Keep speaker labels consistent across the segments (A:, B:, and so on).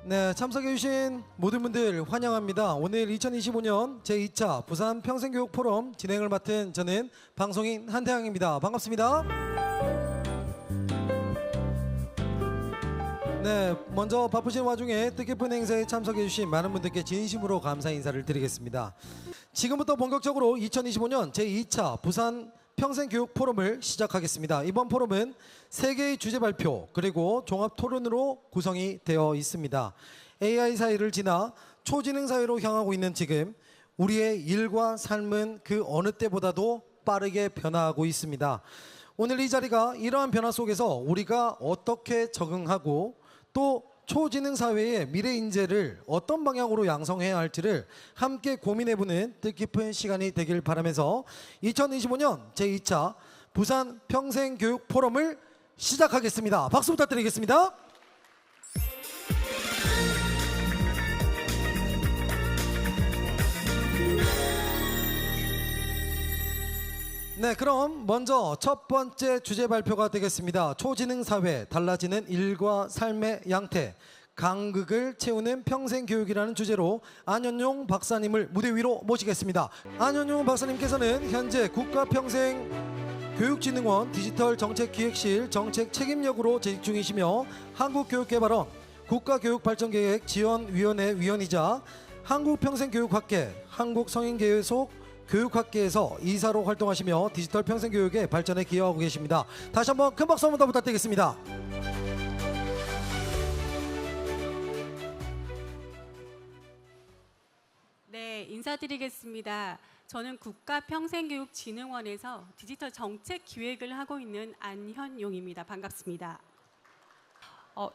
A: 네, 참석해주신 모든 분들 환영합니다. 오늘 2025년 제2차 부산 평생교육 포럼 진행을 맡은 저는 방송인 한태양입니다. 반갑습니다. 네, 먼저 바쁘신 와중에 뜻깊은 행사에 참석해주신 많은 분들께 진심으로 감사 인사를 드리겠습니다. 지금부터 본격적으로 2025년 제2차 부산 평생교육 포럼을 시작하겠습니다. 이번 포럼은 3개의 주제 발표 그리고 종합 토론으로 구성이 되어 있습니다. AI 사회를 지나 초지능 사회로 향하고 있는 지금 우리의 일과 삶은 그 어느 때보다도 빠르게 변화하고 있습니다. 오늘 이 자리가 이러한 변화 속에서 우리가 어떻게 적응하고 또 초지능 사회의 미래 인재를 어떤 방향으로 양성해야 할지를 함께 고민해보는 뜻깊은 시간이 되길 바라면서 2025년 제2차 부산 평생교육 포럼을 시작하겠습니다. 박수 부탁드리겠습니다. 네, 그럼 먼저 첫 번째 주제 발표가 되겠습니다. 초지능 사회, 달라지는 일과 삶의 양태, 간극을 채우는 평생교육이라는 주제로 안현용 박사님을 무대 위로 모시겠습니다. 안현용 박사님께서는 현재 국가평생교육진흥원 디지털정책기획실 정책책임역으로 재직 중이시며 한국교육개발원 국가교육발전계획지원위원회 위원이자 한국평생교육학회 한국성인계회 속 교육학계에서 이사로 활동하시며 디지털 평생교육의 발전에 기여하고 계십니다. 다시 한번 큰 박수 한번 더 부탁드리겠습니다.
B: 네, 인사드리겠습니다. 저는 국가평생교육진흥원에서 디지털 정책 기획을 하고 있는 안현용입니다. 반갑습니다.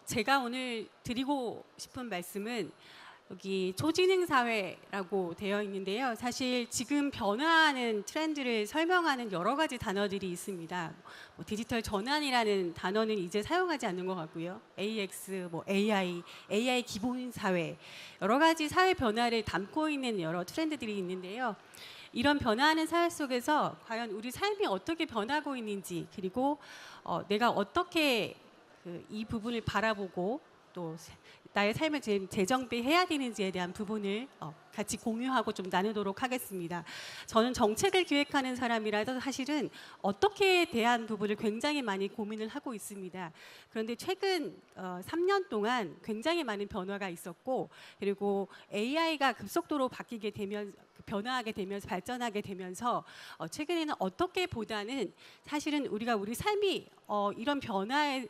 B: 제가 오늘 드리고 싶은 말씀은 여기 초지능 사회라고 되어 있는데요. 사실 지금 변화하는 트렌드를 설명하는 여러 가지 단어들이 있습니다. 디지털 전환이라는 단어는 이제 사용하지 않는 것 같고요. AX, AI 기본 사회, 여러 가지 사회 변화를 담고 있는 여러 트렌드들이 있는데요. 이런 변화하는 사회 속에서 과연 우리 삶이 어떻게 변하고 있는지, 그리고 내가 어떻게 이 부분을 바라보고 또 나의 삶을 재정비해야 되는지에 대한 부분을 같이 공유하고 좀 나누도록 하겠습니다. 저는 정책을 기획하는 사람이라서 사실은 어떻게에 대한 부분을 굉장히 많이 고민을 하고 있습니다. 그런데 최근 3년 동안 굉장히 많은 변화가 있었고, 그리고 AI가 급속도로 바뀌게 되면 변화하게 되면서 발전하게 되면서 최근에는 어떻게 보다는 사실은 우리가 우리 삶이 이런 변화에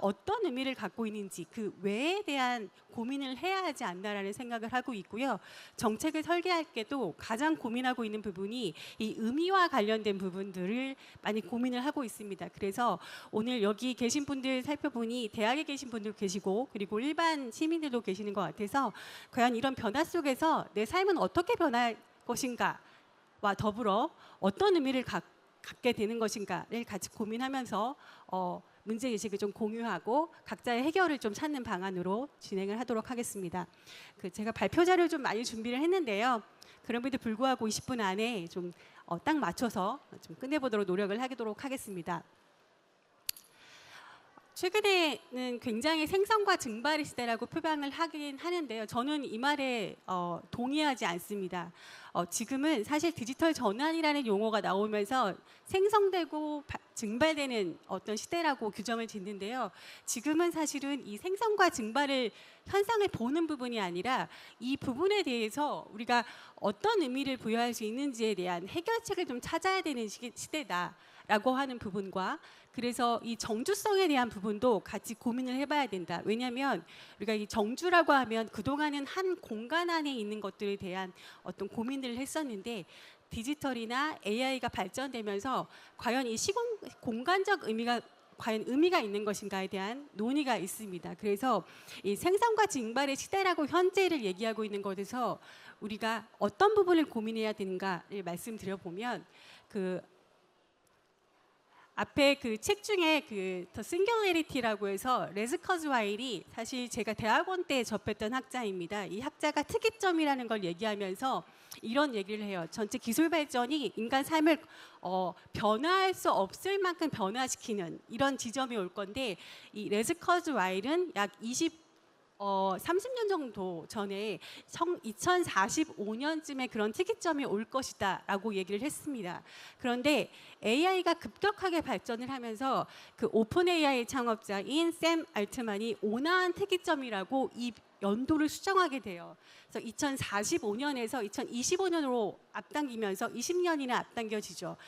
B: 어떤 의미를 갖고 있는지 그 외에 대한 고민을 해야 하지 않나라는 생각을 하고 있고요. 정책을 설계할 때도 가장 고민하고 있는 부분이 이 의미와 관련된 부분들을 많이 고민을 하고 있습니다. 그래서 오늘 여기 계신 분들 살펴보니 대학에 계신 분도 계시고 그리고 일반 시민들도 계시는 것 같아서 과연 이런 변화 속에서 내 삶은 어떻게 변할 것인가와 더불어 어떤 의미를 갖게 되는 것인가를 같이 고민하면서 문제의식을 좀 공유하고 각자의 해결을 좀 찾는 방안으로 진행을 하도록 하겠습니다. 제가 발표 자료를 좀 많이 준비를 했는데요. 그럼에도 불구하고 20분 안에 좀 딱 맞춰서 좀 끝내보도록 노력을 하도록 하겠습니다. 최근에는 굉장히 생성과 증발의 시대라고 표현을 하긴 하는데요. 저는 이 말에 동의하지 않습니다. 지금은 사실 디지털 전환이라는 용어가 나오면서 생성되고 증발되는 어떤 시대라고 규정을 짓는데요. 지금은 사실은 이 생성과 증발을 현상을 보는 부분이 아니라 이 부분에 대해서 우리가 어떤 의미를 부여할 수 있는지에 대한 해결책을 좀 찾아야 되는 시대다라고 하는 부분과, 그래서 이 정주성에 대한 부분도 같이 고민을 해봐야 된다. 왜냐하면 우리가 이 정주라고 하면 그동안은 한 공간 안에 있는 것들에 대한 어떤 고민들을 했었는데 디지털이나 AI가 발전되면서 과연 이 공간적 의미가 과연 의미가 있는 것인가에 대한 논의가 있습니다. 그래서 이 생성과 증발의 시대라고 현재를 얘기하고 있는 것에서 우리가 어떤 부분을 고민해야 되는가를 말씀드려 보면 앞에 책 중에 The Singularity라고 해서 레즈 커즈와일이 사실 제가 대학원 때 접했던 학자입니다. 이 학자가 특이점이라는 걸 얘기하면서 이런 얘기를 해요. 전체 기술 발전이 인간 삶을 변화할 수 없을 만큼 변화시키는 이런 지점이 올 건데, 이 레즈 커즈와일은 약 30년 정도 전에 2045년쯤에 그런 특이점이 올 것이다라고 얘기를 했습니다. 그런데 AI가 급격하게 발전을 하면서 그 오픈 AI 창업자인 샘 알트만이 온화한 특이점이라고 이 연도를 수정하게 돼요. 그래서 2045년에서 2025년으로 앞당기면서 20년이나 앞당겨지죠.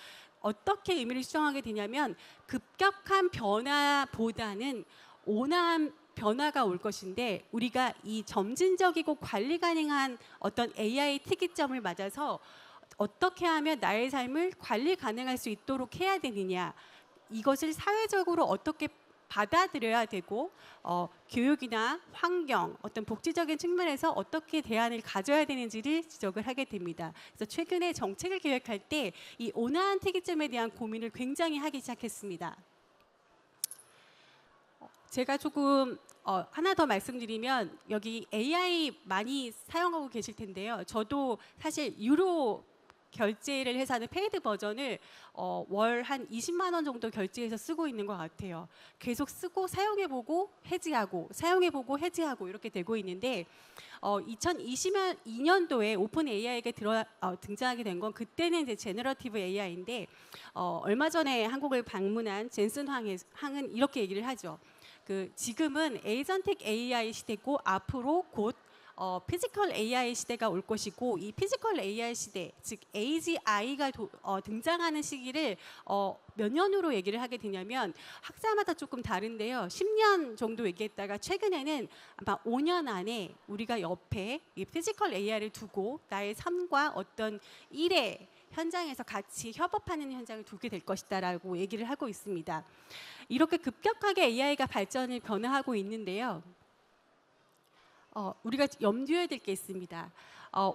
B: 어떻게 의미를 수정하게 되냐면 급격한 변화보다는 온화한 변화가 올 것인데 우리가 이 점진적이고 관리 가능한 어떤 AI 특이점을 맞아서 어떻게 하면 나의 삶을 관리 가능할 수 있도록 해야 되느냐, 이것을 사회적으로 어떻게 받아들여야 되고 교육이나 환경, 어떤 복지적인 측면에서 어떻게 대안을 가져야 되는지를 지적을 하게 됩니다. 그래서 최근에 정책을 계획할 때 이 온화한 특이점에 대한 고민을 굉장히 하기 시작했습니다. 제가 조금 하나 더 말씀드리면 여기 AI 많이 사용하고 계실 텐데요. 저도 사실 유로 결제를 해서 하는 페이드 버전을 월 한 20만 원 정도 결제해서 쓰고 있는 것 같아요. 계속 쓰고 사용해보고 해지하고 사용해보고 해지하고 이렇게 되고 있는데 2022년도에 오픈 AI가 등장하게 된 건 그때는 이제 제너러티브 AI인데 얼마 전에 한국을 방문한 젠슨 황은 이렇게 얘기를 하죠. 지금은 에이전틱 AI 시대고 앞으로 곧 피지컬 AI 시대가 올 것이고 이 피지컬 AI 시대, 즉 AGI가 등장하는 시기를 몇 년으로 얘기를 하게 되냐면 학자마다 조금 다른데요. 10년 정도 얘기했다가 최근에는 아마 5년 안에 우리가 옆에 이 피지컬 AI를 두고 나의 삶과 어떤 일의 현장에서 같이 협업하는 현장을 두게 될 것이다라고 얘기를 하고 있습니다. 이렇게 급격하게 AI가 발전을 변화하고 있는데요. 우리가 염두해야 될 게 있습니다.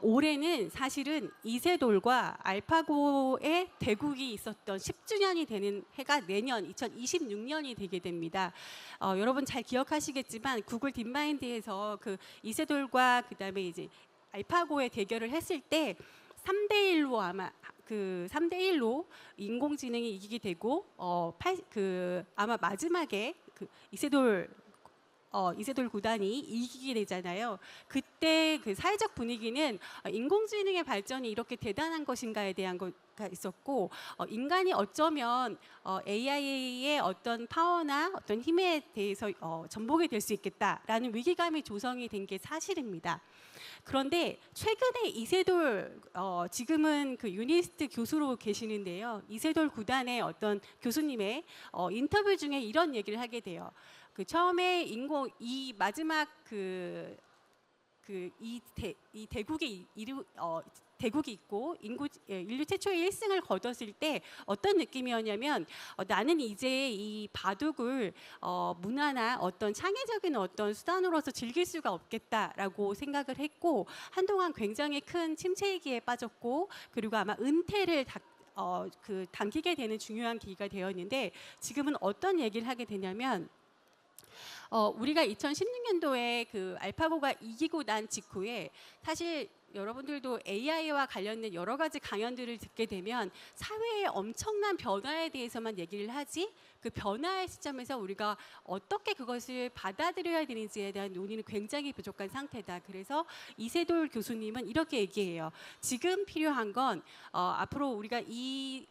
B: 올해는 사실은 이세돌과 알파고의 대국이 있었던 10주년이 되는 해가 내년 2026년이 되게 됩니다. 여러분 잘 기억하시겠지만 구글 딥마인드에서 그 이세돌과 그다음에 이제 알파고의 대결을 했을 때 3대1로 아마 3대1로 인공지능이 이기게 되고 아마 마지막에 이세돌 구단이 이기게 되잖아요. 그때 그 사회적 분위기는 인공지능의 발전이 이렇게 대단한 것인가에 대한 것가 있었고 인간이 어쩌면 AI의 어떤 파워나 어떤 힘에 대해서 전복이 될 수 있겠다라는 위기감이 조성이 된 게 사실입니다. 그런데 최근에 이세돌 지금은 그 유니스트 교수로 계시는데요. 이세돌 구단의 어떤 교수님의 인터뷰 중에 이런 얘기를 하게 돼요. 처음에 이 마지막 이 대국이 있고 인류 최초의 1승을 거뒀을 때 어떤 느낌이었냐면 나는 이제 이 바둑을 문화나 어떤 창의적인 어떤 수단으로서 즐길 수가 없겠다라고 생각을 했고 한동안 굉장히 큰 침체 위기에 빠졌고 그리고 아마 은퇴를 당기게 되는 중요한 기회가 되었는데 지금은 어떤 얘기를 하게 되냐면 우리가 2016년도에 그 알파고가 이기고 난 직후에 사실 여러분들도 AI와 관련된 여러 가지 강연들을 듣게 되면 사회의 엄청난 변화에 대해서만 얘기를 하지 그 변화의 시점에서 우리가 어떻게 그것을 받아들여야 되는지에 대한 논의는 굉장히 부족한 상태다. 그래서 이세돌 교수님은 이렇게 얘기해요. 지금 필요한 건 앞으로 우리가 이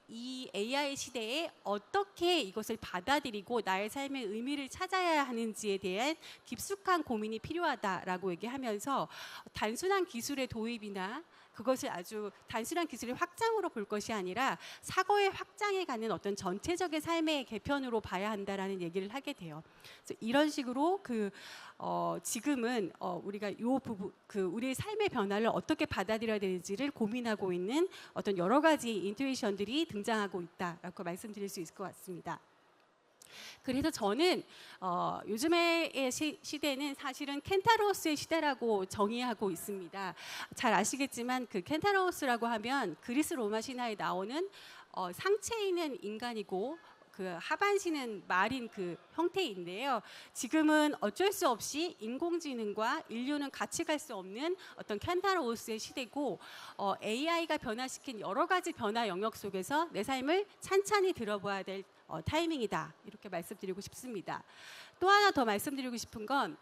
B: AI 시대에 어떻게 이것을 받아들이고 나의 삶의 의미를 찾아야 하는지에 대한 깊숙한 고민이 필요하다라고 얘기하면서 단순한 기술의 도입이나 그것을 아주 단순한 기술의 확장으로 볼 것이 아니라 사고의 확장에 가는 어떤 전체적인 삶의 개편으로 봐야 한다라는 얘기를 하게 돼요. 그래서 이런 식으로 지금은 우리가 우리의 삶의 변화를 어떻게 받아들여야 되는지를 고민하고 있는 어떤 여러 가지 인투이션들이 등장하고 있다라고 말씀드릴 수 있을 것 같습니다. 그래서 저는 요즘의 시대는 사실은 켄타로스의 시대라고 정의하고 있습니다. 잘 아시겠지만 그 켄타로스라고 하면 그리스 로마 신화에 나오는 상체에 있는 인간이고 그 하반신은 말인 그 형태인데요. 지금은 어쩔 수 없이 인공지능과 인류는 같이 갈 수 없는 어떤 켄타로스의 시대고 AI가 변화시킨 여러 가지 변화 영역 속에서 내 삶을 찬찬히 들어봐야 될 타이밍이다. 이렇게 말씀드리고 싶습니다. 또 하나 더 말씀드리고 싶은 건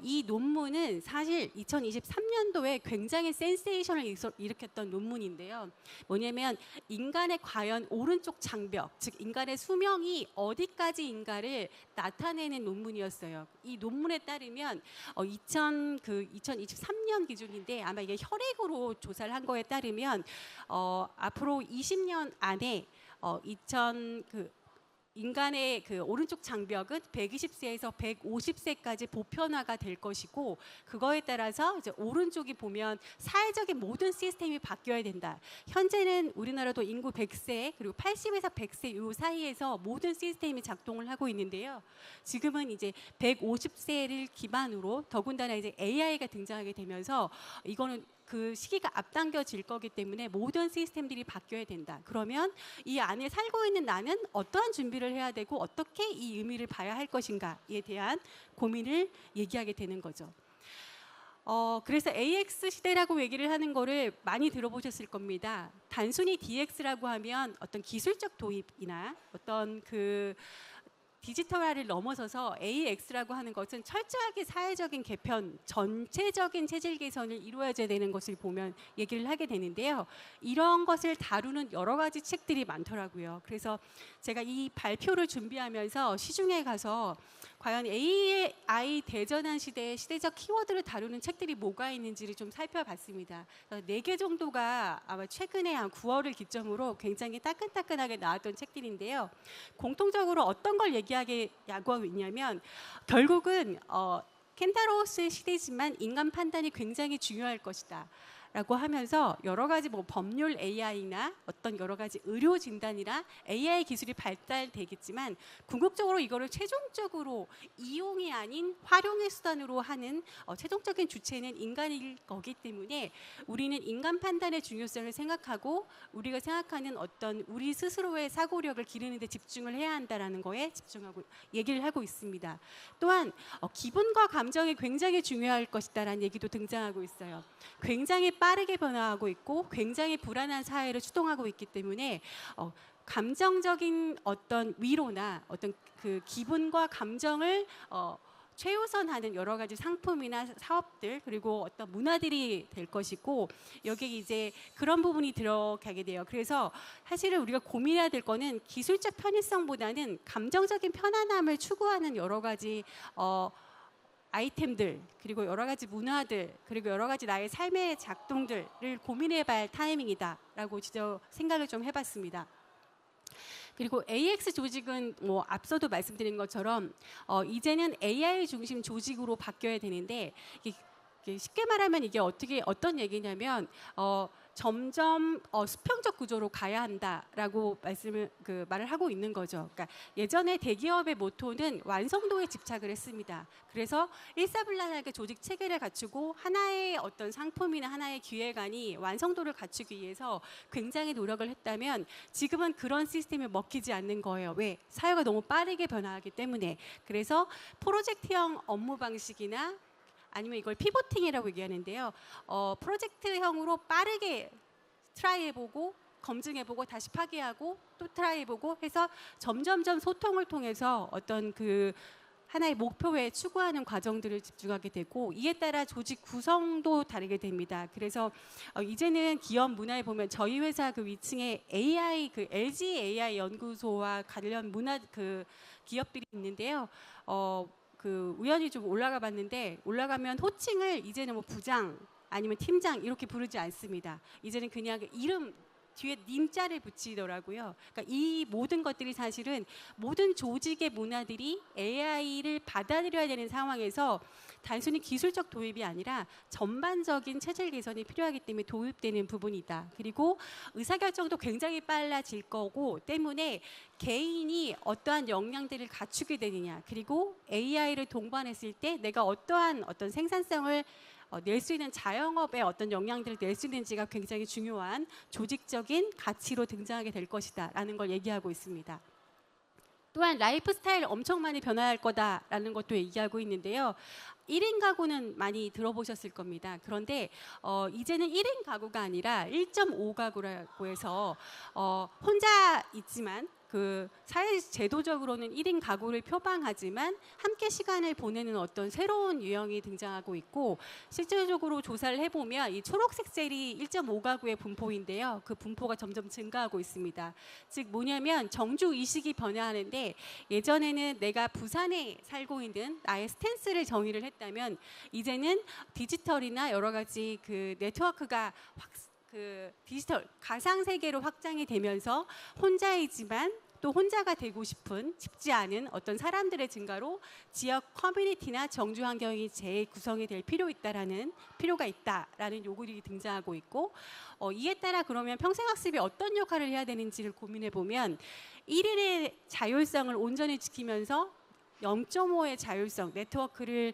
B: 이 논문은 사실 2023년도에 굉장히 센세이션을 일으켰던 논문인데요. 뭐냐면 인간의 과연 오른쪽 장벽, 즉 인간의 수명이 어디까지인가를 나타내는 논문이었어요. 이 논문에 따르면 2023년 기준인데 아마 이게 혈액으로 조사를 한 거에 따르면 앞으로 20년 안에 인간의 그 오른쪽 장벽은 120세에서 150세까지 보편화가 될 것이고, 그거에 따라서 이제 오른쪽이 보면 사회적인 모든 시스템이 바뀌어야 된다. 현재는 우리나라도 인구 100세 그리고 80에서 100세 이 사이에서 모든 시스템이 작동을 하고 있는데요. 지금은 이제 150세를 기반으로 더군다나 이제 AI가 등장하게 되면서 이거는 그 시기가 앞당겨질 거기 때문에 모든 시스템들이 바뀌어야 된다. 그러면 이 안에 살고 있는 나는 어떠한 준비를 해야 되고 어떻게 이 의미를 봐야 할 것인가에 대한 고민을 얘기하게 되는 거죠. 그래서 AX 시대라고 얘기를 하는 거를 많이 들어보셨을 겁니다. 단순히 DX라고 하면 어떤 기술적 도입이나 어떤 그 디지털화를 넘어서서 AX라고 하는 것은 철저하게 사회적인 개편, 전체적인 체질 개선을 이루어져야 되는 것을 보면 얘기를 하게 되는데요. 이런 것을 다루는 여러 가지 책들이 많더라고요. 그래서 제가 이 발표를 준비하면서 시중에 가서 과연 AI 대전환 시대의 시대적 키워드를 다루는 책들이 뭐가 있는지를 좀 살펴봤습니다. 4개 정도가 아마 최근에 한 9월을 기점으로 굉장히 따끈따끈하게 나왔던 책들인데요. 공통적으로 어떤 걸 야구하고 있냐면 결국은 켄타로스 시대지만 인간 판단이 굉장히 중요할 것이다 라고 하면서 여러 가지 뭐 법률 AI나 어떤 여러 가지 의료 진단이나 AI 기술이 발달되겠지만 궁극적으로 이거를 최종적으로 이용이 아닌 활용의 수단으로 하는 최종적인 주체는 인간일 거기 때문에 우리는 인간 판단의 중요성을 생각하고 우리가 생각하는 어떤 우리 스스로의 사고력을 기르는 데 집중을 해야 한다라는 거에 집중하고 얘기를 하고 있습니다. 또한 기분과 감정이 굉장히 중요할 것이다라는 얘기도 등장하고 있어요. 굉장히 빠르게 변화하고 있고 굉장히 불안한 사회를 추동하고 있기 때문에 감정적인 어떤 위로나 어떤 그 기분과 감정을 최우선하는 여러 가지 상품이나 사업들 그리고 어떤 문화들이 될 것이고 여기에 이제 그런 부분이 들어가게 돼요. 그래서 사실은 우리가 고민해야 될 거는 기술적 편의성보다는 감정적인 편안함을 추구하는 여러 가지 아이템들 그리고 여러 가지 문화들 그리고 여러 가지 나의 삶의 작동들을 고민해봐야 할 타이밍이다라고 진짜 생각을 좀 해봤습니다. 그리고 AX 조직은 뭐 앞서도 말씀드린 것처럼 이제는 AI 중심 조직으로 바뀌어야 되는데 이게 쉽게 말하면 이게 어떤 얘기냐면 점점 수평적 구조로 가야 한다라고 말을 하고 있는 거죠. 그러니까 예전에 대기업의 모토는 완성도에 집착을 했습니다. 그래서 일사불란하게 조직 체계를 갖추고 하나의 어떤 상품이나 하나의 기획안이 완성도를 갖추기 위해서 굉장히 노력을 했다면 지금은 그런 시스템이 먹히지 않는 거예요. 왜? 사회가 너무 빠르게 변화하기 때문에. 그래서 프로젝트형 업무 방식이나 아니면 이걸 피보팅이라고 얘기하는데요. 프로젝트형으로 빠르게 트라이해보고 검증해보고 다시 파기하고 또 트라이해보고 해서 점점점 소통을 통해서 어떤 그 하나의 목표에 추구하는 과정들을 집중하게 되고 이에 따라 조직 구성도 다르게 됩니다. 그래서 이제는 기업 문화에 보면 저희 회사 그 위층에 AI 그 LG AI 연구소와 관련 문화 그 기업들이 있는데요. 우연히 좀 올라가 봤는데 올라가면 호칭을 이제는 뭐 부장 아니면 팀장 이렇게 부르지 않습니다. 이제는 그냥 이름 뒤에 님자를 붙이더라고요. 그러니까 이 모든 것들이 사실은 모든 조직의 문화들이 AI를 받아들여야 되는 상황에서 단순히 기술적 도입이 아니라 전반적인 체질 개선이 필요하기 때문에 도입되는 부분이다. 그리고 의사결정도 굉장히 빨라질 거고 때문에 개인이 어떠한 역량들을 갖추게 되느냐 그리고 AI를 동반했을 때 내가 어떠한 어떤 생산성을 낼 수 있는 자영업의 어떤 역량들을 낼 수 있는지가 굉장히 중요한 조직적인 가치로 등장하게 될 것이다 라는 걸 얘기하고 있습니다. 또한 라이프 스타일 엄청 많이 변화할 거다라는 것도 얘기하고 있는데요. 1인 가구는 많이 들어보셨을 겁니다. 그런데 이제는 1인 가구가 아니라 1.5 가구라고 해서 혼자 있지만 그 사회 제도적으로는 1인 가구를 표방하지만 함께 시간을 보내는 어떤 새로운 유형이 등장하고 있고, 실질적으로 조사를 해보면 이 초록색 셀이 1.5가구의 분포인데요. 그 분포가 점점 증가하고 있습니다. 즉 뭐냐면 정주 의식이 변화하는데, 예전에는 내가 부산에 살고 있는 나의 스탠스를 정의를 했다면 이제는 디지털이나 여러 가지 그 네트워크가 그 디지털 가상 세계로 확장이 되면서 혼자이지만 또 혼자가 되고 싶지 않은 어떤 사람들의 증가로 지역 커뮤니티나 정주 환경이 재구성이 될 필요가 있다라는 요구들이 등장하고 있고, 이에 따라 그러면 평생학습이 어떤 역할을 해야 되는지를 고민해 보면 1인의 자율성을 온전히 지키면서 0.5의 자율성 네트워크를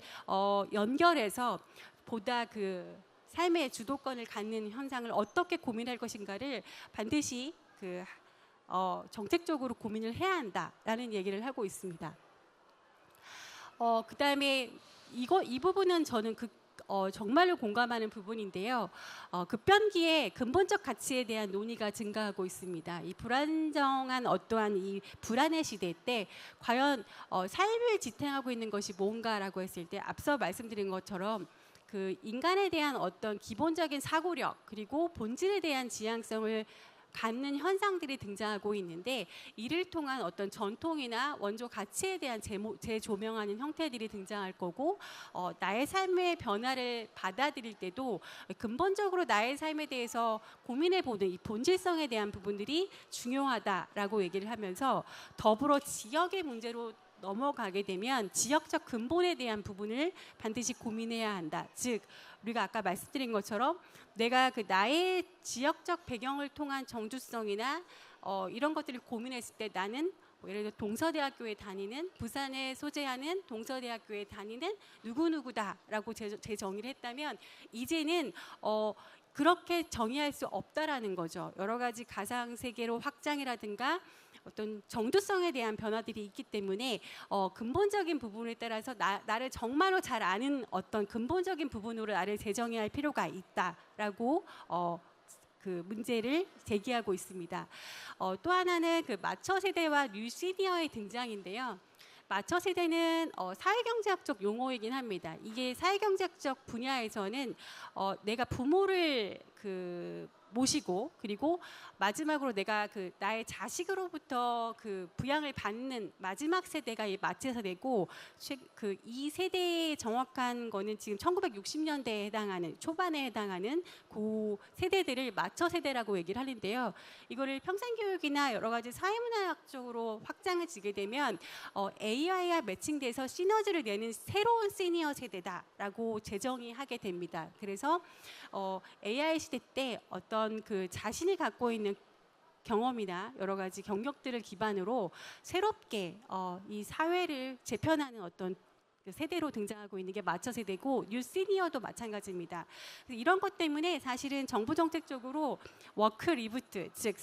B: 연결해서 보다 그 삶의 주도권을 갖는 현상을 어떻게 고민할 것인가를 반드시 정책적으로 고민을 해야 한다라는 얘기를 하고 있습니다. 그다음에 이 부분은 저는 정말로 공감하는 부분인데요. 급변기에 근본적 가치에 대한 논의가 증가하고 있습니다. 이 불안정한 어떠한 이 불안의 시대 때 과연 삶을 지탱하고 있는 것이 뭔가라고 했을 때 앞서 말씀드린 것처럼 그 인간에 대한 어떤 기본적인 사고력 그리고 본질에 대한 지향성을 갖는 현상들이 등장하고 있는데, 이를 통한 어떤 전통이나 원조 가치에 대한 재조명하는 형태들이 등장할 거고, 나의 삶의 변화를 받아들일 때도 근본적으로 나의 삶에 대해서 고민해보는 이 본질성에 대한 부분들이 중요하다라고 얘기를 하면서, 더불어 지역의 문제로 넘어가게 되면 지역적 근본에 대한 부분을 반드시 고민해야 한다. 즉 우리가 아까 말씀드린 것처럼 내가 그 나의 지역적 배경을 통한 정주성이나 이런 것들을 고민했을 때 나는 예를 들어 동서대학교에 다니는, 부산에 소재하는 동서대학교에 다니는 누구누구다라고 재정의를 했다면 이제는 그렇게 정의할 수 없다라는 거죠. 여러 가지 가상 세계로 확장이라든가 어떤 정두성에 대한 변화들이 있기 때문에 근본적인 부분에 따라서 나를 정말로 잘 아는 어떤 근본적인 부분으로 나를 재정의할 필요가 있다라고 그 문제를 제기하고 있습니다. 또 하나는 그 마처 세대와 뉴 시니어의 등장인데요. 마처 세대는 사회경제학적 용어이긴 합니다. 이게 사회경제학적 분야에서는 내가 부모를 모시고 그리고 마지막으로 내가 나의 자식으로부터 부양을 받는 마지막 세대가 이 마처 세대고, 이 세대의 정확한 거는 지금 1960년대에 해당하는 초반에 해당하는 그 세대들을 마처 세대라고 얘기를 하는데요. 이거를 평생교육이나 여러 가지 사회문화학적으로 확장을 지게 되면 AI와 매칭돼서 시너지를 내는 새로운 시니어 세대다라고 재정의하게 됩니다. 그래서 AI 시대 때 어떤 자신이 갖고 있는 경험이나 여러 가지 경력들을 기반으로 새롭게 이 사회를 재편하는 어떤 세대로 등장하고 있는 게 마처 세대고, 뉴 시니어도 마찬가지입니다. 이런 것 때문에 사실은 정부 정책적으로 워크 리부트, 즉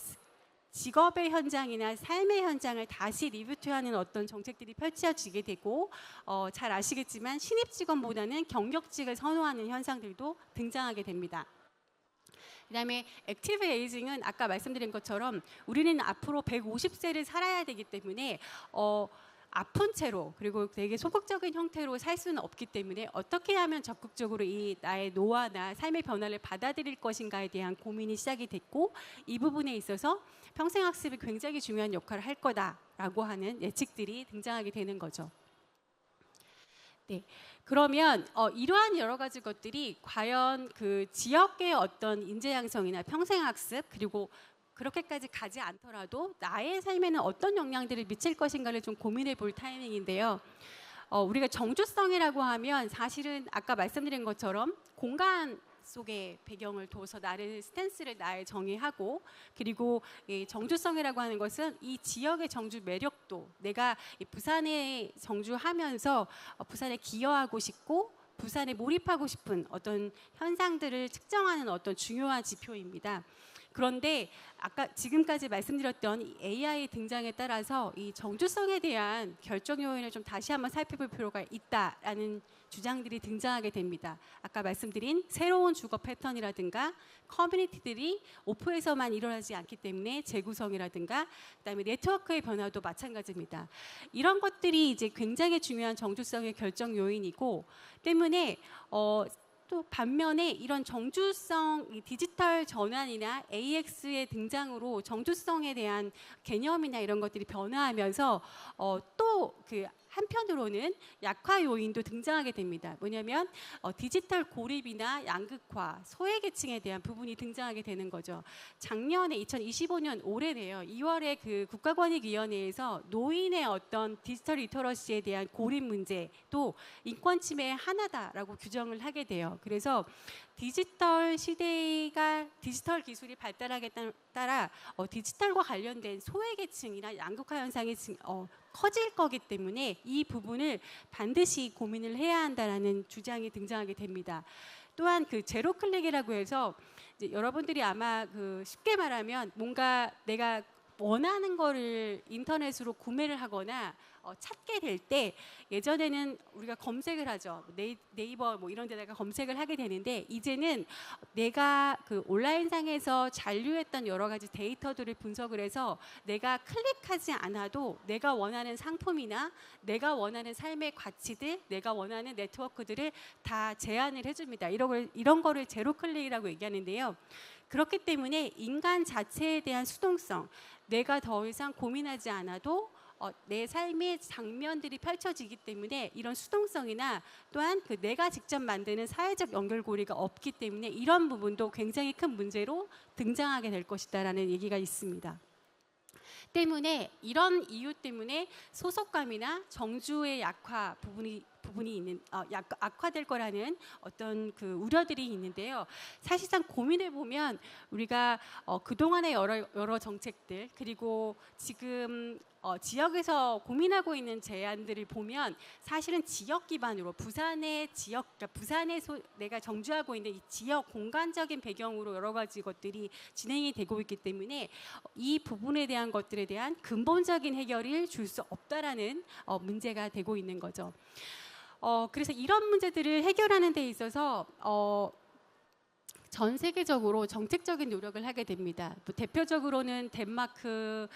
B: 직업의 현장이나 삶의 현장을 다시 리부트하는 어떤 정책들이 펼쳐지게 되고, 잘 아시겠지만 신입 직원보다는 경력직을 선호하는 현상들도 등장하게 됩니다. 그다음에 액티브 에이징은 아까 말씀드린 것처럼 우리는 앞으로 150세를 살아야 되기 때문에 아픈 채로 그리고 되게 소극적인 형태로 살 수는 없기 때문에 어떻게 하면 적극적으로 이 나의 노화나 삶의 변화를 받아들일 것인가에 대한 고민이 시작이 됐고, 이 부분에 있어서 평생학습이 굉장히 중요한 역할을 할 거다라고 하는 예측들이 등장하게 되는 거죠. 네, 그러면 이러한 여러 가지 것들이 과연 그 지역의 어떤 인재 양성이나 평생학습 그리고 그렇게까지 가지 않더라도 나의 삶에는 어떤 영향들을 미칠 것인가를 좀 고민해 볼 타이밍인데요. 우리가 정주성이라고 하면 사실은 아까 말씀드린 것처럼 공간 속의 배경을 둬서 스탠스를 정의하고, 그리고 이 정주성이라고 하는 것은 이 지역의 정주 매력도, 내가 이 부산에 정주하면서 부산에 기여하고 싶고 부산에 몰입하고 싶은 어떤 현상들을 측정하는 어떤 중요한 지표입니다. 그런데 아까 지금까지 말씀드렸던 이 AI 등장에 따라서 이 정주성에 대한 결정 요인을 좀 다시 한번 살펴볼 필요가 있다라는 주장들이 등장하게 됩니다. 아까 말씀드린 새로운 주거 패턴이라든가 커뮤니티들이 오프에서만 일어나지 않기 때문에 재구성이라든가 그다음에 네트워크의 변화도 마찬가지입니다. 이런 것들이 이제 굉장히 중요한 정주성의 결정 요인이고 때문에 또 반면에 이런 정주성, 이 디지털 전환이나 AX의 등장으로 정주성에 대한 개념이나 이런 것들이 변화하면서 또 그 한편으로는 약화 요인도 등장하게 됩니다. 뭐냐면 디지털 고립이나 양극화, 소외계층에 대한 부분이 등장하게 되는 거죠. 작년에 2025년 올해네요. 2월에 그 국가권익위원회에서 노인의 어떤 디지털 리터러시에 대한 고립 문제도 인권 침해의 하나다라고 규정을 하게 돼요. 그래서 디지털 시대가 디지털 기술이 발달하게 따라 디지털과 관련된 소외계층이나 양극화 현상이 커질 거기 때문에 이 부분을 반드시 고민을 해야 한다라는 주장이 등장하게 됩니다. 또한 그 제로 클릭이라고 해서 이제 여러분들이 아마 그 쉽게 말하면 뭔가 내가 원하는 거를 인터넷으로 구매를 하거나 찾게 될 때 예전에는 우리가 검색을 하죠. 네이버 뭐 이런 데다가 검색을 하게 되는데 이제는 내가 그 온라인상에서 잔류했던 여러 가지 데이터들을 분석을 해서 내가 클릭하지 않아도 내가 원하는 상품이나 내가 원하는 삶의 가치들, 내가 원하는 네트워크들을 다 제안을 해줍니다. 이런 거를 제로 클릭이라고 얘기하는데요. 그렇기 때문에 인간 자체에 대한 수동성, 내가 더 이상 고민하지 않아도 내 삶의 장면들이 펼쳐지기 때문에 이런 수동성이나 또한 그 내가 직접 만드는 사회적 연결고리가 없기 때문에 이런 부분도 굉장히 큰 문제로 등장하게 될 것이다라는 얘기가 있습니다. 때문에 이런 이유 때문에 소속감이나 정주의 약화 부분이 있는 악화될 거라는 어떤 그 우려들이 있는데요. 사실상 고민해 보면 우리가 그동안의 여러 정책들 그리고 지금 지역에서 고민하고 있는 제안들을 보면 사실은 지역 기반으로 부산의 지역, 그러니까 부산에 내가 정주하고 있는 이 지역 공간적인 배경으로 여러 가지 것들이 진행이 되고 있기 때문에 이 부분에 대한 것들에 대한 근본적인 해결을 줄 수 없다라는 문제가 되고 있는 거죠. 그래서 이런 문제들을 해결하는 데 있어서 전 세계적으로 정책적인 노력을 하게 됩니다. 뭐 대표적으로는 덴마크의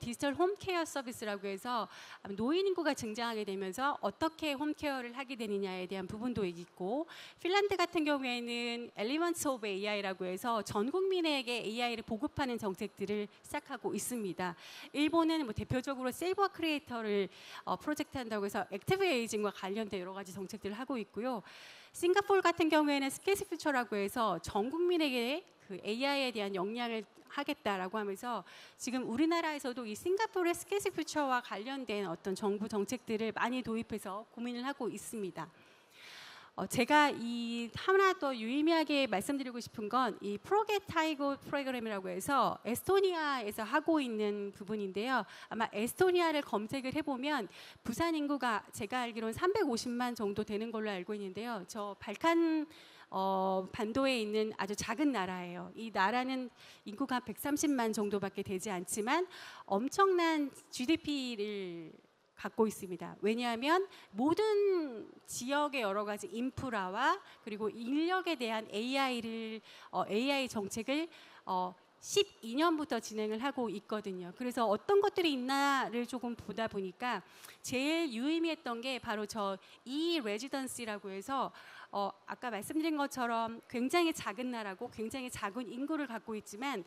B: 디지털 홈케어 서비스라고 해서 노인 인구가 증가하게 되면서 어떻게 홈케어를 하게 되느냐에 대한 부분도 있고, 핀란드 같은 경우에는 엘리먼트 오브 AI라고 해서 전 국민에게 AI를 보급하는 정책들을 시작하고 있습니다. 일본은 뭐 대표적으로 세이버 크리에이터를 프로젝트 한다고 해서 액티브 에이징과 관련된 여러 가지 정책들을 하고 있고요. 싱가포르 같은 경우에는 스케이스 퓨처라고 해서 전 국민에게 그 AI에 대한 역량을 하겠다라고 하면서 지금 우리나라에서도 이 싱가포르의 스케이스 퓨처와 관련된 어떤 정부 정책들을 많이 도입해서 고민을 하고 있습니다. 제가 이 하나 더 유의미하게 말씀드리고 싶은 건 이 프로게타이고 프로그램이라고 해서 에스토니아에서 하고 있는 부분인데요. 아마 에스토니아를 검색을 해보면 부산 인구가 제가 알기로는 350만 정도 되는 걸로 알고 있는데요. 저 발칸 반도에 있는 아주 작은 나라예요. 이 나라는 인구가 130만 정도밖에 되지 않지만 엄청난 GDP를 갖고 있습니다. 왜냐하면 모든 지역의 여러 가지 인프라와 그리고 인력에 대한 AI 정책을 12년부터 진행을 하고 있거든요. 그래서 어떤 것들이 있나를 조금 보다 보니까 제일 유의미했던 게 바로 저 E-레지던시라고 해서 아까 말씀드린 것처럼 굉장히 작은 나라고 굉장히 작은 인구를 갖고 있지만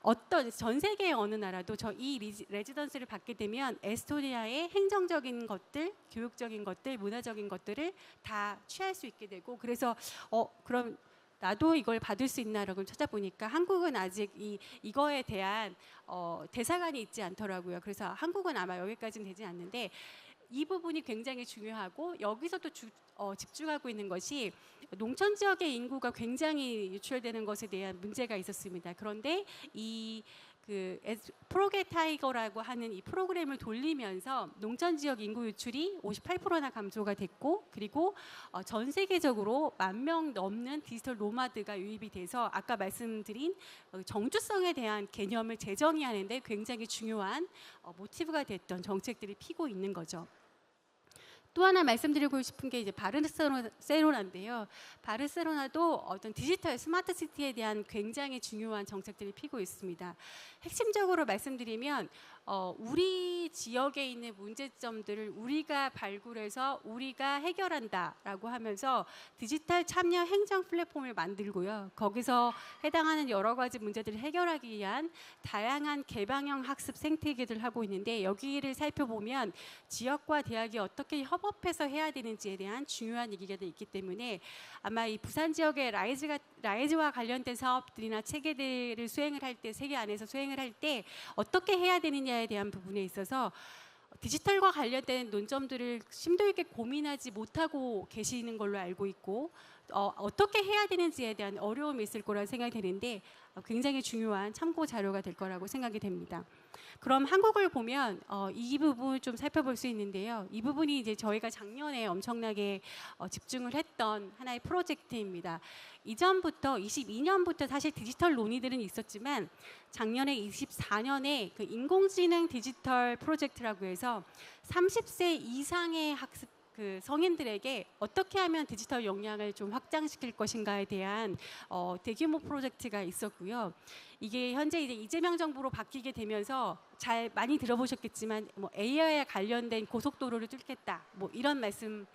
B: 어떤 전 세계의 어느 나라도 저 이 레지던스를 받게 되면 에스토니아의 행정적인 것들, 교육적인 것들, 문화적인 것들을 다 취할 수 있게 되고, 그래서 그럼 나도 이걸 받을 수 있나라고 찾아보니까 한국은 아직 이거에 대한 대사관이 있지 않더라고요. 그래서 한국은 아마 여기까지는 되지 않는데 이 부분이 굉장히 중요하고, 여기서도 집중하고 있는 것이 농촌 지역의 인구가 굉장히 유출되는 것에 대한 문제가 있었습니다. 그런데 이 프로게 타이거라고 하는 이 프로그램을 돌리면서 농촌 지역 인구 유출이 58%나 감소가 됐고, 그리고 전 세계적으로 10,000명 넘는 디지털 노마드가 유입이 돼서 아까 말씀드린 정주성에 대한 개념을 재정의하는 데 굉장히 중요한 모티브가 됐던 정책들이 피고 있는 거죠. 또 하나 말씀드리고 싶은 게 이제 바르셀로나인데요. 바르셀로나도 어떤 디지털 스마트 시티에 대한 굉장히 중요한 정책들이 피고 있습니다. 핵심적으로 말씀드리면 우리 지역에 있는 문제점들을 우리가 발굴해서 우리가 해결한다라고 하면서 디지털 참여 행정 플랫폼을 만들고요. 거기서 해당하는 여러 가지 문제들을 해결하기 위한 다양한 개방형 학습 생태계를 하고 있는데, 여기를 살펴보면 지역과 대학이 어떻게 협업해서 해야 되는지에 대한 중요한 얘기가 있기 때문에 아마 이 부산 지역의 라이즈와 관련된 사업들이나 체계들을 수행을 할 때, 세계 안에서 수행을 할 때 어떻게 해야 되느냐에 대한 부분에 있어서 디지털과 관련된 논점들을 심도 있게 고민하지 못하고 계시는 걸로 알고 있고, 어떻게 해야 되는지에 대한 어려움이 있을 거라 생각이 되는데 굉장히 중요한 참고 자료가 될 거라고 생각이 됩니다. 그럼 한국을 보면 이 부분 좀 살펴볼 수 있는데요. 이 부분이 이제 저희가 작년에 엄청나게 집중을 했던 하나의 프로젝트입니다. 이전부터 22년부터 사실 디지털 논의들은 있었지만 작년에 24년에 그 인공지능 디지털 프로젝트라고 해서 30세 이상의 학습 성인들에게 어떻게 하면 디지털 역량을 좀 확장시킬 것인가에 대한 대규모 프로젝트가 있었고요. 이게 현재 이제 이재명 정부로 바뀌게 되면서 잘 많이 들어보셨겠지만 뭐 AI에 관련된 고속도로를 뚫겠다, 뭐 이런 말씀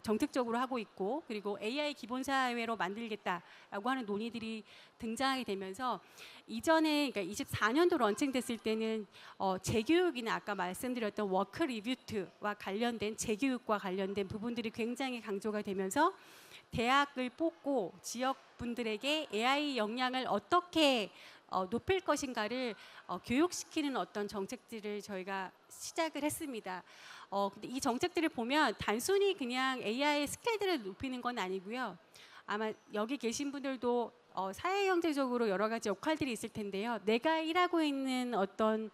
B: 정책적으로 하고 있고, 그리고 AI 기본사회로 만들겠다라고 하는 논의들이 등장하게 되면서 이전에, 그러니까 24년도 런칭됐을 때는 재교육이나 아까 말씀드렸던 워크 리뷰트와 관련된 재교육과 관련된 부분들이 굉장히 강조가 되면서 대학을 뽑고 지역 분들에게 AI 역량을 어떻게 높일 것인가를 교육시키는 어떤 정책들을 저희가 시작을 했습니다. 근데 이 정책들을 보면 단순히 그냥 AI 스킬들을 높이는 건 아니고요. 아마 여기 계신 분들도 사회 경제적으로 여러 가지 역할들이 있을 텐데요. 내가 일하고 있는 어떤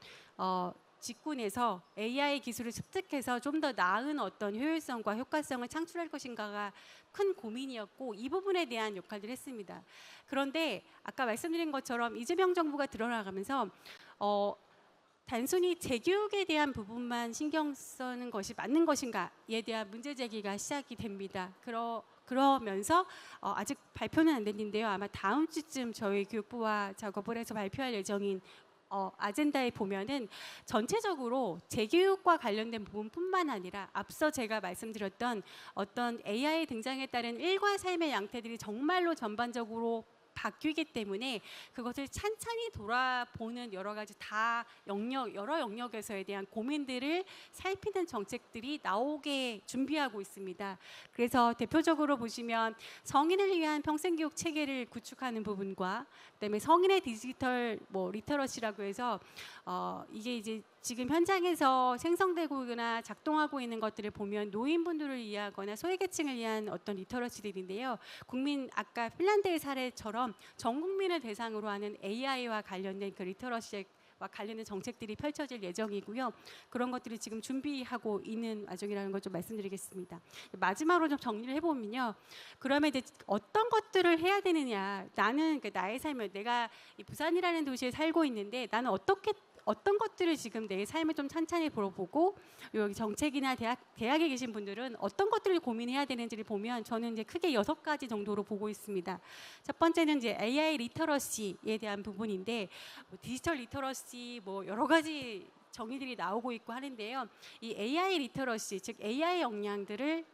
B: 직군에서 AI 기술을 습득해서 좀 더 나은 어떤 효율성과 효과성을 창출할 것인가가 큰 고민이었고, 이 부분에 대한 역할들을 했습니다. 그런데 아까 말씀드린 것처럼 이재명 정부가 들어나가면서 단순히 재교육에 대한 부분만 신경 쓰는 것이 맞는 것인가에 대한 문제 제기가 시작이 됩니다. 그러면서 아직 발표는 안 됐는데요. 아마 다음 주쯤 저희 교육부와 작업을 해서 발표할 예정인 아젠다에 보면은 전체적으로 재교육과 관련된 부분뿐만 아니라 앞서 제가 말씀드렸던 어떤 AI 등장에 따른 일과 삶의 양태들이 정말로 전반적으로 바뀌기 때문에 그것을 찬찬히 돌아보는 여러 가지 여러 영역에서에 대한 고민들을 살피는 정책들이 나오게 준비하고 있습니다. 그래서 대표적으로 보시면 성인을 위한 평생교육 체계를 구축하는 부분과 그다음에 성인의 디지털 리터러시라고 해서 이게 이제 지금 현장에서 생성되거나 작동하고 있는 것들을 보면 노인분들을 위하거나 소외계층을 위한 어떤 리터러시들인데요. 아까 핀란드의 사례처럼 전 국민을 대상으로 하는 AI와 관련된 그 리터러시와 관련된 정책들이 펼쳐질 예정이고요. 그런 것들이 지금 준비하고 있는 와중이라는 걸 좀 말씀드리겠습니다. 마지막으로 좀 정리를 해보면요. 그러면 이제 어떤 것들을 해야 되느냐. 나는 나의 삶을, 내가 이 부산이라는 도시에 살고 있는데 나는 어떤 것들을 지금 내 삶을 좀 찬찬히 보고, 여기 정책이나 대학에 계신 분들은 어떤 것들을 고민해야 되는지를 보면 저는 이제 크게 6가지 정도로 보고 있습니다. 첫 번째는 이제 AI 리터러시에 대한 부분인데, 디지털 리터러시 여러 가지 정의들이 나오고 있고 하는데요. 이 AI 리터러시, 즉 AI 역량들을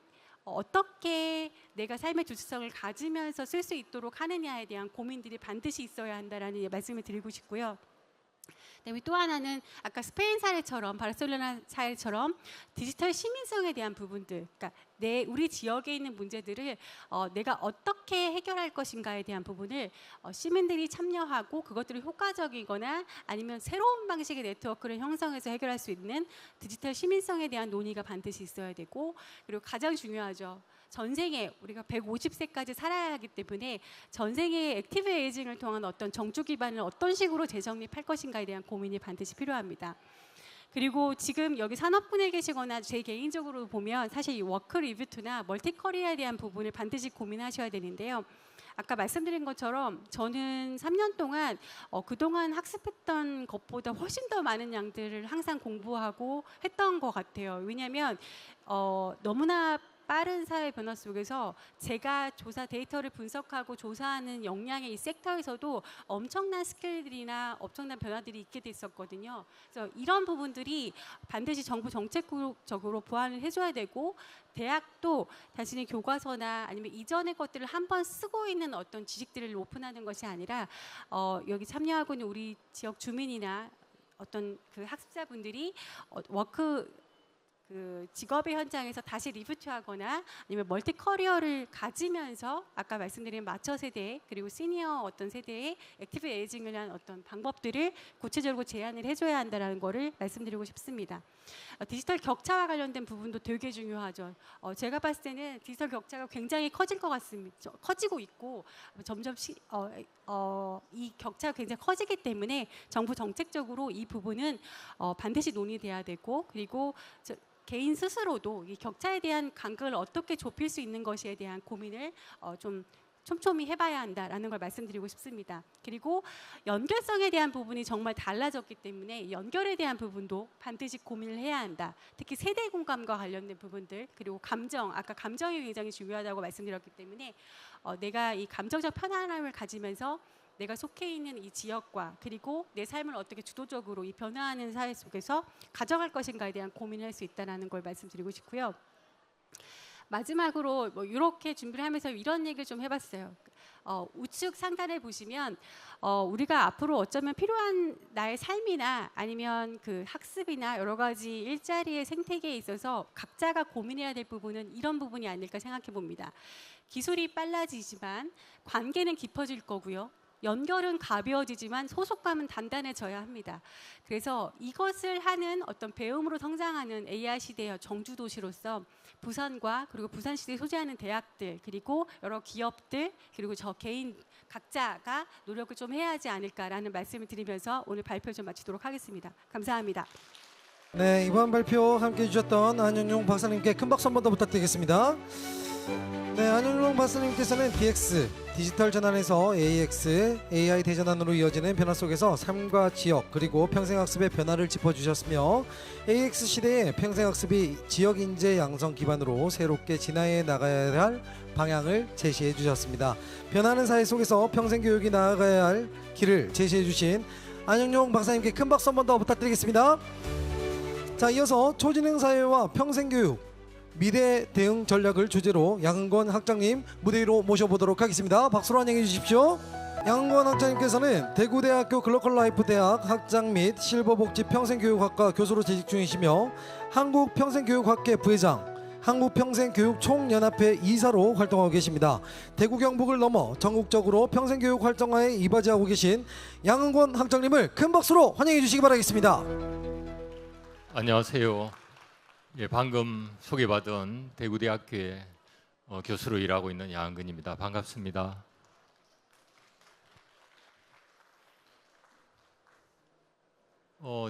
B: 어떻게 내가 삶의 주체성을 가지면서 쓸 수 있도록 하느냐에 대한 고민들이 반드시 있어야 한다라는 말씀을 드리고 싶고요. 그다음에 또 하나는 아까 스페인 사례처럼 바르셀로나 사례처럼 디지털 시민성에 대한 부분들, 그러니까 우리 지역에 있는 문제들을 내가 어떻게 해결할 것인가에 대한 부분을 시민들이 참여하고 그것들이 효과적이거나 아니면 새로운 방식의 네트워크를 형성해서 해결할 수 있는 디지털 시민성에 대한 논의가 반드시 있어야 되고, 그리고 가장 중요하죠. 전생에 우리가 150세까지 살아야 하기 때문에 전생에 액티브 에이징을 통한 어떤 정주 기반을 어떤 식으로 재정립할 것인가에 대한 고민이 반드시 필요합니다. 그리고 지금 여기 산업군에 계시거나 제 개인적으로 보면 사실 이 워크 리뷰2나 멀티 커리어에 대한 부분을 반드시 고민하셔야 되는데요. 아까 말씀드린 것처럼 저는 3년 동안 그동안 학습했던 것보다 훨씬 더 많은 양들을 항상 공부하고 했던 것 같아요. 왜냐하면 너무나 빠른 사회 변화 속에서 제가 데이터를 분석하고 조사하는 역량의 이 섹터에서도 엄청난 스킬들이나 엄청난 변화들이 있게 됐었거든요. 그래서 이런 부분들이 반드시 정부 정책적으로 보완을 해줘야 되고, 대학도 단순히 교과서나 아니면 이전의 것들을 한번 쓰고 있는 어떤 지식들을 오픈하는 것이 아니라 여기 참여하고 있는 우리 지역 주민이나 어떤 그 학습자분들이 직업의 현장에서 다시 리부트하거나 아니면 멀티 커리어를 가지면서 아까 말씀드린 마처 세대 그리고 시니어 어떤 세대의 액티브 에이징을 위한 어떤 방법들을 구체적으로 제안을 해줘야 한다는 거를 말씀드리고 싶습니다. 디지털 격차와 관련된 부분도 되게 중요하죠. 제가 봤을 때는 디지털 격차가 굉장히 커질 것 같습니다. 커지고 있고 점점 이 격차가 굉장히 커지기 때문에 정부 정책적으로 이 부분은 반드시 논의돼야 되고, 그리고 개인 스스로도 이 격차에 대한 간극을 어떻게 좁힐 수 있는 것에 대한 고민을 좀 촘촘히 해봐야 한다라는 걸 말씀드리고 싶습니다. 그리고 연결성에 대한 부분이 정말 달라졌기 때문에 연결에 대한 부분도 반드시 고민을 해야 한다. 특히 세대 공감과 관련된 부분들, 그리고 아까 감정이 굉장히 중요하다고 말씀드렸기 때문에 내가 이 감정적 편안함을 가지면서 내가 속해 있는 이 지역과 그리고 내 삶을 어떻게 주도적으로 이 변화하는 사회 속에서 가져갈 것인가에 대한 고민을 할 수 있다는 걸 말씀드리고 싶고요. 마지막으로 이렇게 준비를 하면서 이런 얘기를 좀 해봤어요. 우측 상단에 보시면 우리가 앞으로 어쩌면 필요한 나의 삶이나 아니면 그 학습이나 여러 가지 일자리의 생태계에 있어서 각자가 고민해야 될 부분은 이런 부분이 아닐까 생각해 봅니다. 기술이 빨라지지만 관계는 깊어질 거고요. 연결은 가벼워지지만 소속감은 단단해져야 합니다. 그래서 이것을 하는 어떤 배움으로 성장하는 AI 시대의 정주도시로서 부산과 그리고 부산시대에 소재하는 대학들 그리고 여러 기업들 그리고 저 개인 각자가 노력을 좀 해야 하지 않을까라는 말씀을 드리면서 오늘 발표 좀 마치도록 하겠습니다. 감사합니다.
A: 네, 이번 발표 함께해 주셨던 안윤용 박사님께 큰 박수 한 번 더 부탁드리겠습니다. 네, 안윤용 박사님께서는 DX, 디지털 전환에서 AX, AI 대전환으로 이어지는 변화 속에서 삶과 지역 그리고 평생학습의 변화를 짚어주셨으며 AX 시대의 평생학습이 지역 인재 양성 기반으로 새롭게 진화해 나가야 할 방향을 제시해 주셨습니다. 변하는 사회 속에서 평생교육이 나아가야 할 길을 제시해 주신 안윤용 박사님께 큰 박수 한 번 더 부탁드리겠습니다. 자, 이어서 초진행 사회와 평생교육 미래 대응 전략을 주제로 양은권 학장님 무대 위로 모셔보도록 하겠습니다. 박수로 환영해 주십시오. 양은권 학장님께서는 대구대학교 글로컬라이프대학 학장 및 실버복지 평생교육학과 교수로 재직 중이시며 한국평생교육학회 부회장, 한국평생교육총연합회 이사로 활동하고 계십니다. 대구 경북을 넘어 전국적으로 평생교육 활동화에 이바지하고 계신 양은권 학장님을 큰 박수로 환영해 주시기 바라겠습니다.
C: 안녕하세요. 예, 방금 소개받은 대구대학교의 교수로 일하고 있는 양은근입니다. 반갑습니다.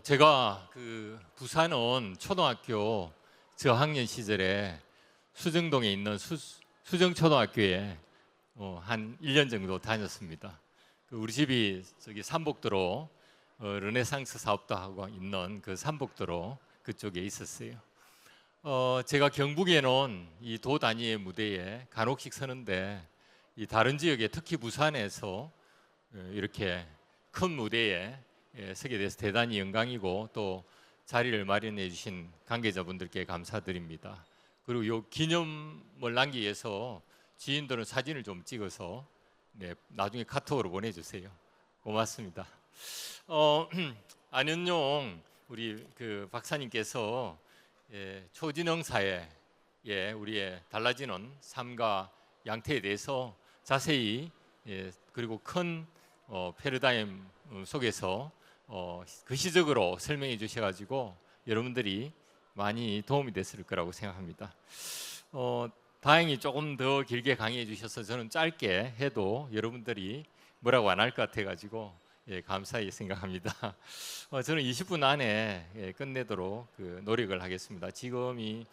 C: 제가 부산은 초등학교 저학년 시절에 수정동에 있는 수정초등학교에 한 1년 정도 다녔습니다. 우리 집이 저기 삼복도로 르네상스 사업도 하고 있는 그 삼복도로 그쪽에 있었어요. 제가 경북에는 이 도 단위의 무대에 간혹씩 서는데 이 다른 지역에 특히 부산에서 이렇게 큰 무대에 서게 돼서 대단히 영광이고 또 자리를 마련해 주신 관계자분들께 감사드립니다. 그리고 요 기념을 남기기 위해서 지인들은 사진을 좀 찍어서 나중에 카톡으로 보내주세요. 고맙습니다. 안윤용 우리 박사님께서 초진형 사회 우리의 달라지는 삶과 양태에 대해서 자세히 그리고 큰 패러다임 속에서 거시적으로 설명해 주셔가지고 여러분들이 많이 도움이 됐을 거라고 생각합니다. 다행히 조금 더 길게 강의해 주셔서 저는 짧게 해도 여러분들이 뭐라고 안 할 것 같아가지고 감사히 생각합니다. 저는 20분 안에 끝내도록 노력을 하겠습니다. 지금이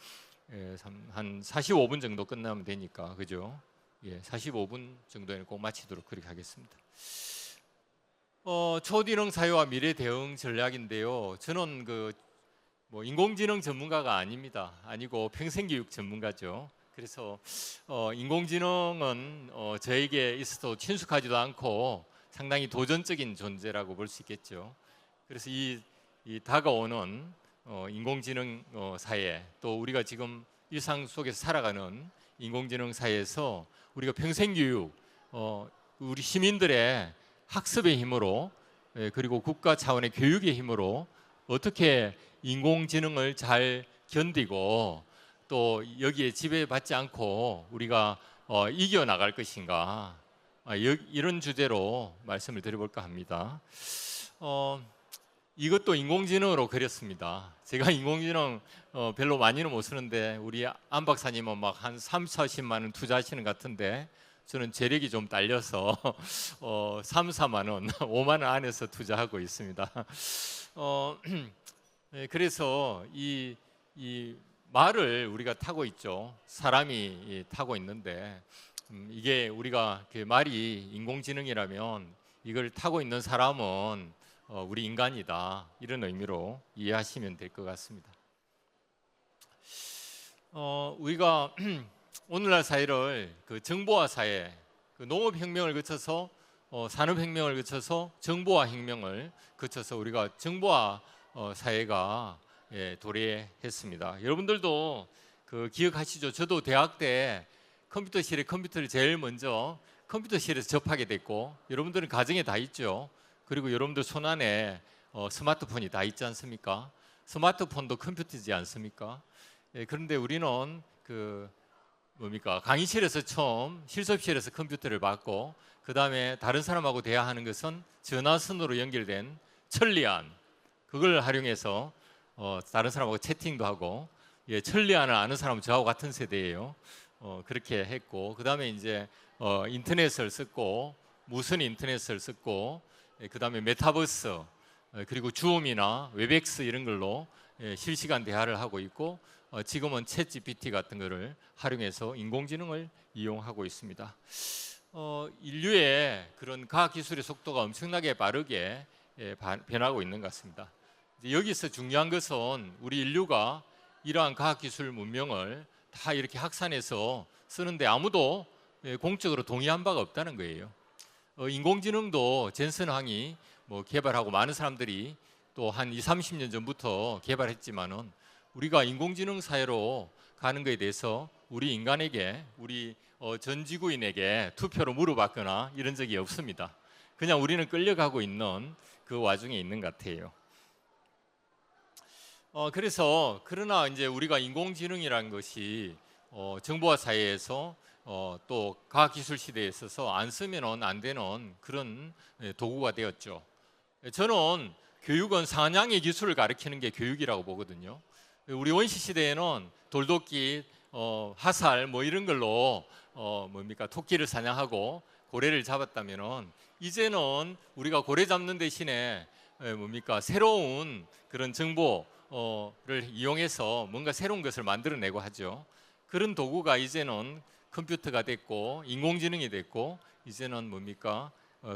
C: 한 45분 정도 끝나면 되니까 그죠? 45분 정도에는 꼭 마치도록 그렇게 하겠습니다. 초디능 사회와 미래 대응 전략인데요. 저는 인공지능 전문가가 아니고 평생교육 전문가죠. 그래서 인공지능은 저에게 있어도 친숙하지도 않고 상당히 도전적인 존재라고 볼 수 있겠죠. 그래서 이 다가오는 인공지능 사회, 또 우리가 지금 일상 속에서 살아가는 인공지능 사회에서 우리가 평생교육, 우리 시민들의 학습의 힘으로 그리고 국가 차원의 교육의 힘으로 어떻게 인공지능을 잘 견디고 또 여기에 지배받지 않고 우리가 이겨나갈 것인가, 이런 주제로 말씀을 드려볼까 합니다. 이것도 인공지능으로 그렸습니다. 제가 인공지능 별로 많이는 못 쓰는데 우리 안 박사님은 막 한 30-40만 원 투자하시는 것 같은데 저는 재력이 좀 딸려서 3-4만 원, 5만 원 안에서 투자하고 있습니다. 그래서 이 말을 우리가 타고 있죠. 사람이 타고 있는데 이게 우리가 말이 인공지능이라면 이걸 타고 있는 사람은 우리 인간이다, 이런 의미로 이해하시면 될 것 같습니다. 우리가 오늘날 사회를 정보화 사회, 농업혁명을 거쳐서 산업혁명을 거쳐서 정보화 혁명을 거쳐서 우리가 정보화 사회가 도래했습니다. 여러분들도 기억하시죠? 저도 대학 때 컴퓨터실에 컴퓨터를 제일 먼저 컴퓨터실에서 접하게 됐고, 여러분들은 가정에 다 있죠. 그리고 여러분들 손안에 스마트폰이 다 있지 않습니까? 스마트폰도 컴퓨터지 않습니까? 그런데 우리는 강의실에서 처음 실습실에서 컴퓨터를 받고, 그 다음에 다른 사람하고 대화하는 것은 전화선으로 연결된 천리안, 그걸 활용해서 다른 사람하고 채팅도 하고, 천리안을 아는 사람은 저하고 같은 세대예요. 그렇게 했고, 그 다음에 이제 인터넷을 썼고, 무선 인터넷을 썼고, 그 다음에 메타버스, 그리고 줌이나 웹엑스 이런 걸로 실시간 대화를 하고 있고, 지금은 챗GPT 같은 거를 활용해서 인공지능을 이용하고 있습니다. 인류의 그런 과학기술의 속도가 엄청나게 빠르게 변하고 있는 것 같습니다. 여기서 중요한 것은 우리 인류가 이러한 과학기술 문명을 다 이렇게 확산해서 쓰는데 아무도 공적으로 동의한 바가 없다는 거예요. 인공지능도 젠슨 황이 개발하고 많은 사람들이 또 한 20-30년 전부터 개발했지만은 우리가 인공지능 사회로 가는 것에 대해서 우리 인간에게, 우리 전 지구인에게 투표로 물어봤거나 이런 적이 없습니다. 그냥 우리는 끌려가고 있는 그 와중에 있는 것 같아요. 그러나 이제 우리가 인공지능이라는 것이 정보화 사회에서 또 과학기술 시대에 있어서 안 쓰면 안 되는 그런 도구가 되었죠. 저는 교육은 사냥의 기술을 가르치는 게 교육이라고 보거든요. 우리 원시 시대에는 돌도끼, 화살 이런 걸로 토끼를 사냥하고 고래를 잡았다면은 이제는 우리가 고래 잡는 대신에 새로운 그런 정보를 이용해서 뭔가 새로운 것을 만들어내고 하죠. 그런 도구가 이제는 컴퓨터가 됐고 인공지능이 됐고, 이제는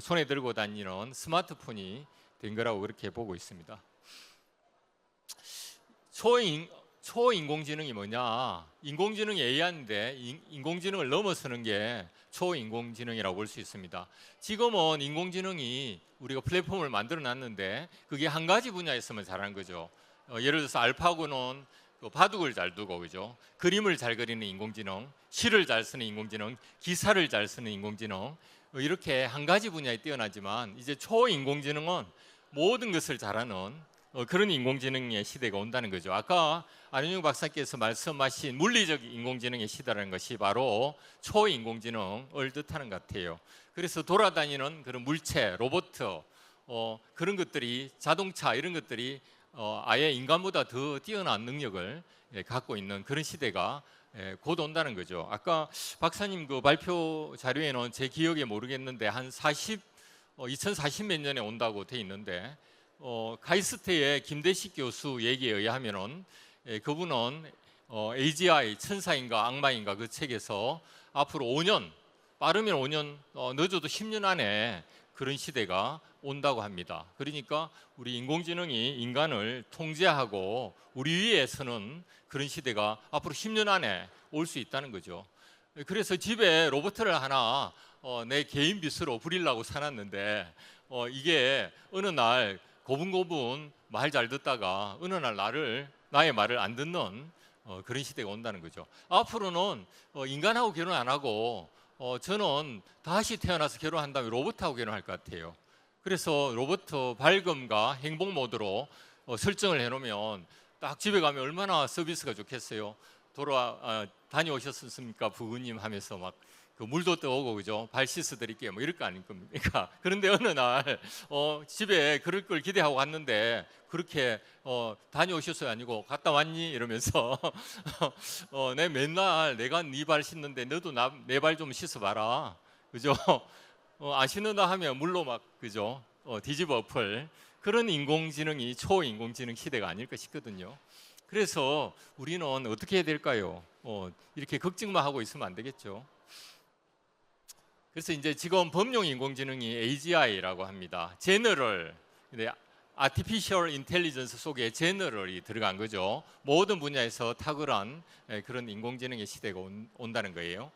C: 손에 들고 다니는 스마트폰이 된 거라고 그렇게 보고 있습니다. 초인공지능이 뭐냐? 인공지능이 AI인데 인공지능을 넘어서는 게 초인공지능이라고 볼 수 있습니다. 지금은 인공지능이 우리가 플랫폼을 만들어 놨는데 그게 한 가지 분야에서만 잘하는 거죠. 예를 들어서 알파고는 바둑을 잘 두고, 그죠? 그림을 잘 그리는 인공지능, 시를 잘 쓰는 인공지능, 기사를 잘 쓰는 인공지능, 이렇게 한 가지 분야에 뛰어나지만 이제 초인공지능은 모든 것을 잘하는 그런 인공지능의 시대가 온다는 거죠. 아까 안현용 박사께서 말씀하신 물리적 인공지능의 시대라는 것이 바로 초인공지능을 뜻하는 것 같아요. 그래서 돌아다니는 그런 물체, 로봇, 그런 것들이 자동차 이런 것들이 아예 인간보다 더 뛰어난 능력을 갖고 있는 그런 시대가 곧 온다는 거죠. 아까 박사님 그 발표 자료에는 제 기억에 모르겠는데 한 2040 몇 년에 온다고 돼 있는데 카이스트의 김대식 교수 얘기에 의하면은 그분은 AGI 천사인가 악마인가 그 책에서 앞으로 5년 빠르면 5년 늦어도 10년 안에 그런 시대가 온다고 합니다. 그러니까 우리 인공지능이 인간을 통제하고 우리 위에 서는 그런 시대가 앞으로 10년 안에 올 수 있다는 거죠. 그래서 집에 로봇을 하나 내 개인 빚으로 부리려고 사놨는데 이게 어느 날 고분고분 말 잘 듣다가 어느 날 나의 말을 안 듣는 그런 시대가 온다는 거죠. 앞으로는 인간하고 결혼 안 하고 저는 다시 태어나서 결혼한다면 로봇하고 결혼할 것 같아요. 그래서 로봇 밝음과 행복 모드로 설정을 해놓으면 딱 집에 가면 얼마나 서비스가 좋겠어요. 다녀오셨습니까 부부님 하면서 막 그 물도 떠오고 그죠, 발 씻어드릴게요 뭐 이럴 거 아닙니까? 그런데 어느 날 집에 그럴 걸 기대하고 갔는데 그렇게 다녀오셨어요 아니고 갔다 왔니 이러면서 내 맨날 내가 네 발 씻는데 너도 내 발 좀 씻어봐라 그죠? 안 씻는다 하면 물로 막 그죠 뒤집어 엎을 그런 인공지능이 초인공지능 시대가 아닐까 싶거든요. 그래서 우리는 어떻게 해야 될까요? 이렇게 걱정만 하고 있으면 안 되겠죠. 그래서 이제 지금 범용 인공지능이 AGI라고 합니다. 제너럴, 아티피셜 인텔리전스 속에 제너럴이 들어간 거죠. 모든 분야에서 탁월한 그런 인공지능의 시대가 온다는 거예요.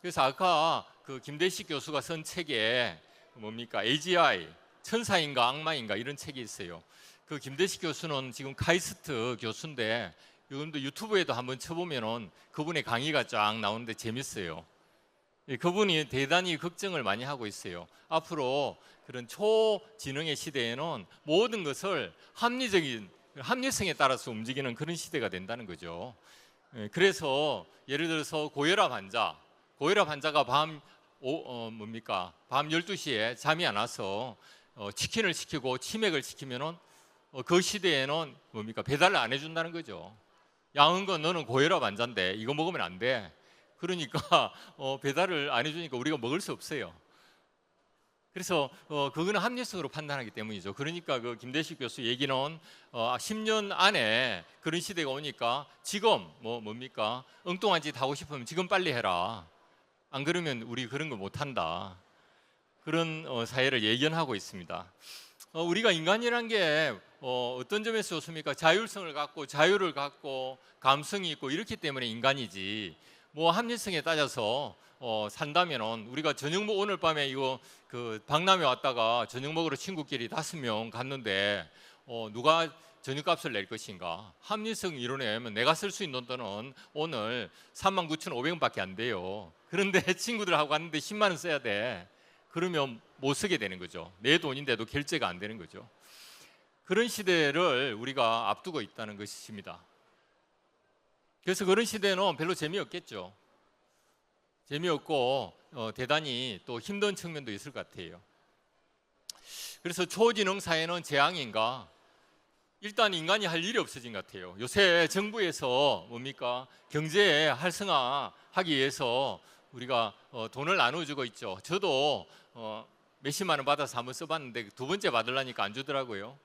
C: 그래서 아까 그 김대식 교수가 쓴 책에 뭡니까? AGI, 천사인가 악마인가 이런 책이 있어요. 그 김대식 교수는 지금 카이스트 교수인데 여러분도 유튜브에도 한번 쳐보면은 그분의 강의가 쫙 나오는데 재밌어요. 그분이 대단히 걱정을 많이 하고 있어요. 앞으로 그런 초지능의 시대에는 모든 것을 합리성에 따라서 움직이는 그런 시대가 된다는 거죠. 그래서 예를 들어서 고혈압 환자가 밤 12시에 잠이 안 와서 치킨을 시키고 치맥을 시키면은 그 시대에는 배달을 안 해준다는 거죠. 양은건 너는 고혈압 환자인데 이거 먹으면 안 돼. 그러니까 배달을 안 해주니까 우리가 먹을 수 없어요. 그래서 그거는 합리성으로 판단하기 때문이죠. 그러니까 그 김대식 교수 얘기는 10년 안에 그런 시대가 오니까 지금 엉뚱한 짓 하고 싶으면 지금 빨리 해라. 안 그러면 우리 그런 거 못 한다. 그런 사회를 예견하고 있습니다. 우리가 인간이란 게 어떤 점에서 좋습니까? 자율성을 갖고 자유를 갖고 감성이 있고 이렇기 때문에 인간이지. 합리성에 따져서 산다면은 우리가 저녁 오늘 밤에 이거 그 박람회 왔다가 저녁 먹으러 친구끼리 5명 갔는데 누가 저녁값을 낼 것인가? 합리성 이론에 의하면 내가 쓸 수 있는 돈은 오늘 39,500원밖에 안 돼요. 그런데 친구들하고 갔는데 10만 원 써야 돼. 그러면 못 쓰게 되는 거죠. 내 돈인데도 결제가 안 되는 거죠. 그런 시대를 우리가 앞두고 있다는 것입니다. 그래서 그런 시대는 별로 재미없겠죠. 재미없고 대단히 또 힘든 측면도 있을 것 같아요. 그래서 초지능 사회는 재앙인가? 일단 인간이 할 일이 없어진 것 같아요. 요새 정부에서 경제 활성화하기 위해서 우리가 돈을 나눠주고 있죠. 저도 몇십만 원 받아서 한번 써봤는데 두 번째 받으려니까 안 주더라고요.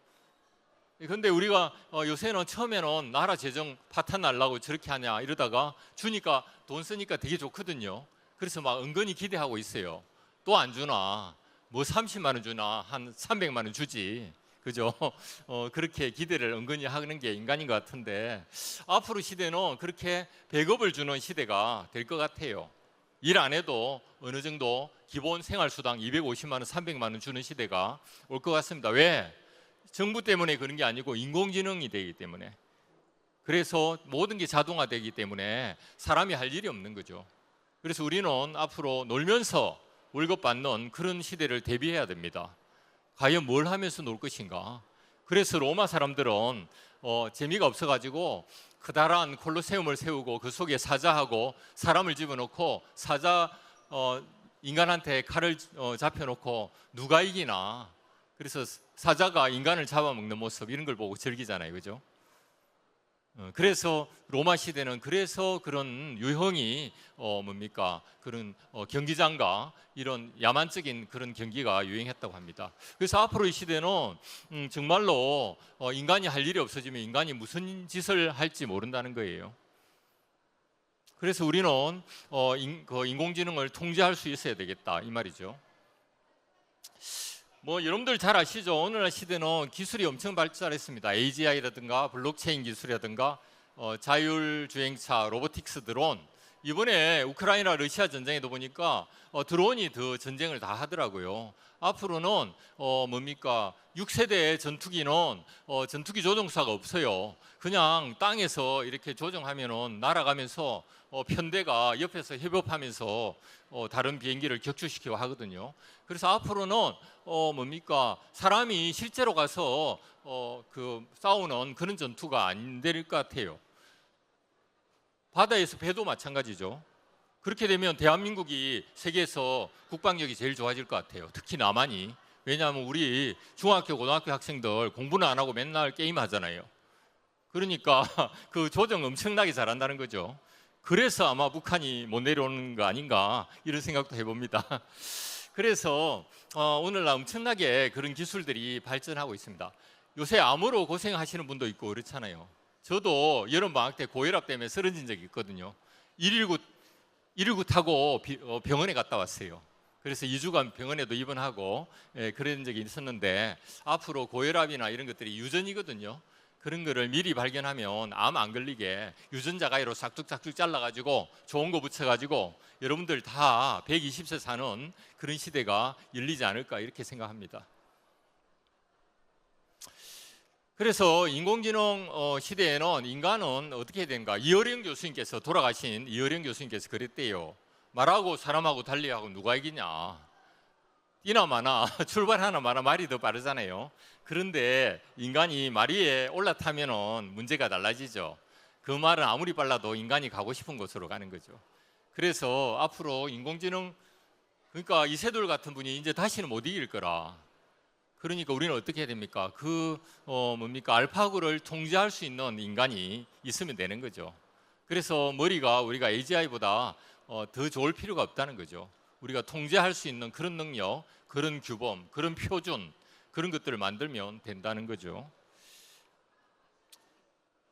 C: 그런데 우리가 요새는 처음에는 나라 재정 파탄 날라고 저렇게 하냐 이러다가 주니까 돈 쓰니까 되게 좋거든요. 그래서 막 은근히 기대하고 있어요. 또 안 주나? 30만 원 주나? 한 300만 원 주지. 그죠? 그렇게 기대를 은근히 하는 게 인간인 것 같은데 앞으로 시대는 그렇게 배급을 주는 시대가 될 것 같아요. 일 안 해도 어느 정도 기본 생활수당 250만 원, 300만 원 주는 시대가 올 것 같습니다. 왜? 정부 때문에 그런 게 아니고 인공지능이 되기 때문에. 그래서 모든 게 자동화되기 때문에 사람이 할 일이 없는 거죠. 그래서 우리는 앞으로 놀면서 월급 받는 그런 시대를 대비해야 됩니다. 과연 뭘 하면서 놀 것인가? 그래서 로마 사람들은 재미가 없어가지고 커다란 콜로세움을 세우고 그 속에 사자하고 사람을 집어넣고 사자 인간한테 칼을 잡혀놓고 누가 이기나, 그래서 사자가 인간을 잡아먹는 모습 이런 걸 보고 즐기잖아요, 그죠? 그래서 로마 시대는 그래서 그런 유형이 뭡니까? 그런 경기장과 이런 야만적인 그런 경기가 유행했다고 합니다. 그래서 앞으로 이 시대는 정말로 인간이 할 일이 없어지면 인간이 무슨 짓을 할지 모른다는 거예요. 그래서 우리는 인공지능을 통제할 수 있어야 되겠다 이 말이죠. 여러분들 잘 아시죠? 오늘날 시대는 기술이 엄청 발달했습니다. AGI라든가 블록체인 기술이라든가 자율주행차, 로보틱스 드론. 이번에 우크라이나 러시아 전쟁에도 보니까 드론이 더 전쟁을 다 하더라고요. 앞으로는 6세대의 전투기는 전투기 조종사가 없어요. 그냥 땅에서 이렇게 조종하면은 날아가면서 편대가 옆에서 협업하면서 다른 비행기를 격추시키고 하거든요. 그래서 앞으로는 사람이 실제로 가서 싸우는 그런 전투가 안 될 것 같아요. 바다에서 배도 마찬가지죠. 그렇게 되면 대한민국이 세계에서 국방력이 제일 좋아질 것 같아요. 특히 남한이. 왜냐하면 우리 중학교, 고등학교 학생들 공부는 안 하고 맨날 게임 하잖아요. 그러니까 그 조정 엄청나게 잘한다는 거죠. 그래서 아마 북한이 못 내려오는 거 아닌가 이런 생각도 해봅니다. 그래서 오늘날 엄청나게 그런 기술들이 발전하고 있습니다. 요새 암으로 고생하시는 분도 있고 그렇잖아요. 저도 여름방학 때 고혈압 때문에 쓰러진 적이 있거든요. 119 타고 병원에 갔다 왔어요. 그래서 2주간 병원에도 입원하고 그런 적이 있었는데, 앞으로 고혈압이나 이런 것들이 유전이거든요. 그런 거를 미리 발견하면 암 안 걸리게 유전자 가위로 싹둑싹둑 잘라가지고 좋은 거 붙여가지고 여러분들 다 120세 사는 그런 시대가 열리지 않을까 이렇게 생각합니다. 그래서 인공지능 시대에는 인간은 어떻게 해야 되는가? 돌아가신 이어령 교수님께서 그랬대요. 말하고 사람하고 달리하고 누가 이기냐? 이나마나 출발하나 마나 말이 더 빠르잖아요. 그런데 인간이 말 위에 올라타면은 문제가 달라지죠. 그 말은 아무리 빨라도 인간이 가고 싶은 곳으로 가는 거죠. 그래서 앞으로 인공지능, 그러니까 이세돌 같은 분이 이제 다시는 못 이길 거라. 그러니까 우리는 어떻게 해야 됩니까? 알파고를 통제할 수 있는 인간이 있으면 되는 거죠. 그래서 머리가 우리가 AGI보다 더 좋을 필요가 없다는 거죠. 우리가 통제할 수 있는 그런 능력, 그런 규범, 그런 표준, 그런 것들을 만들면 된다는 거죠.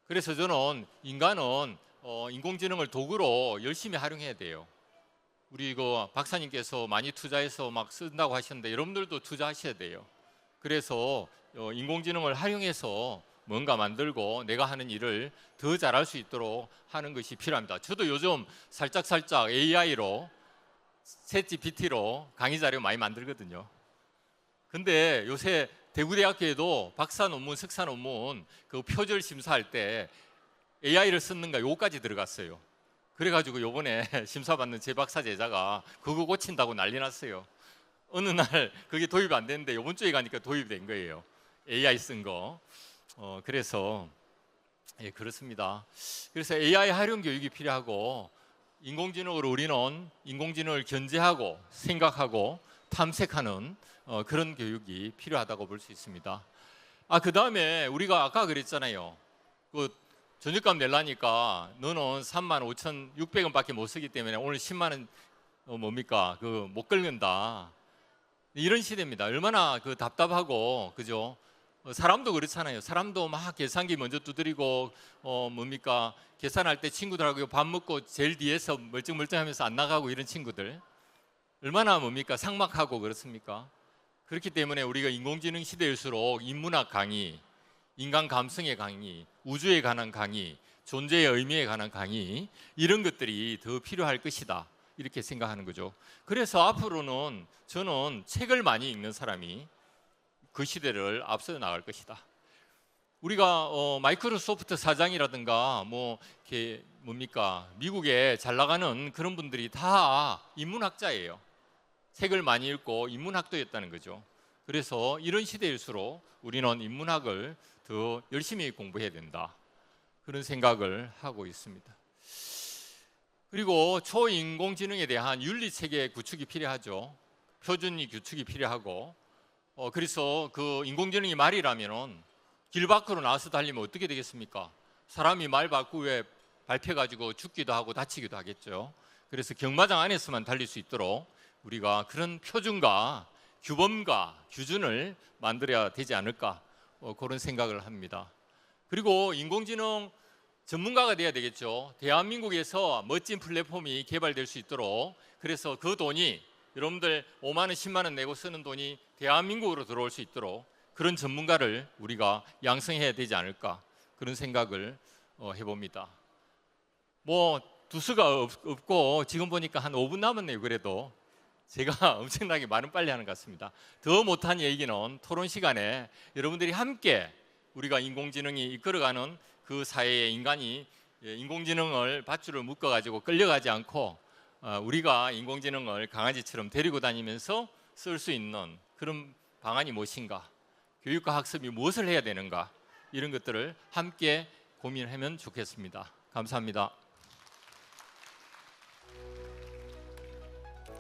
C: 그래서 저는 인간은 인공지능을 도구로 열심히 활용해야 돼요. 우리 박사님께서 많이 투자해서 막 쓴다고 하셨는데 여러분들도 투자하셔야 돼요. 그래서 인공지능을 활용해서 뭔가 만들고 내가 하는 일을 더 잘할 수 있도록 하는 것이 필요합니다. 저도 요즘 살짝 AI로 챗GPT로 강의 자료 많이 만들거든요. 근데 요새 대구대학교에도 박사 논문, 석사 논문 그 표절 심사할 때 AI를 썼는가 요거까지 들어갔어요. 그래가지고 요번에 심사받는 제 박사 제자가 그거 고친다고 난리 났어요. 어느 날 그게 도입이 안 됐는데 요번 주에 가니까 도입이 된 거예요. AI 쓴 거. 그래서 그렇습니다. 그래서 AI 활용 교육이 필요하고, 인공지능으로 우리는 인공지능을 견제하고 생각하고 탐색하는 그런 교육이 필요하다고 볼 수 있습니다. 그 다음에 우리가 아까 그랬잖아요. 저녁값 내려니까 너는 35,600원밖에 못 쓰기 때문에 오늘 10만 원 못 긁는다. 이런 시대입니다. 얼마나 답답하고, 그죠? 사람도 그렇잖아요. 사람도 막 계산기 먼저 두드리고 계산할 때 친구들하고 밥 먹고 제일 뒤에서 멀쩡멀쩡하면서 안 나가고 이런 친구들 얼마나 삭막하고 그렇습니까? 그렇기 때문에 우리가 인공지능 시대일수록 인문학 강의, 인간 감성의 강의, 우주에 관한 강의, 존재의 의미에 관한 강의, 이런 것들이 더 필요할 것이다 이렇게 생각하는 거죠. 그래서 앞으로는 저는 책을 많이 읽는 사람이 그 시대를 앞서 나갈 것이다. 우리가 마이크로소프트 사장이라든가 미국에 잘 나가는 그런 분들이 다 인문학자예요. 책을 많이 읽고 인문학도였다는 거죠. 그래서 이런 시대일수록 우리는 인문학을 더 열심히 공부해야 된다. 그런 생각을 하고 있습니다. 그리고 초인공지능에 대한 윤리체계 구축이 필요하죠. 표준이 규칙이 필요하고 그래서 그 인공지능이 말이라면은 길 밖으로 나와서 달리면 어떻게 되겠습니까? 사람이 말 바꾸에 밟혀가지고 죽기도 하고 다치기도 하겠죠. 그래서 경마장 안에서만 달릴 수 있도록 우리가 그런 표준과 규범과 규준을 만들어야 되지 않을까 그런 생각을 합니다. 그리고 인공지능 전문가가 돼야 되겠죠. 대한민국에서 멋진 플랫폼이 개발될 수 있도록 그래서 그 돈이 여러분들 5만 원, 10만 원 내고 쓰는 돈이 대한민국으로 들어올 수 있도록 그런 전문가를 우리가 양성해야 되지 않을까 그런 생각을 해봅니다. 뭐 두수가 없고 지금 보니까 한 5분 남았네요. 그래도 제가 엄청나게 말은 빨리 하는 것 같습니다. 더 못한 얘기는 토론 시간에 여러분들이 함께 우리가 인공지능이 이끌어가는 그 사회에 인간이 인공지능을 밧줄을 묶어가지고 끌려가지 않고 우리가 인공지능을 강아지처럼 데리고 다니면서 쓸 수 있는 그런 방안이 무엇인가, 교육과 학습이 무엇을 해야 되는가 이런 것들을 함께 고민하면 좋겠습니다. 감사합니다.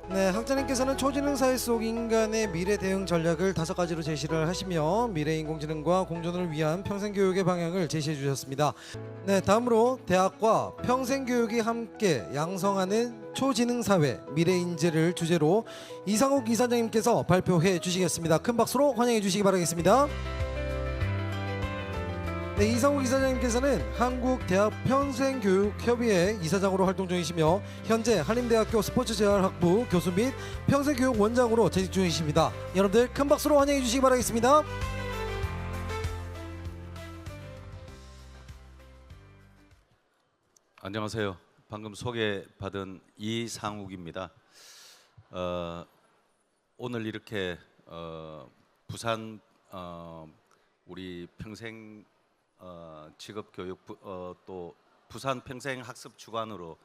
A: 네, 학자님께서는 초지능 사회 속 인간의 미래 대응 전략을 5가지로 제시를 하시며 미래 인공지능과 공존을 위한 평생교육의 방향을 제시해 주셨습니다. 네, 다음으로 대학과 평생교육이 함께 양성하는 초지능 사회 미래 인재를 주제로 이상욱 이사장님께서 발표해 주시겠습니다. 큰 박수로 환영해 주시기 바라겠습니다. 네, 이상욱 이사장님께서는 한국대학평생교육협의회 이사장으로 활동 중이시며 현재 한림대학교 스포츠재활학부 교수 및 평생교육원장으로 재직 중이십니다. 여러분들 큰 박수로 환영해 주시기 바라겠습니다.
D: 안녕하세요. 방금 소개받은 이상욱입니다. 오늘 이렇게 부산 우리 평생 직업교육 또 부산 평생학습주간으로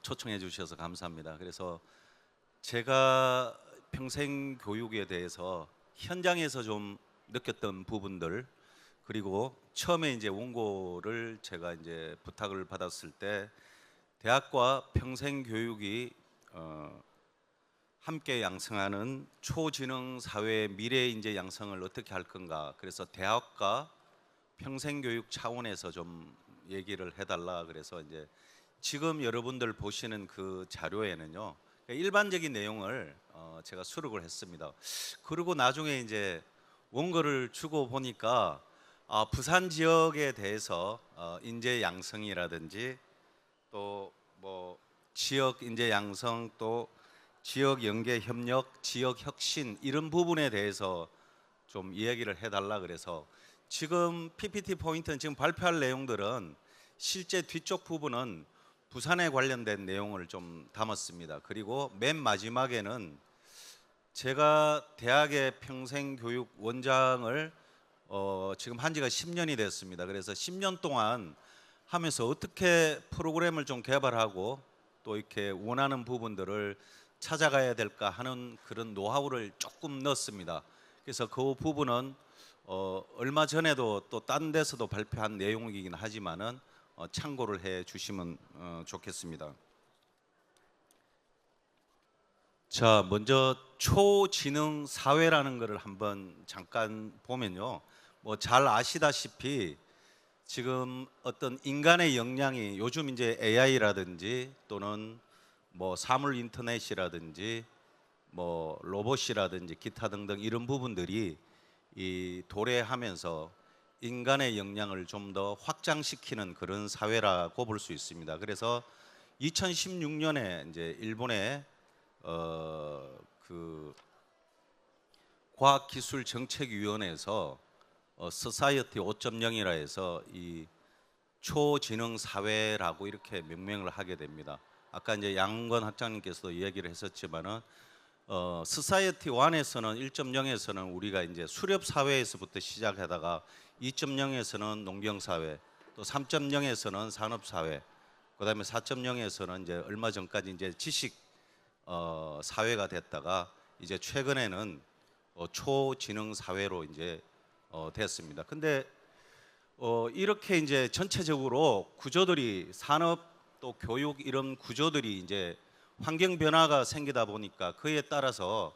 D: 초청해 주셔서 감사합니다. 그래서 제가 평생교육에 대해서 현장에서 좀 느꼈던 부분들 그리고 처음에 이제 원고를 제가 이제 부탁을 받았을 때 대학과 평생교육이 함께 양성하는 초지능 사회 미래 인재 양성을 어떻게 할 건가. 그래서 대학과 평생교육 차원에서 좀 얘기를 해달라. 그래서 이제 지금 여러분들 보시는 그 자료에는요 일반적인 내용을 제가 수록을 했습니다. 그리고 나중에 이제 원고를 주고 보니까 부산 지역에 대해서 인재 양성이라든지 또 뭐 지역 인재 양성 또 지역 연계 협력, 지역 혁신 이런 부분에 대해서 좀 이야기를 해달라. 그래서 지금 PPT 포인트는 지금 발표할 내용들은 실제 뒤쪽 부분은 부산에 관련된 내용을 좀 담았습니다. 그리고 맨 마지막에는 제가 대학의 평생교육 원장을 지금 한 지가 10년이 됐습니다. 그래서 10년 동안 하면서 어떻게 프로그램을 좀 개발하고 또 이렇게 원하는 부분들을 찾아가야 될까 하는 그런 노하우를 조금 넣었습니다. 그래서 그 부분은 얼마 전에도 또 딴 데서도 발표한 내용이긴 하지만은 참고를 해 주시면 좋겠습니다. 자, 먼저 초지능 사회라는 것을 한번 잠깐 보면요. 뭐 잘 아시다시피 지금 어떤 인간의 역량이 요즘 이제 AI라든지 또는 뭐 사물 인터넷이라든지 뭐 로봇이라든지 기타 등등 이런 부분들이 이 도래하면서 인간의 역량을 좀 더 확장시키는 그런 사회라고 볼 수 있습니다. 그래서 2016년에 이제 일본의 그 과학기술정책위원회에서 소사이어티 5.0이라 해서 이 초지능 사회라고 이렇게 명명을 하게 됩니다. 아까 이제 양건 학장님께서도 이야기를 했었지만은 소사이어티 1에서는 1.0에서는 우리가 이제 수렵 사회에서부터 시작하다가 2.0에서는 농경 사회, 또 3.0에서는 산업 사회, 그다음에 4.0에서는 이제 얼마 전까지 이제 지식 사회가 됐다가 이제 최근에는 초지능 사회로 이제 됐습니다. 근데 이렇게 이제 전체적으로 구조들이 산업 또 교육 이런 구조들이 이제 환경 변화가 생기다 보니까 그에 따라서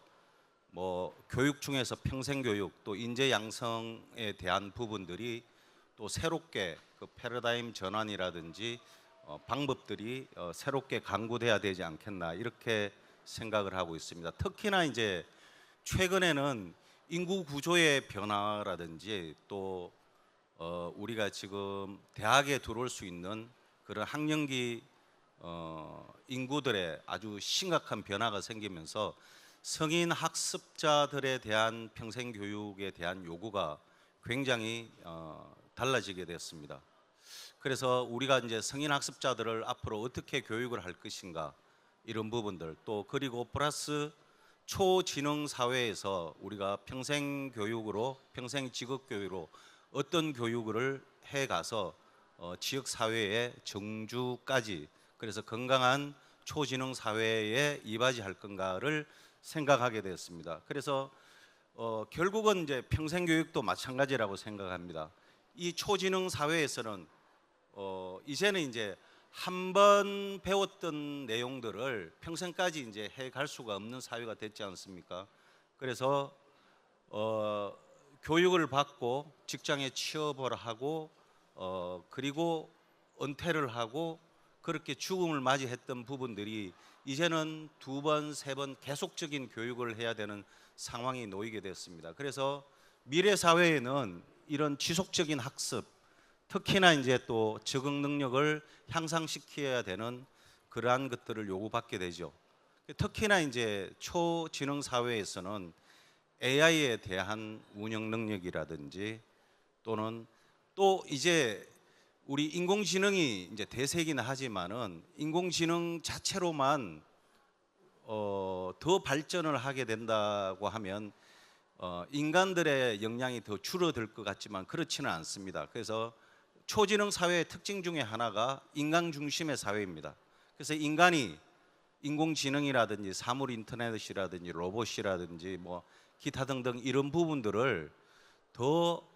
D: 뭐 교육 중에서 평생 교육 또 인재 양성에 대한 부분들이 또 새롭게 그 패러다임 전환이라든지 방법들이 새롭게 강구돼야 되지 않겠나 이렇게 생각을 하고 있습니다. 특히나 이제 최근에는 인구 구조의 변화라든지 또 우리가 지금 대학에 들어올 수 있는 그런 학령기 인구들의 아주 심각한 변화가 생기면서 성인 학습자들에 대한 평생 교육에 대한 요구가 굉장히 달라지게 됐습니다. 그래서 우리가 이제 성인 학습자들을 앞으로 어떻게 교육을 할 것인가 이런 부분들 또 그리고 플러스 초지능 사회에서 우리가 평생 교육으로 평생 직업 교육으로 어떤 교육을 해 가서 지역 사회의 정주까지 그래서 건강한 초지능 사회에 이바지할 건가를 생각하게 되었습니다. 그래서 결국은 이제 평생 교육도 마찬가지라고 생각합니다. 이 초지능 사회에서는 이제는 이제 한 번 배웠던 내용들을 평생까지 이제 해 갈 수가 없는 사회가 됐지 않습니까? 그래서 교육을 받고 직장에 취업을 하고 그리고 은퇴를 하고 그렇게 죽음을 맞이했던 부분들이 이제는 두 번, 세 번 계속적인 교육을 해야 되는 상황이 놓이게 됐습니다. 그래서 미래 사회에는 이런 지속적인 학습, 특히나 이제 또 적응 능력을 향상시켜야 되는 그러한 것들을 요구받게 되죠. 특히나 이제 초지능 사회에서는 AI에 대한 운영 능력이라든지 또는 또 이제 우리 인공지능이 이제 대세이긴 하지만은 인공지능 자체로만 더 발전을 하게 된다고 하면 인간들의 역량이 더 줄어들 것 같지만 그렇지는 않습니다. 그래서 초지능 사회의 특징 중에 하나가 인간 중심의 사회입니다. 그래서 인간이 인공지능이라든지 사물 인터넷이라든지 로봇이라든지 뭐 기타 등등 이런 부분들을 더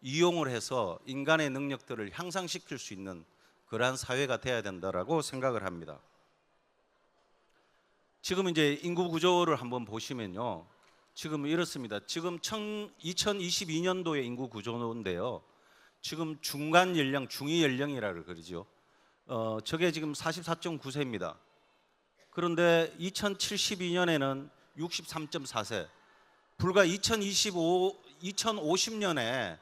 D: 이용을 해서 인간의 능력들을 향상시킬 수 있는 그러한 사회가 돼야 된다라고 생각을 합니다. 지금 이제 인구 구조를 한번 보시면요. 지금 이렇습니다. 지금 2022년도의 인구 구조인데요. 지금 중간 연령, 중위 연령이라고 그러죠. 저게 지금 44.9세입니다. 그런데 2072년에는 63.4세. 불과 2050년에는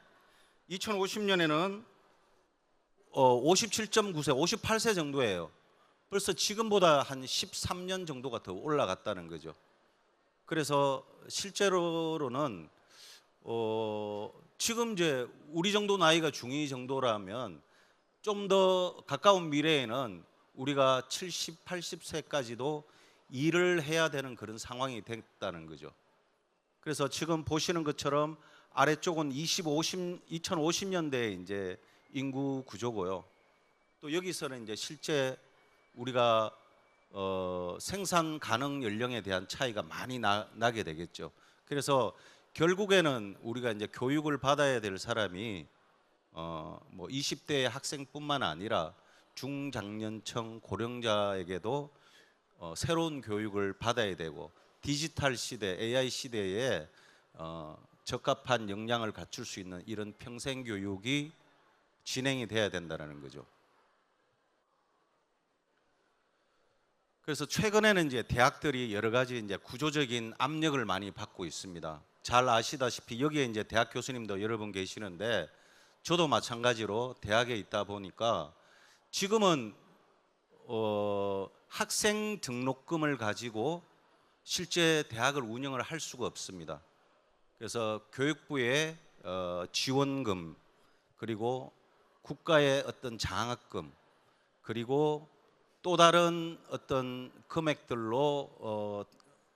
D: 57.9세, 58세 정도예요. 벌써 지금보다 한 13년 정도가 더 올라갔다는 거죠. 그래서 실제로는 지금 이제 우리 정도 나이가 중2 정도라면 좀 더 가까운 미래에는 우리가 70, 80세까지도 일을 해야 되는 그런 상황이 됐다는 거죠. 그래서 지금 보시는 것처럼 아래쪽은 2050년대의 이제 인구 구조고요. 또 여기서는 이제 실제 우리가 생산 가능 연령에 대한 차이가 많이 나게 되겠죠. 그래서 결국에는 우리가 이제 교육을 받아야 될 사람이 뭐 20대 학생뿐만 아니라 중장년층 고령자에게도 새로운 교육을 받아야 되고 디지털 시대, AI 시대에 적합한 역량을 갖출 수 있는 이런 평생 교육이 진행이 돼야 된다는 거죠. 그래서 최근에는 이제 대학들이 여러 가지 이제 구조적인 압력을 많이 받고 있습니다. 잘 아시다시피 여기에 이제 대학 교수님도 여러 분 계시는데 저도 마찬가지로 대학에 있다 보니까 지금은 학생 등록금을 가지고 실제 대학을 운영을 할 수가 없습니다. 그래서 교육부의 지원금 그리고 국가의 어떤 장학금 그리고 또 다른 어떤 금액들로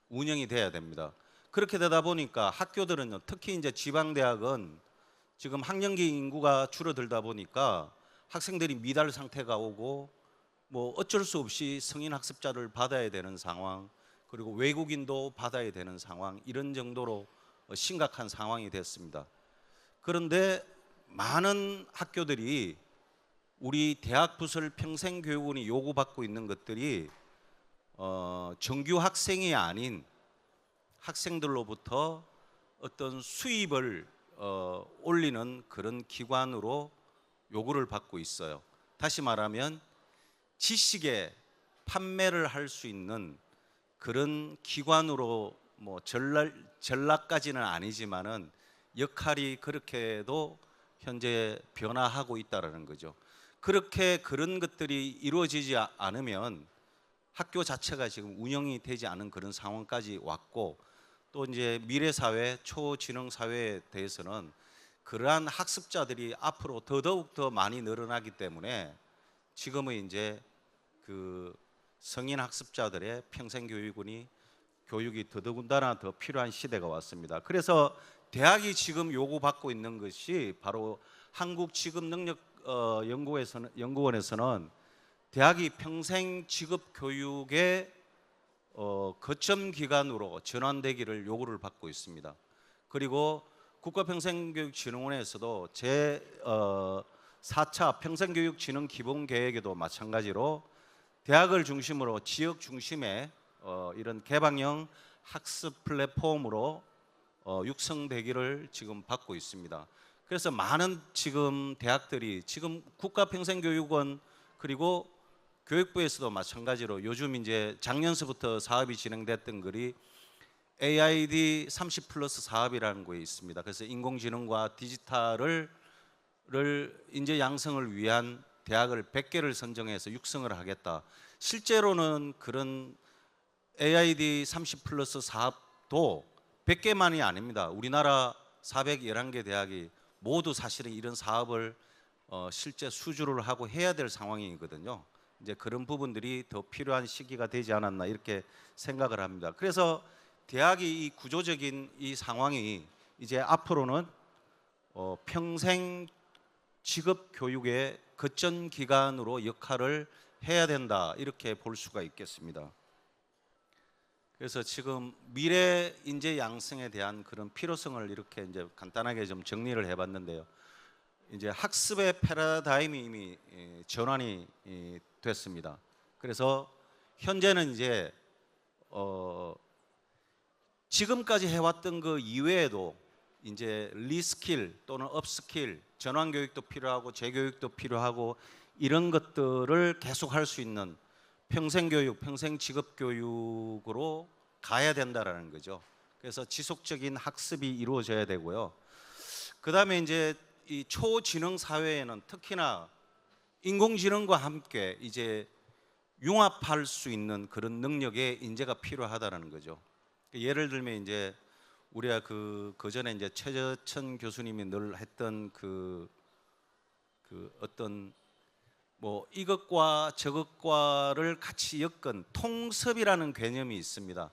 D: 운영이 돼야 됩니다. 그렇게 되다 보니까 학교들은요, 특히 이제 지방대학은 지금 학령기 인구가 줄어들다 보니까 학생들이 미달 상태가 오고 뭐 어쩔 수 없이 성인 학습자를 받아야 되는 상황 그리고 외국인도 받아야 되는 상황 이런 정도로 심각한 상황이 됐습니다. 그런데 많은 학교들이 우리 대학 부설 평생교육원이 요구받고 있는 것들이 정규 학생이 아닌 학생들로부터 어떤 수입을 올리는 그런 기관으로 요구를 받고 있어요. 다시 말하면 지식의 판매를 할 수 있는 그런 기관으로 뭐 전락까지는 아니지만은 역할이 그렇게도 현재 변화하고 있다라는 거죠. 그렇게 그런 것들이 이루어지지 않으면 학교 자체가 지금 운영이 되지 않은 그런 상황까지 왔고, 또 이제 미래 사회, 초지능 사회에 대해서는 그러한 학습자들이 앞으로 더더욱 더 많이 늘어나기 때문에 지금은 이제 그 성인 학습자들의 평생교육원이 교육이 더더군다나 더 필요한 시대가 왔습니다. 그래서 대학이 지금 요구받고 있는 것이 바로 한국직업능력연구원에서는 대학이 평생 직업교육의 거점 기관으로 전환되기를 요구를 받고 있습니다. 그리고 국가평생교육진흥원에서도 제4차 평생교육진흥기본계획에도 마찬가지로 대학을 중심으로 지역 중심의 이런 개방형 학습 플랫폼으로 육성되기를 지금 받고 있습니다. 그래서 많은 지금 대학들이 지금 국가평생교육원 그리고 교육부에서도 마찬가지로 요즘 이제 작년서부터 사업이 진행됐던 글이 AID 30+ 사업이라는 게 있습니다. 그래서 인공지능과 디지털을 인재 양성을 위한 대학을 100개를 선정해서 육성을 하겠다. 실제로는 그런 AID 30+ 사업도 100개만이 아닙니다. 우리나라 411개 대학이 모두 사실은 이런 사업을 실제 수주를 하고 해야 될 상황이거든요. 이제 그런 부분들이 더 필요한 시기가 되지 않았나 이렇게 생각을 합니다. 그래서 대학이 이 구조적인 이 상황이 이제 앞으로는 평생 직업 교육의 거점 기관으로 역할을 해야 된다 이렇게 볼 수가 있겠습니다. 그래서 지금 미래 인재 양성에 대한 그런 필요성을 이렇게 이제 간단하게 좀 정리를 해봤는데요. 이제 학습의 패러다임이 이미 전환이 됐습니다. 그래서 현재는 이제 지금까지 해왔던 그 이외에도 이제 리스킬 또는 업스킬, 전환 교육도 필요하고 재교육도 필요하고 이런 것들을 계속 할 수 있는 평생교육, 평생직업교육으로 가야 된다라는 거죠. 그래서 지속적인 학습이 이루어져야 되고요. 그 다음에 이제 이 초지능 사회에는 특히나 인공지능과 함께 이제 융합할 수 있는 그런 능력의 인재가 필요하다라는 거죠. 예를 들면 이제 우리가 그 전에 이제 최저천 교수님이 늘 했던 그 어떤 뭐 이것과 저것과를 같이 엮은 통섭이라는 개념이 있습니다.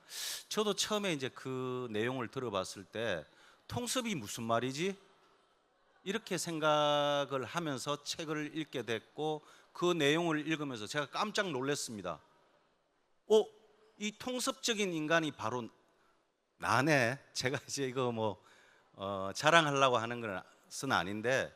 D: 저도 처음에 이제 그 내용을 들어봤을 때 통섭이 무슨 말이지? 이렇게 생각을 하면서 책을 읽게 됐고 그 내용을 읽으면서 제가 깜짝 놀랐습니다. 이 통섭적인 인간이 바로 나네. 제가 이제 이거 뭐 자랑하려고 하는 것은 아닌데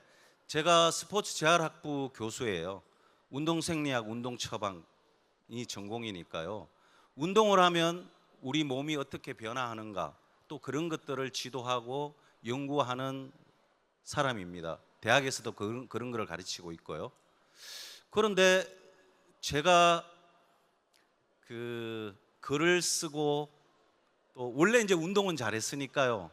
D: 제가 스포츠 재활학부 교수예요. 운동생리학, 운동처방이 전공이니까요. 운동을 하면 우리 몸이 어떻게 변화하는가 또 그런 것들을 지도하고 연구하는 사람입니다. 대학에서도 그런 거를 가르치고 있고요. 그런데 제가 그 글을 쓰고 또 원래 이제 운동은 잘했으니까요.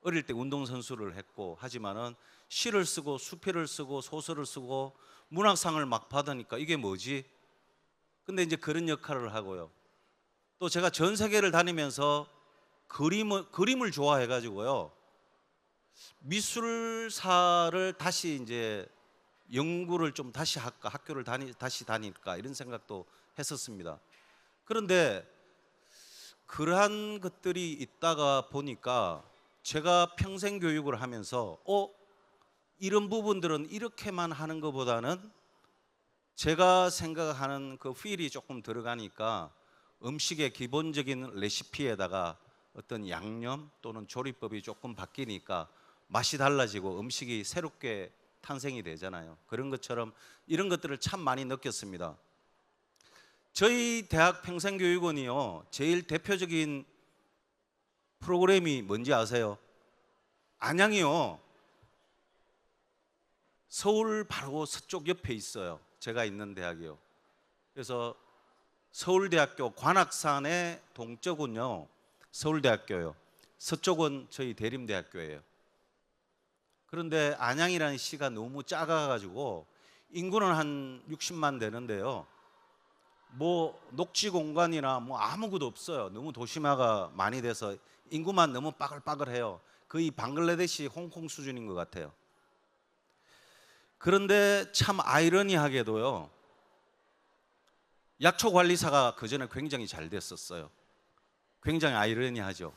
D: 어릴 때 운동선수를 했고 하지만은 시를 쓰고 수필을 쓰고 소설을 쓰고 문학상을 막 받으니까 이게 뭐지? 근데 이제 그런 역할을 하고요. 또 제가 전 세계를 다니면서 그림을 좋아해 가지고요. 미술사를 다시 이제 연구를 좀 다시 할까, 학교를 다시 다닐까 이런 생각도 했었습니다. 그런데 그러한 것들이 있다가 보니까 제가 평생 교육을 하면서 이런 부분들은 이렇게만 하는 것보다는 제가 생각하는 그 필이 조금 들어가니까 음식의 기본적인 레시피에다가 어떤 양념 또는 조리법이 조금 바뀌니까 맛이 달라지고 음식이 새롭게 탄생이 되잖아요. 그런 것처럼 이런 것들을 참 많이 느꼈습니다. 저희 대학 평생교육원이요, 제일 대표적인 프로그램이 뭔지 아세요? 안양이요, 서울 바로 서쪽 옆에 있어요. 제가 있는 대학이요. 그래서 서울대학교 관악산의 동쪽은요 서울대학교요, 서쪽은 저희 대림대학교예요. 그런데 안양이라는 시가 너무 작아가지고 인구는 한 60만 되는데요, 뭐 녹지 공간이나 뭐 아무것도 없어요. 너무 도심화가 많이 돼서 인구만 너무 빠글빠글해요. 거의 방글라데시, 홍콩 수준인 것 같아요. 그런데 참 아이러니하게도요, 약초관리사가 그전에 굉장히 잘 됐었어요. 굉장히 아이러니하죠.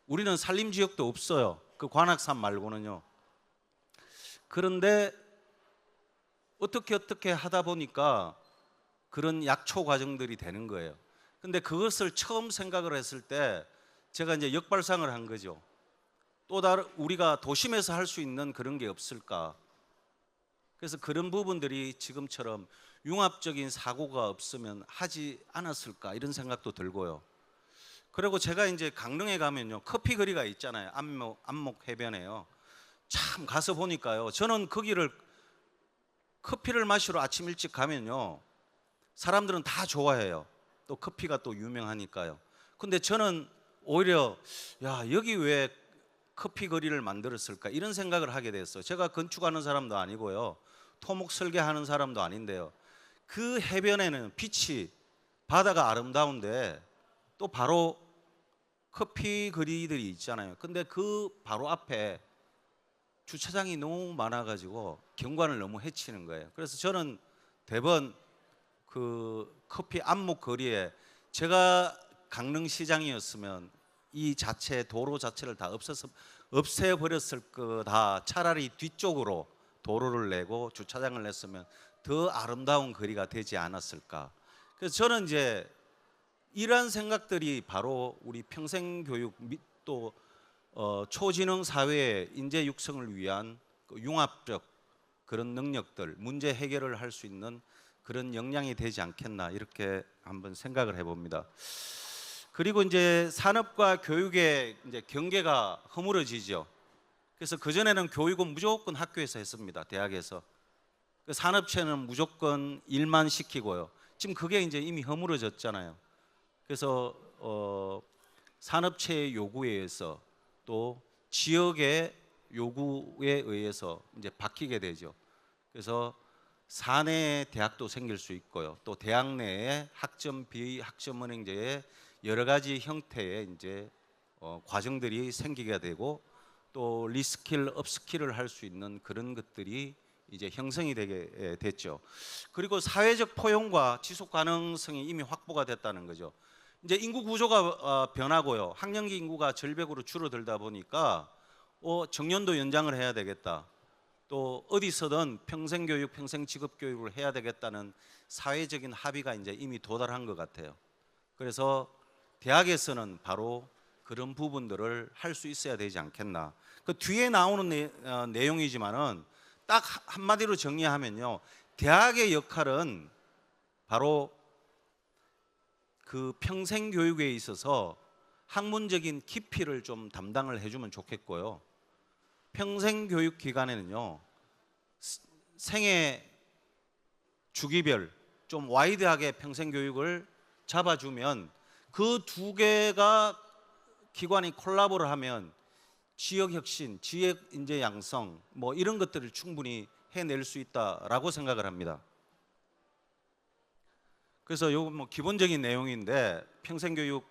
D: 우리는 산림지역도 없어요. 그 관악산 말고는요. 그런데 어떻게 하다 보니까 그런 약초 과정들이 되는 거예요. 근데 그것을 처음 생각을 했을 때 제가 이제 역발상을 한 거죠. 또 다른 우리가 도심에서 할 수 있는 그런 게 없을까? 그래서 그런 부분들이 지금처럼 융합적인 사고가 없으면 하지 않았을까, 이런 생각도 들고요. 그리고 제가 이제 강릉에 가면요, 커피 거리가 있잖아요. 안목 해변에요. 참 가서 보니까요, 저는 거기를 커피를 마시러 아침 일찍 가면요, 사람들은 다 좋아해요. 또 커피가 또 유명하니까요. 근데 저는 오히려 여기 왜 커피 거리를 만들었을까, 이런 생각을 하게 됐어요. 제가 건축하는 사람도 아니고요, 토목 설계하는 사람도 아닌데요, 그 해변에는 빛이, 바다가 아름다운데 또 바로 커피 거리들이 있잖아요. 근데 그 바로 앞에 주차장이 너무 많아가지고 경관을 너무 해치는 거예요. 그래서 저는 대번 그 커피 안목 거리에, 제가 강릉시장이었으면 이 자체 도로 자체를 다 없애버렸을 거다. 차라리 뒤쪽으로 도로를 내고 주차장을 냈으면 더 아름다운 거리가 되지 않았을까. 그래서 저는 이제 이러한 생각들이 바로 우리 평생교육 및 또 초지능 사회의 인재 육성을 위한 그 융합적 그런 능력들, 문제 해결을 할 수 있는 그런 역량이 되지 않겠나, 이렇게 한번 생각을 해봅니다. 그리고 이제 산업과 교육의 이제 경계가 허물어지죠. 그래서 그전에는 교육은 무조건 학교에서 했습니다. 대학에서. 그 산업체는 무조건 일만 시키고요. 지금 그게 이제 이미 허물어졌잖아요. 그래서 산업체의 요구에 의해서 또 지역의 요구에 의해서 이제 바뀌게 되죠. 그래서 사내 대학도 생길 수 있고요. 또 대학 내에 학점, 비학점 은행제의 여러 가지 형태의 이제 과정들이 생기게 되고, 또 리스킬, 업스킬을 할 수 있는 그런 것들이 이제 형성이 되게 됐죠. 그리고 사회적 포용과 지속 가능성이 이미 확보가 됐다는 거죠. 이제 인구 구조가 변하고요. 학령기 인구가 절벽으로 줄어들다 보니까 정년도 연장을 해야 되겠다. 또 어디서든 평생교육, 평생직업교육을 해야 되겠다는 사회적인 합의가 이제 이미 도달한 것 같아요. 그래서 대학에서는 바로 그런 부분들을 할 수 있어야 되지 않겠나. 그 뒤에 나오는 내용이지만은 딱 한마디로 정리하면요, 대학의 역할은 바로 그 평생교육에 있어서 학문적인 깊이를 좀 담당을 해주면 좋겠고요. 평생교육 기간에는요, 생애 주기별 좀 와이드하게 평생교육을 잡아주면 그 두 개가 기관이 콜라보를 하면 지역 혁신, 지역 인재 양성 뭐 이런 것들을 충분히 해낼 수 있다라고 생각을 합니다. 그래서 요거 뭐 기본적인 내용인데, 평생교육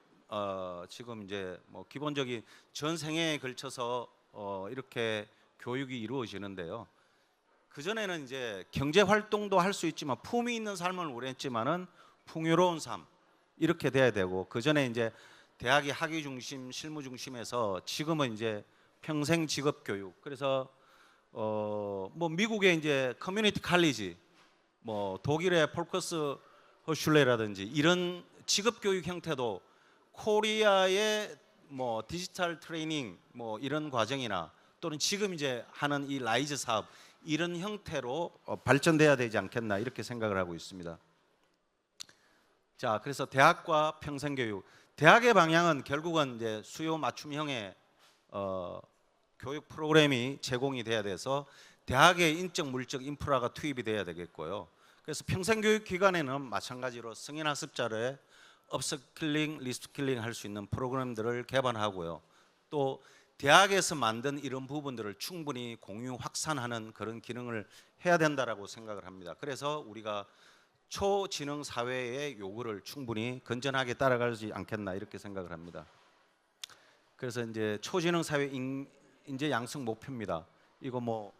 D: 지금 이제 뭐 기본적인 전 생애에 걸쳐서 이렇게 교육이 이루어지는데요. 그 전에는 이제 경제 활동도 할 수 있지만 품위 있는 삶을 원했지만은 풍요로운 삶 이렇게 돼야 되고, 그 전에 이제 대학이 학위 중심, 실무 중심에서 지금은 이제 평생 직업 교육. 그래서 뭐 미국의 이제 커뮤니티 칼리지, 뭐 독일의 폴커스 허슐레라든지 이런 직업 교육 형태도 코리아의 뭐 디지털 트레이닝 뭐 이런 과정이나 또는 지금 이제 하는 이 라이즈 사업 이런 형태로 발전돼야 되지 않겠나 이렇게 생각을 하고 있습니다. 자, 그래서 대학과 평생교육, 대학의 방향은 결국은 이제 수요 맞춤형의 교육 프로그램이 제공이 돼야 돼서 대학의 인적 물적 인프라가 투입이 돼야 되겠고요. 그래서 평생교육 기관에는 마찬가지로 승인학습자를 업스킬링, 리스킬링 할 수 있는 프로그램들을 개발하고요. 또 대학에서 만든 이런 부분들을 충분히 공유 확산하는 그런 기능을 해야 된다라고 생각을 합니다. 그래서 우리가 초지능 사회의 요구를 충분히 건전하게 따라가지 않겠나 이렇게 생각을 합니다. 그래서 이제 초지능 사회 인재 양성 목표입니다. 이거 뭐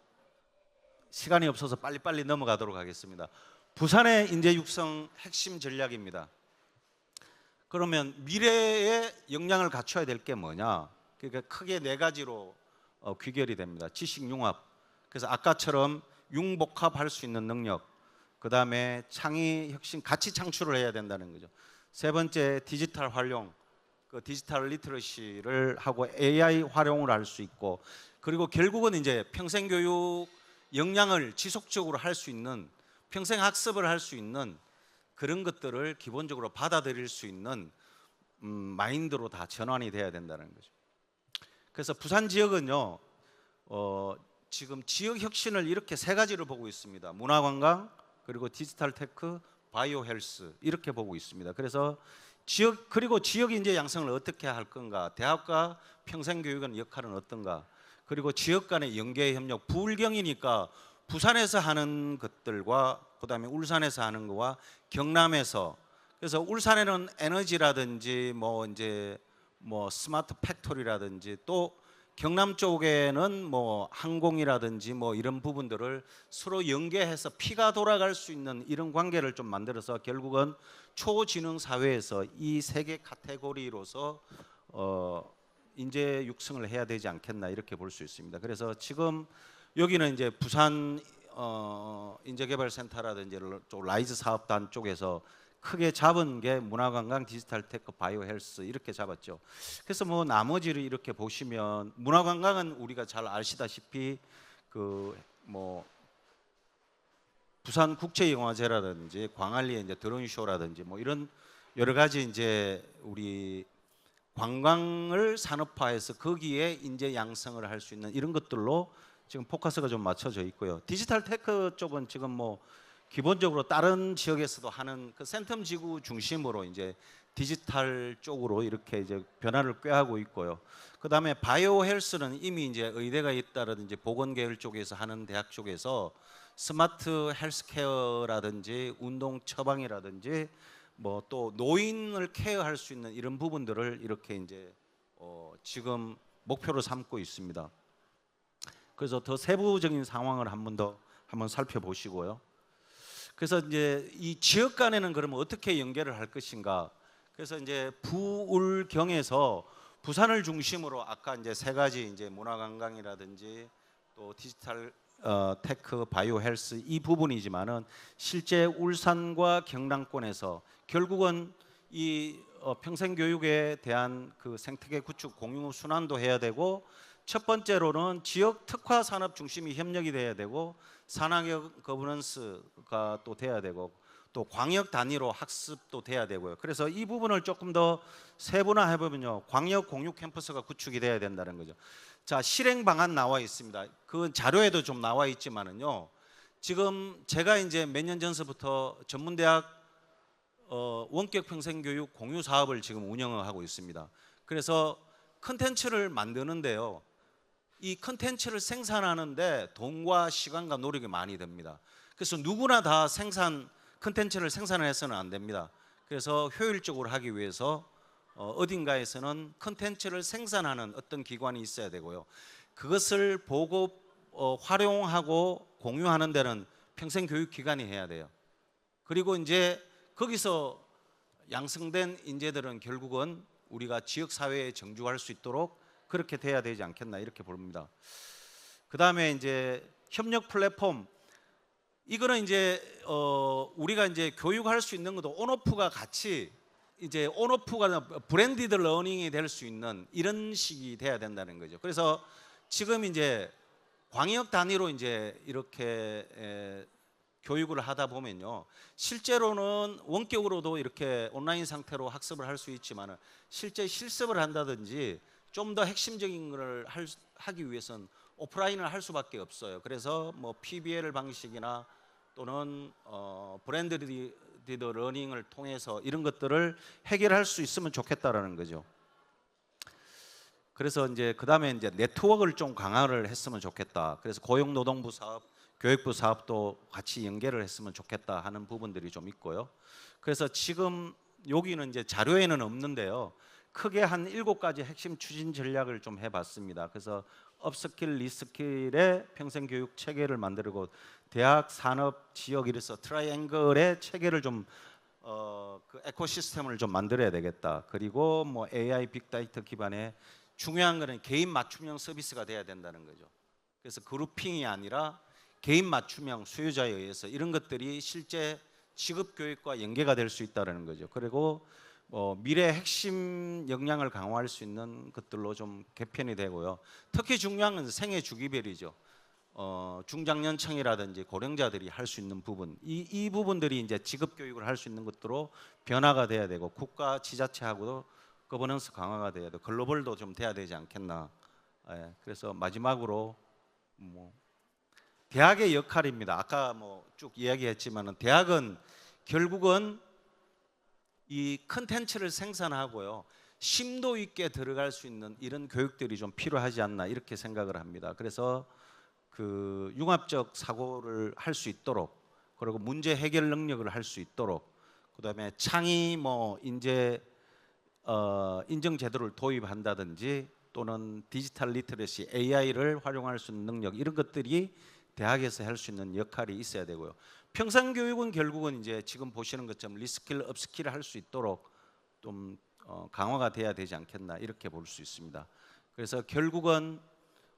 D: 시간이 없어서 빨리빨리 넘어가도록 하겠습니다. 부산의 인재 육성 핵심 전략입니다. 그러면 미래의 역량을 갖춰야 될 게 뭐냐? 그러니까 크게 네 가지로 귀결이 됩니다. 지식 융합. 그래서 아까처럼 융복합할 수 있는 능력. 그다음에 창의 혁신 가치 창출을 해야 된다는 거죠. 세 번째 디지털 활용. 그 디지털 리터러시를 하고 AI 활용을 할 수 있고 그리고 결국은 이제 평생 교육 역량을 지속적으로 할 수 있는 평생 학습을 할 수 있는 그런 것들을 기본적으로 받아들일 수 있는 마인드로 다 전환이 돼야 된다는 거죠. 그래서 부산 지역은요 지금 지역 혁신을 이렇게 세 가지를 보고 있습니다. 문화관광 그리고 디지털 테크, 바이오 헬스 이렇게 보고 있습니다. 그래서 그리고 지역 인재 양성을 어떻게 할 건가, 대학과 평생교육의 역할은 어떤가, 그리고 지역 간의 연계 협력, 부울경이니까 부산에서 하는 것들과 그다음에 울산에서 하는 거와 경남에서, 그래서 울산에는 에너지라든지 뭐 이제 뭐 스마트 팩토리라든지 또 경남 쪽에는 뭐 항공이라든지 뭐 이런 부분들을 서로 연계해서 피가 돌아갈 수 있는 이런 관계를 좀 만들어서 결국은 초지능 사회에서 이 세 개 카테고리로서 인재 육성을 해야 되지 않겠나 이렇게 볼 수 있습니다. 그래서 지금 여기는 이제 부산 인재개발센터라든지 또 라이즈 사업단 쪽에서 크게 잡은 게 문화관광, 디지털 테크, 바이오 헬스 이렇게 잡았죠. 그래서 뭐 나머지를 이렇게 보시면 문화관광은 우리가 잘 아시다시피 그 뭐 부산 국제영화제라든지 광안리에 이제 드론쇼라든지 뭐 이런 여러 가지 이제 우리 관광을 산업화해서 거기에 인재 양성을 할 수 있는 이런 것들로 지금 포커스가 좀 맞춰져 있고요. 디지털 테크 쪽은 지금 뭐 기본적으로 다른 지역에서도 하는 그 센텀 지구 중심으로 이제 디지털 쪽으로 이렇게 이제 변화를 꾀하고 있고요. 그다음에 바이오 헬스는 이미 이제 의대가 있다라든지 보건계열 쪽에서 하는 대학 쪽에서 스마트 헬스케어라든지 운동 처방이라든지 뭐 또 노인을 케어할 수 있는 이런 부분들을 이렇게 이제 지금 목표로 삼고 있습니다. 그래서 더 세부적인 상황을 한번 살펴보시고요. 그래서 이제 이 지역 간에는 그러면 어떻게 연계를 할 것인가? 그래서 이제 부울경에서 부산을 중심으로 아까 이제 세 가지 이제 문화관광이라든지 또 디지털 테크, 바이오 헬스 이 부분이지만은 실제 울산과 경남권에서 결국은 이 평생교육에 대한 그 생태계 구축 공유 순환도 해야 되고 첫 번째로는 지역 특화 산업 중심이 협력이 돼야 되고 산학역 거버넌스가 또 돼야 되고 또 광역 단위로 학습도 돼야 되고요. 그래서 이 부분을 조금 더 세분화해 보면요, 광역 공유 캠퍼스가 구축이 돼야 된다는 거죠. 자, 실행 방안 나와 있습니다. 그 자료에도 좀 나와 있지만은요, 지금 제가 이제 몇 년 전서부터 전문대학 원격 평생교육 공유 사업을 지금 운영을 하고 있습니다. 그래서 컨텐츠를 만드는데요, 이 컨텐츠를 생산하는데 돈과 시간과 노력이 많이 듭니다. 그래서 누구나 다 컨텐츠를 생산해서는 안 됩니다. 그래서 효율적으로 하기 위해서 어딘가에서는 컨텐츠를 생산하는 어떤 기관이 있어야 되고요. 그것을 보고 활용하고 공유하는 데는 평생교육기관이 해야 돼요. 그리고 이제 거기서 양성된 인재들은 결국은 우리가 지역사회에 정주할 수 있도록 그렇게 돼야 되지 않겠나 이렇게 봅니다. 그 다음에 이제 협력 플랫폼, 이거는 이제 우리가 이제 교육할 수 있는 것도 온오프가 같이 이제 온오프가 브랜디드 러닝이 될 수 있는 이런 식이 돼야 된다는 거죠. 그래서 지금 이제 광역 단위로 이제 이렇게 교육을 하다 보면요, 실제로는 원격으로도 이렇게 온라인 상태로 학습을 할 수 있지만 실제 실습을 한다든지 좀 더 핵심적인 걸 하기 위해서는 오프라인을 할 수밖에 없어요. 그래서 뭐 PBL 방식이나 또는 브랜디드 러닝을 통해서 이런 것들을 해결할 수 있으면 좋겠다라는 거죠. 그래서 이제 그다음에 이제 네트워크를 좀 강화를 했으면 좋겠다. 그래서 고용노동부 사업, 교육부 사업도 같이 연계를 했으면 좋겠다 하는 부분들이 좀 있고요. 그래서 지금 여기는 이제 자료에는 없는데요. 크게 한 7가지 핵심 추진 전략을 좀 해봤습니다. 그래서 업스킬, 리스킬의 평생 교육 체계를 만들고 대학, 산업, 지역 이래서 트라이앵글의 체계를 좀 그 에코시스템을 좀 만들어야 되겠다. 그리고 뭐 AI, 빅데이터 기반의 중요한 거는 개인 맞춤형 서비스가 돼야 된다는 거죠. 그래서 그룹핑이 아니라 개인 맞춤형 수요자에 의해서 이런 것들이 실제 직업 교육과 연계가 될 수 있다는 거죠. 그리고 미래 핵심 역량을 강화할 수 있는 것들로 좀 개편이 되고요. 특히 중요한 건 생애 주기별이죠. 중장년층이라든지 고령자들이 할 수 있는 부분, 이 부분들이 이제 직업 교육을 할 수 있는 것으로 변화가 돼야 되고, 국가 지자체하고도 거버넌스 강화가 돼야 되고, 글로벌도 좀 돼야 되지 않겠나. 그래서 마지막으로 뭐 대학의 역할입니다. 아까 뭐 쭉 이야기했지만은 대학은 결국은 이 컨텐츠를 생산하고요, 심도 있게 들어갈 수 있는 이런 교육들이 좀 필요하지 않나 이렇게 생각을 합니다. 그래서 그 융합적 사고를 할 수 있도록, 그리고 문제 해결 능력을 할 수 있도록, 그다음에 창의 뭐 인재 인정 제도를 도입한다든지 또는 디지털 리터러시, AI를 활용할 수 있는 능력, 이런 것들이 대학에서 할 수 있는 역할이 있어야 되고요. 평생 교육은 결국은 이제 지금 보시는 것처럼 리스킬, 업스킬을 할 수 있도록 좀 강화가 돼야 되지 않겠나 이렇게 볼 수 있습니다. 그래서 결국은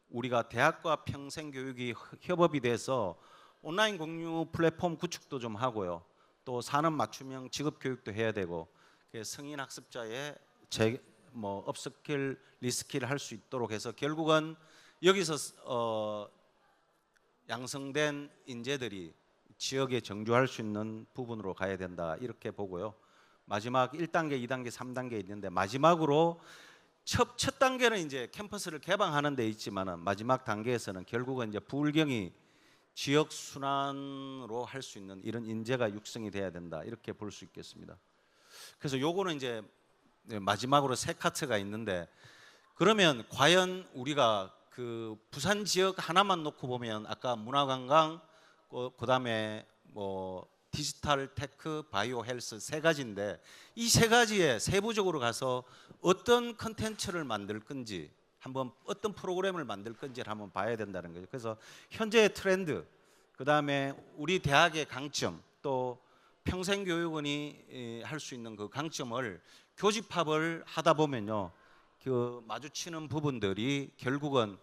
D: 우리가 대학과 평생 교육이 협업이 돼서 온라인 공유 플랫폼 구축도 좀 하고요. 또 산업 맞춤형 직업 교육도 해야 되고, 성인 학습자의 업스킬, 리스킬을 할 수 있도록 해서 결국은 여기서 양성된 인재들이 지역에 정주할 수 있는 부분으로 가야 된다 이렇게 보고요. 마지막 1단계, 2단계, 3단계 있는데, 마지막으로 첫 단계는 이제 캠퍼스를 개방하는 데 있지만은 마지막 단계에서는 결국은 이제 부울경이 지역 순환으로 할 수 있는 이런 인재가 육성이 돼야 된다 이렇게 볼 수 있겠습니다. 그래서 요거는 이제 마지막으로 세 카트가 있는데, 그러면 과연 우리가 그 부산 지역 하나만 놓고 보면 아까 문화관광, 그다음에 뭐 디지털, 테크, 바이오, 헬스 3가지인데, 이 3가지에 세부적으로 가서 어떤 컨텐츠를 만들 건지, 한번 어떤 프로그램을 만들 건지를 한번 봐야 된다는 거죠. 그래서 현재의 트렌드, 그다음에 우리 대학의 강점, 또 평생교육원이 할 수 있는 그 강점을 교집합을 하다 보면요, 그 마주치는 부분들이 결국은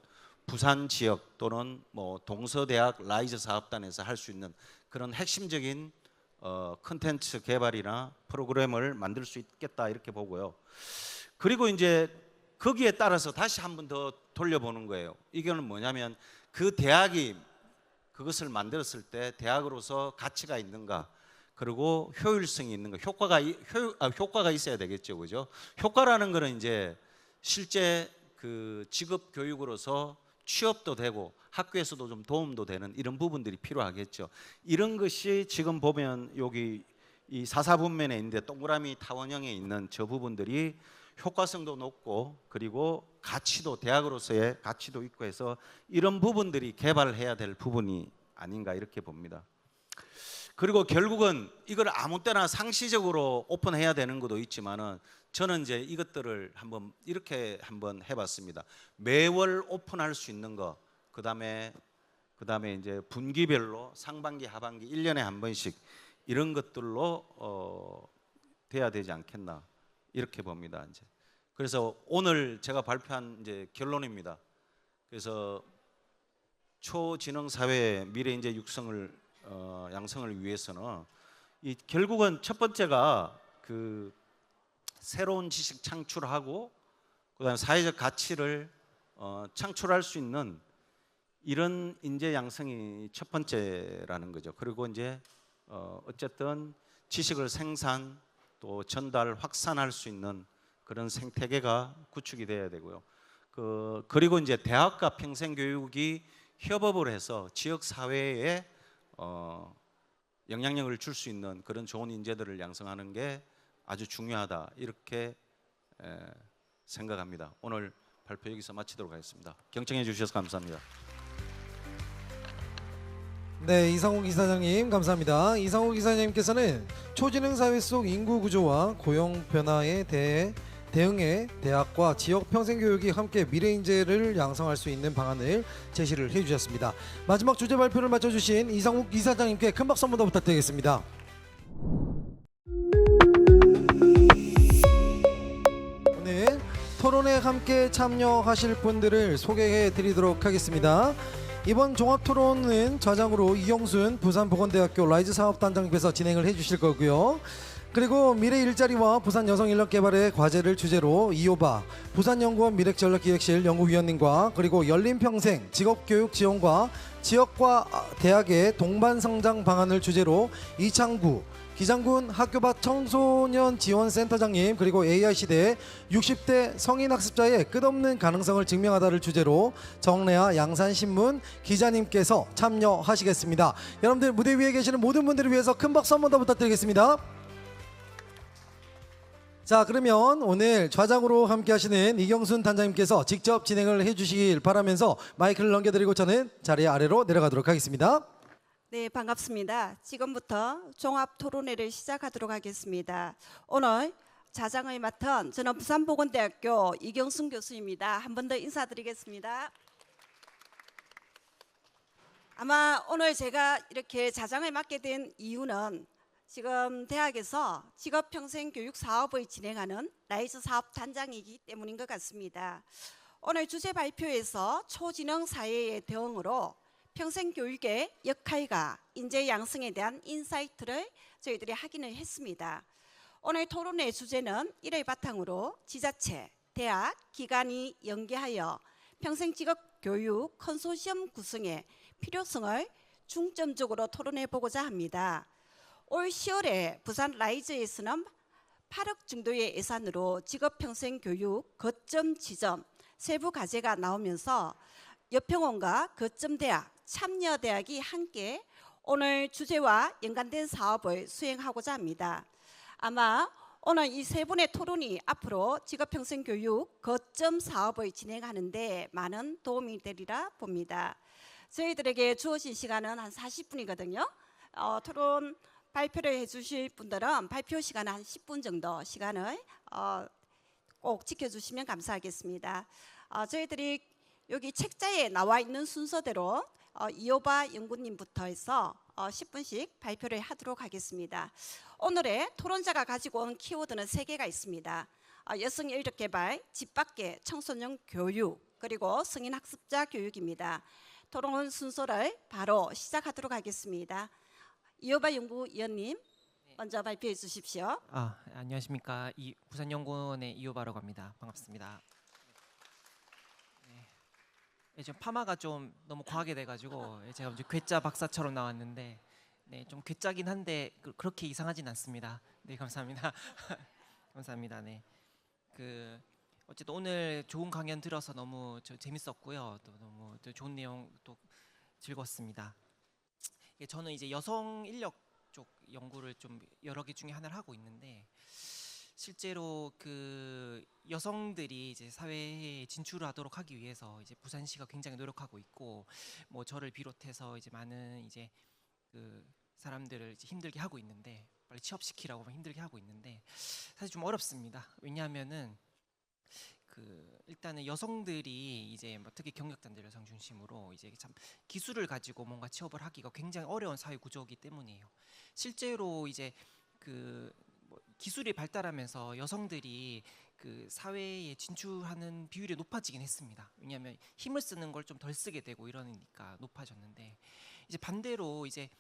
D: 부산 지역 또는 뭐 동서대학 라이즈 사업단에서 할 수 있는 그런 핵심적인 컨텐츠 개발이나 프로그램을 만들 수 있겠다 이렇게 보고요. 그리고 이제 거기에 따라서 다시 한 번 더 돌려보는 거예요. 이거는 뭐냐면 그 대학이 그것을 만들었을 때 대학으로서 가치가 있는가, 그리고 효율성이 있는가, 효과가 있어야 되겠죠, 그죠? 효과라는 거는 이제 실제 그 직업 교육으로서 취업도 되고 학교에서도 좀 도움도 되는 이런 부분들이 필요하겠죠. 이런 것이 지금 보면 여기 이 4사분면에 있는데 동그라미 타원형에 있는 저 부분들이 효과성도 높고, 그리고 가치도, 대학으로서의 가치도 있고 해서 이런 부분들이 개발해야 될 부분이 아닌가 이렇게 봅니다. 그리고 결국은 이걸 아무 때나 상시적으로 오픈해야 되는 것도 있지만은, 저는 이제 이것들을 이렇게 한번 해봤습니다. 매월 오픈할 수 있는 거, 그다음에 이제 분기별로 상반기, 하반기 1년에 한 번씩 이런 것들로 돼야 되지 않겠나 이렇게 봅니다. 이제 그래서 오늘 제가 발표한 이제 결론입니다. 그래서 초지능 사회의 미래 인재 육성을 양성을 위해서는 결국은 첫 번째가 그 새로운 지식 창출하고 그다음에 사회적 가치를 창출할 수 있는 이런 인재 양성이 첫 번째라는 거죠. 그리고 이제 어쨌든 지식을 생산 또 전달 확산할 수 있는 그런 생태계가 구축이 돼야 되고요. 그리고 이제 대학과 평생교육이 협업을 해서 지역 사회에 영향력을 줄 수 있는 그런 좋은 인재들을 양성하는 게 아주 중요하다 이렇게 생각합니다. 오늘 발표 여기서 마치도록 하겠습니다. 경청해 주셔서 감사합니다.
A: 네, 이상욱 이사장님 감사합니다. 이상욱 이사장님께서는 초지능 사회 속 인구 구조와 고용 변화에 대해 대응해 대학과 지역 평생교육이 함께 미래 인재를 양성할 수 있는 방안을 제시를 해주셨습니다. 마지막 주제 발표를 맡아주신 이상욱 이사장님께 큰 박수 한번 더 부탁드리겠습니다. 오늘 토론에 함께 참여하실 분들을 소개해 드리도록 하겠습니다. 이번 종합토론은 좌장으로 이경순 부산보건대학교 라이즈 사업단장님께서 진행을 해주실 거고요. 그리고 미래 일자리와 부산 여성인력개발의 과제를 주제로 이호바 부산연구원 미래전략기획실 연구위원님과 그리고 열린평생 직업교육지원과 지역과 대학의 동반성장 방안을 주제로 이창구 기장군 학교밭 청소년 지원센터장님 그리고 AI시대 60대 성인학습자의 끝없는 가능성을 증명하다를 주제로 정래아 양산신문 기자님께서 참여하시겠습니다. 여러분들 무대 위에 계시는 모든 분들을 위해서 큰 박수 한 번 더 부탁드리겠습니다. 자, 그러면 오늘 좌장으로 함께 하시는 이경순 단장님께서 직접 진행을 해주시길 바라면서 마이크를 넘겨드리고 저는 자리 아래로 내려가도록 하겠습니다.
E: 네, 반갑습니다. 지금부터 종합 토론회를 시작하도록 하겠습니다. 오늘 자장을 맡은 저는 부산보건대학교 이경순 교수입니다. 한 번 더 인사드리겠습니다. 아마 오늘 제가 이렇게 자장을 맡게 된 이유는 지금 대학에서 직업평생교육 사업을 진행하는 라이즈 사업단장이기 때문인 것 같습니다. 오늘 주제 발표에서 초지능 사회의 대응으로 평생교육의 역할과 인재 양성에 대한 인사이트를 저희들이 확인을 했습니다. 오늘 토론의 주제는 이를 바탕으로 지자체, 대학, 기관이 연계하여 평생직업교육 컨소시엄 구성의 필요성을 중점적으로 토론해 보고자 합니다. 올 10월에 부산 라이즈에서는 8억 정도의 예산으로 직업평생교육 거점 지점 세부 과제가 나오면서 여평원과 거점대학, 참여대학이 함께 오늘 주제와 연관된 사업을 수행하고자 합니다. 아마 오늘 이 세 분의 토론이 앞으로 직업평생교육 거점 사업을 진행하는데 많은 도움이 되리라 봅니다. 저희들에게 주어진 시간은 한 40분이거든요. 토론 발표를 해주실 분들은 발표 시간 한 10분 정도 시간을 꼭 지켜주시면 감사하겠습니다. 저희들이 여기 책자에 나와 있는 순서대로 이호바 연구님부터 해서 10분씩 발표를 하도록 하겠습니다. 오늘의 토론자가 가지고 온 키워드는 3개가 있습니다. 여성 인력개발, 집 밖의 청소년 교육, 그리고 성인 학습자 교육입니다. 토론 순서를 바로 시작하도록 하겠습니다. 이호바 연구위원님 먼저 발표해 주십시오.
F: 안녕하십니까. 부산연구원의 이호바라고 합니다. 반갑습니다. 지금 파마가 좀 너무 과하게 돼가지고 제가 이제 괴짜 박사처럼 나왔는데 좀 괴짜긴 한데 그렇게 이상하진 않습니다. 네, 감사합니다. 감사합니다. 네, 어쨌든 오늘 좋은 강연 들어서 너무 재밌었고요. 또 너무 좋은 내용 또 즐거웠습니다. 저는 이제 여성 인력 쪽 연구를 좀 여러 개 중에 하나를 하고 있는데 실제로 여성들이 이제 사회에 진출하도록 하기 위해서 이제 부산시가 굉장히 노력하고 있고 뭐 저를 비롯해서 이제 많은 이제 사람들을 이제 힘들게 하고 있는데 빨리 취업시키라고 힘들게 하고 있는데 사실 좀 어렵습니다. 왜냐하면은 일단은 여성들이 이제 특히 경력자들 여성 중심으로 이제 참 기술을 가지고 뭔가 취업을 하기가 굉장히 어려운 사회 구조이기 때문이에요. 실제로 이제 기술이 발달하면서 여성들이 사회에 진출하는 비율이 높아지긴 했습니다. 왜냐하면 힘을 쓰는 걸 좀 덜 쓰게 되고 이러니까 높아졌는데 이제 반대로 이제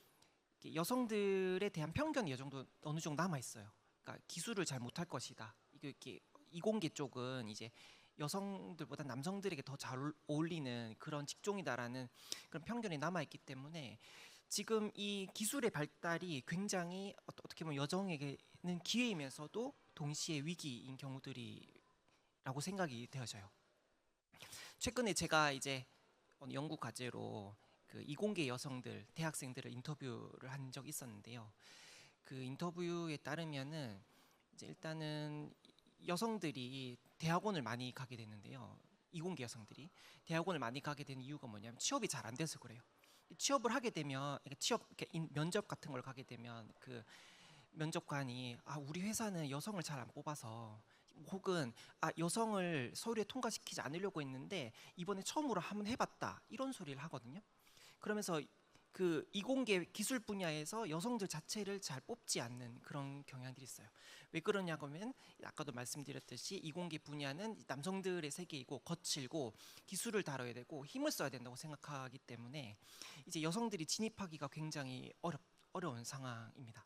F: 여성들에 대한 편견이 어느 정도 남아 있어요. 그러니까 기술을 잘 못할 것이다. 이게 이공계 쪽은 이제 여성들보다 남성들에게 더 잘 어울리는 그런 직종이다라는 그런 편견이 남아 있기 때문에 지금 이 기술의 발달이 굉장히 어떻게 보면 여성에게는 기회이면서도 동시에 위기인 경우들이라고 생각이 되어져요. 최근에 제가 이제 연구 과제로 그 이공계 여성들, 대학생들을 인터뷰를 한 적이 있었는데요. 그 인터뷰에 따르면은 이제 일단은 여성들이 대학원을 많이 가게 되는데요. 이공계 여성들이 대학원을 많이 가게 된 이유가 뭐냐면 취업이 잘 안 돼서 그래요. 취업을 하게 되면 면접 같은 걸 가게 되면 그 면접관이 우리 회사는 여성을 잘 안 뽑아서 혹은 여성을 서류에 통과시키지 않으려고 했는데 이번에 처음으로 한번 해봤다 이런 소리를 하거든요. 그러면서 그 이공계 기술 분야에서 여성들 자체를 잘 뽑지 않는 그런 경향들이 있어요. 왜 그러냐고 하면 아까도 말씀드렸듯이 이공계 분야는 남성들의 세계이고 거칠고 기술을 다뤄야 되고 힘을 써야 된다고 생각하기 때문에 이제 여성들이 진입하기가 굉장히 어려운 상황입니다.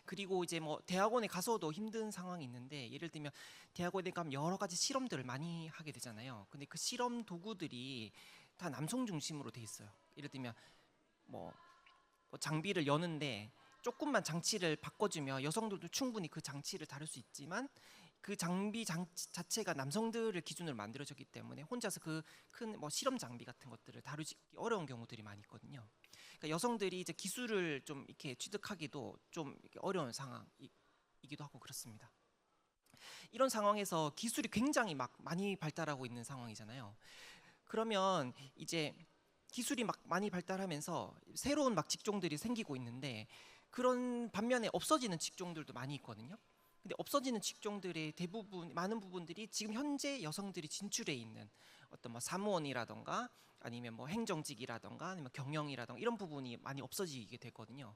F: 그리고 이제 뭐 대학원에 가서도 힘든 상황이 있는데 예를 들면 대학원에 가면 여러 가지 실험들을 많이 하게 되잖아요. 근데 그 실험 도구들이 다 남성 중심으로 돼 있어요. 예를 들면 뭐 장비를 여는데 조금만 장치를 바꿔주면 여성들도 충분히 그 장치를 다룰 수 있지만 그 장비 자체가 남성들을 기준으로 만들어졌기 때문에 혼자서 그 큰 뭐 실험 장비 같은 것들을 다루기 어려운 경우들이 많이 있거든요. 그러니까 여성들이 이제 기술을 좀 이렇게 취득하기도 좀 이렇게 어려운 상황이기도 하고 그렇습니다. 이런 상황에서 기술이 굉장히 막 많이 발달하고 있는 상황이잖아요. 그러면 이제 기술이 막 많이 발달하면서 새로운 막 직종들이 생기고 있는데 그런 반면에 없어지는 직종들도 많이 있거든요. 근데 없어지는 직종들의 많은 부분들이 지금 현재 여성들이 진출해 있는 어떤 뭐 사무원이라던가 아니면 뭐 행정직이라던가 아니면 경영이라던가 이런 부분이 많이 없어지게 되거든요.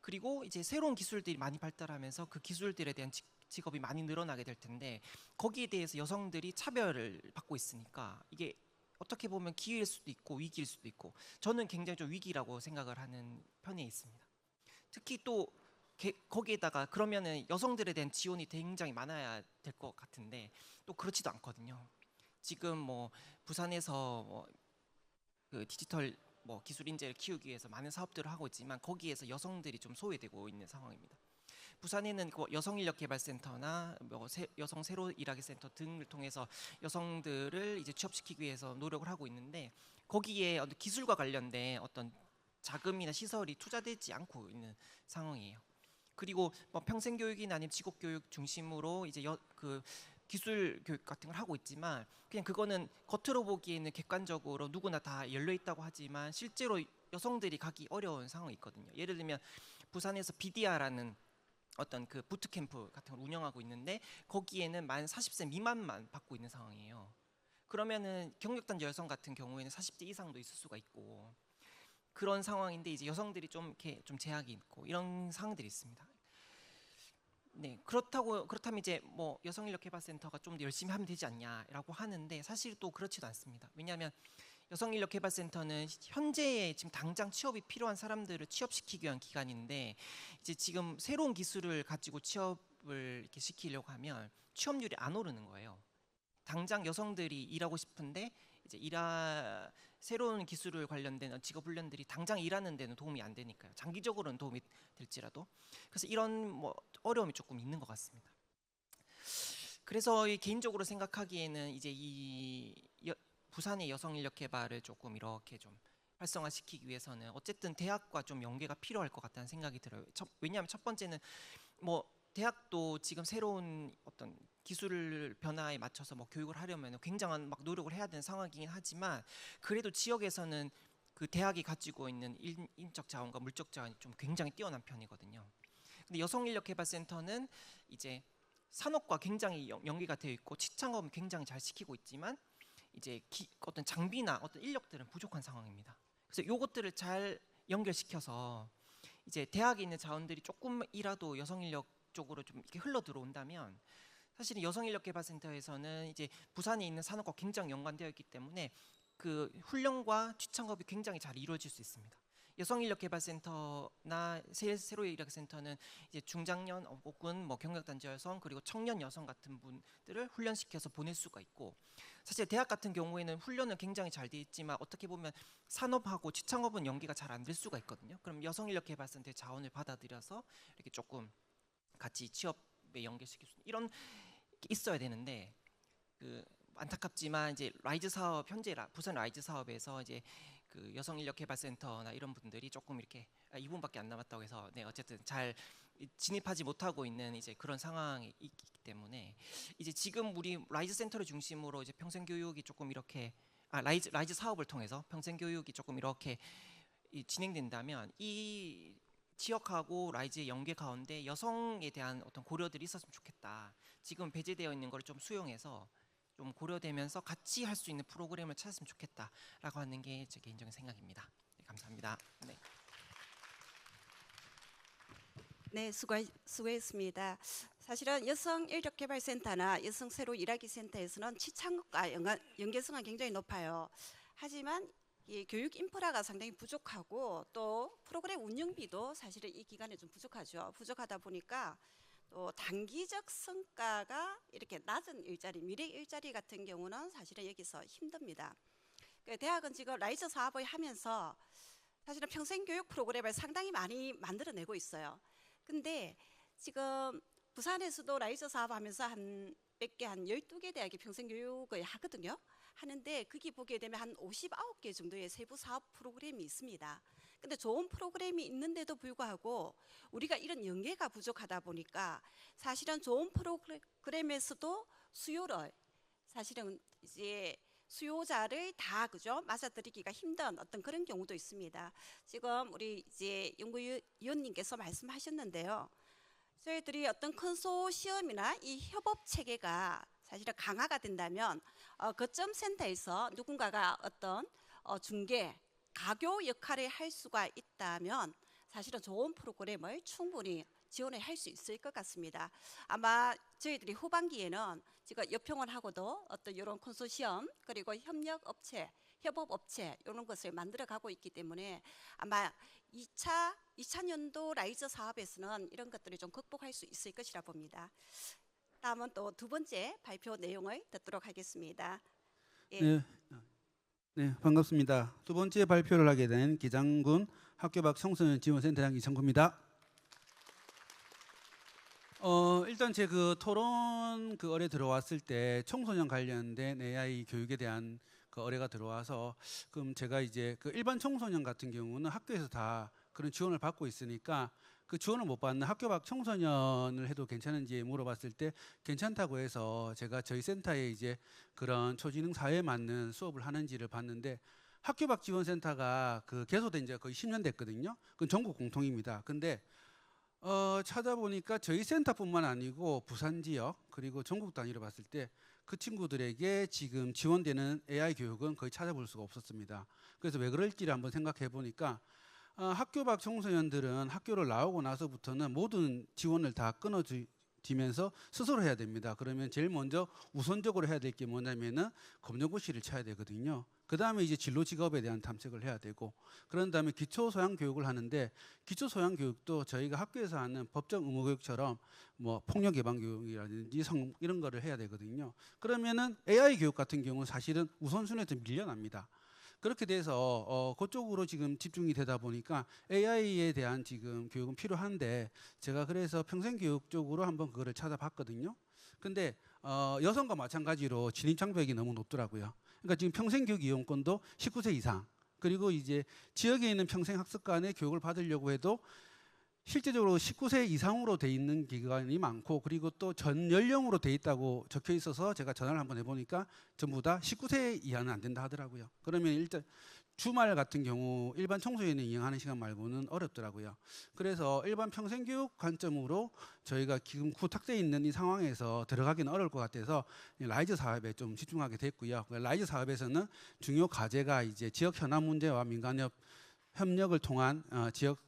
F: 그리고 이제 새로운 기술들이 많이 발달하면서 그 기술들에 대한 직업이 많이 늘어나게 될 텐데 거기에 대해서 여성들이 차별을 받고 있으니까 이게 어떻게 보면 기회일 수도 있고 위기일 수도 있고 저는 굉장히 좀 위기라고 생각을 하는 편에 있습니다. 특히 또 거기에다가 그러면은 여성들에 대한 지원이 굉장히 많아야 될 것 같은데 또 그렇지도 않거든요. 지금 뭐 부산에서 그 디지털 기술 인재를 키우기 위해서 많은 사업들을 하고 있지만 거기에서 여성들이 좀 소외되고 있는 상황입니다. 부산에는 여성인력개발센터나 여성 새로 일하기 센터 등을 통해서 여성들을 이제 취업시키기 위해서 노력을 하고 있는데 거기에 기술과 관련된 어떤 자금이나 시설이 투자되지 않고 있는 상황이에요. 그리고 평생교육이나 아니면 직업교육 중심으로 이제 그 기술 교육 같은 걸 하고 있지만 그냥 그거는 겉으로 보기에는 객관적으로 누구나 다 열려 있다고 하지만 실제로 여성들이 가기 어려운 상황이 있거든요. 예를 들면 부산에서 비디아라는 어떤 그 부트캠프 같은 걸 운영하고 있는데 거기에는 만 40세 미만만 받고 있는 상황이에요. 그러면은 경력단 여성 같은 경우에는 40대 이상도 있을 수가 있고 그런 상황인데 이제 여성들이 좀 이렇게 좀 제약이 있고 이런 상황들이 있습니다. 네, 그렇다면 이제 뭐 여성인력개발센터가 좀 더 열심히 하면 되지 않냐라고 하는데 사실 또 그렇지도 않습니다. 왜냐하면 여성인력개발센터는 현재의 지금 당장 취업이 필요한 사람들을 취업시키기 위한 기관인데 이제 지금 새로운 기술을 가지고 취업을 이렇게 시키려고 하면 취업률이 안 오르는 거예요. 당장 여성들이 일하고 싶은데 이제 새로운 기술을 관련된 직업 훈련들이 당장 일하는 데는 도움이 안 되니까요. 장기적으로는 도움이 될지라도. 그래서 이런 어려움이 조금 있는 것 같습니다. 그래서 개인적으로 생각하기에는 이제 부산의 여성인력개발을 조금 이렇게 좀 활성화시키기 위해서는 어쨌든 대학과 좀 연계가 필요할 것 같다는 생각이 들어요. 왜냐하면 첫 번째는 대학도 지금 새로운 어떤 기술 변화에 맞춰서 교육을 하려면 굉장한 노력을 해야 되는 상황이긴 하지만 그래도 지역에서는 그 대학이 가지고 있는 인적 자원과 물적 자원이 좀 굉장히 뛰어난 편이거든요. 근데 여성인력개발센터는 이제 산업과 굉장히 연계가 되어 있고 취창업은 굉장히 잘 시키고 있지만 이제 어떤 장비나 어떤 인력들은 부족한 상황입니다. 그래서 요것들을 잘 연결시켜서 이제 대학에 있는 자원들이 조금이라도 여성인력 쪽으로 좀 이렇게 흘러 들어온다면 사실은 여성인력개발센터에서는 이제 부산에 있는 산업과 굉장히 연관되어 있기 때문에 그 훈련과 취창업이 굉장히 잘 이루어질 수 있습니다. 여성인력개발센터나 새로인력센터는 이제 중장년 혹은 뭐 경력단절 여성 그리고 청년 여성 같은 분들을 훈련시켜서 보낼 수가 있고, 사실 대학 같은 경우에는 훈련은 굉장히 잘 돼 있지만 어떻게 보면 산업하고 취창업은 연계가 잘 안 될 수가 있거든요. 그럼 여성인력개발센터의 자원을 받아들여서 이렇게 조금 같이 취업에 연계시킬 수 있는 이런 게 있어야 되는데, 그 안타깝지만 이제 라이즈 사업 현재 부산 라이즈 사업에서 이제 그 여성인력개발센터나 이런 분들이 조금 이렇게 2분밖에 안 남았다고 해서 네 어쨌든 잘 진입하지 못하고 있는 이제 그런 상황이 있기 때문에 이제 지금 우리 라이즈 센터를 중심으로 이제 평생교육이 조금 이렇게 라이즈 사업을 통해서 평생교육이 조금 이렇게 진행된다면 이 지역하고 라이즈의 연계 가운데 여성에 대한 어떤 고려들이 있었으면 좋겠다. 지금 배제되어 있는 걸 좀 수용해서 좀 고려되면서 같이 할 수 있는 프로그램을 찾았으면 좋겠다라고 하는 게 제 개인적인 생각입니다. 네, 감사합니다. 네.
E: 네, 수고했습니다. 사실은 여성인력개발센터나 여성 새로 일하기 센터에서는 취창업과 연계성은 굉장히 높아요. 하지만 이 교육 인프라가 상당히 부족하고 또 프로그램 운영비도 사실은 이 기간에 좀 부족하죠. 부족하다 보니까 또 단기적 성과가 이렇게 낮은 일자리, 미래 일자리 같은 경우는 사실은 여기서 힘듭니다. 대학은 지금 라이즈 사업을 하면서 사실은 평생교육 프로그램을 상당히 많이 만들어내고 있어요. 근데 지금 부산에서도 라이즈 사업하면서 한 12개 대학이 평생교육을 하거든요. 하는데 거기 보게 되면 한 59개 정도의 세부 사업 프로그램이 있습니다. 근데 좋은 프로그램이 있는데도 불구하고 우리가 이런 연계가 부족하다 보니까 사실은 좋은 프로그램에서도 수요를 사실은 이제 수요자를 다 그죠 맞아들이기가 힘든 어떤 그런 경우도 있습니다. 지금 우리 이제 연구위원님께서 말씀하셨는데요. 저희들이 어떤 컨소시엄이나 이 협업 체계가 사실은 강화가 된다면 거점 센터에서 누군가가 어떤 중개 가교 역할을 할 수가 있다면 사실은 좋은 프로그램을 충분히 지원을 할 수 있을 것 같습니다. 아마 저희들이 후반기에는 지금 여평을 하고도 어떤 이런 컨소시엄 그리고 협력업체, 협업업체 이런 것을 만들어가고 있기 때문에 아마 2차 연도 라이즈 사업에서는 이런 것들을 좀 극복할 수 있을 것이라 봅니다. 다음은 또 두 번째 발표 내용을 듣도록 하겠습니다. 예.
G: 네, 반갑습니다. 두 번째 발표를 하게 된 기장군 학교 밖 청소년 지원센터장 이창구입니다. 일단 제 그 토론 그 의뢰 들어왔을 때 청소년 관련된 AI 교육에 대한 그 의뢰가 들어와서 그럼 제가 이제 그 일반 청소년 같은 경우는 학교에서 다 그런 지원을 받고 있으니까 그 지원을 못 받는 학교 밖 청소년을 해도 괜찮은지 물어봤을 때 괜찮다고 해서 제가 저희 센터에 이제 그런 초지능 사회에 맞는 수업을 하는지를 봤는데 학교 밖 지원센터가 그 개소된 지 거의 10년 됐거든요. 그건 전국 공통입니다. 근데 찾아보니까 저희 센터뿐만 아니고 부산 지역 그리고 전국 단위로 봤을 때 그 친구들에게 지금 지원되는 AI 교육은 거의 찾아볼 수가 없었습니다. 그래서 왜 그럴지를 한번 생각해 보니까 학교 밖 청소년들은 학교를 나오고 나서부터는 모든 지원을 다 끊어지면서 스스로 해야 됩니다. 그러면 제일 먼저 우선적으로 해야 될 게 뭐냐면은 검정고시를 쳐야 되거든요. 그 다음에 이제 진로 직업에 대한 탐색을 해야 되고 그런 다음에 기초 소양 교육을 하는데 기초 소양 교육도 저희가 학교에서 하는 법정 의무 교육처럼 뭐 폭력 예방 교육이라든지 이런 거를 해야 되거든요. 그러면은 AI 교육 같은 경우는 사실은 우선순위에서 밀려납니다. 그렇게 돼서 그쪽으로 지금 집중이 되다 보니까 AI에 대한 지금 교육은 필요한데 제가 그래서 평생교육 쪽으로 한번 그거를 찾아봤거든요. 근데 여성과 마찬가지로 진입 장벽이 너무 높더라고요. 그러니까 지금 평생교육 이용권도 19세 이상 그리고 이제 지역에 있는 평생학습관의 교육을 받으려고 해도 실제적으로 19세 이상으로 돼 있는 기관이 많고 그리고 또 전 연령으로 돼 있다고 적혀 있어서 제가 전화를 한번 해보니까 전부 다 19세 이하는 안 된다 하더라고요. 그러면 일단 주말 같은 경우 일반 청소년이 이용하는 시간 말고는 어렵더라고요. 그래서 일반 평생교육 관점으로 저희가 지금 구탁돼 있는 이 상황에서 들어가기는 어려울 것 같아서 라이즈 사업에 좀 집중하게 됐고요. 라이즈 사업에서는 중요 과제가 이제 지역 현안 문제와 민간 협력을 통한 지역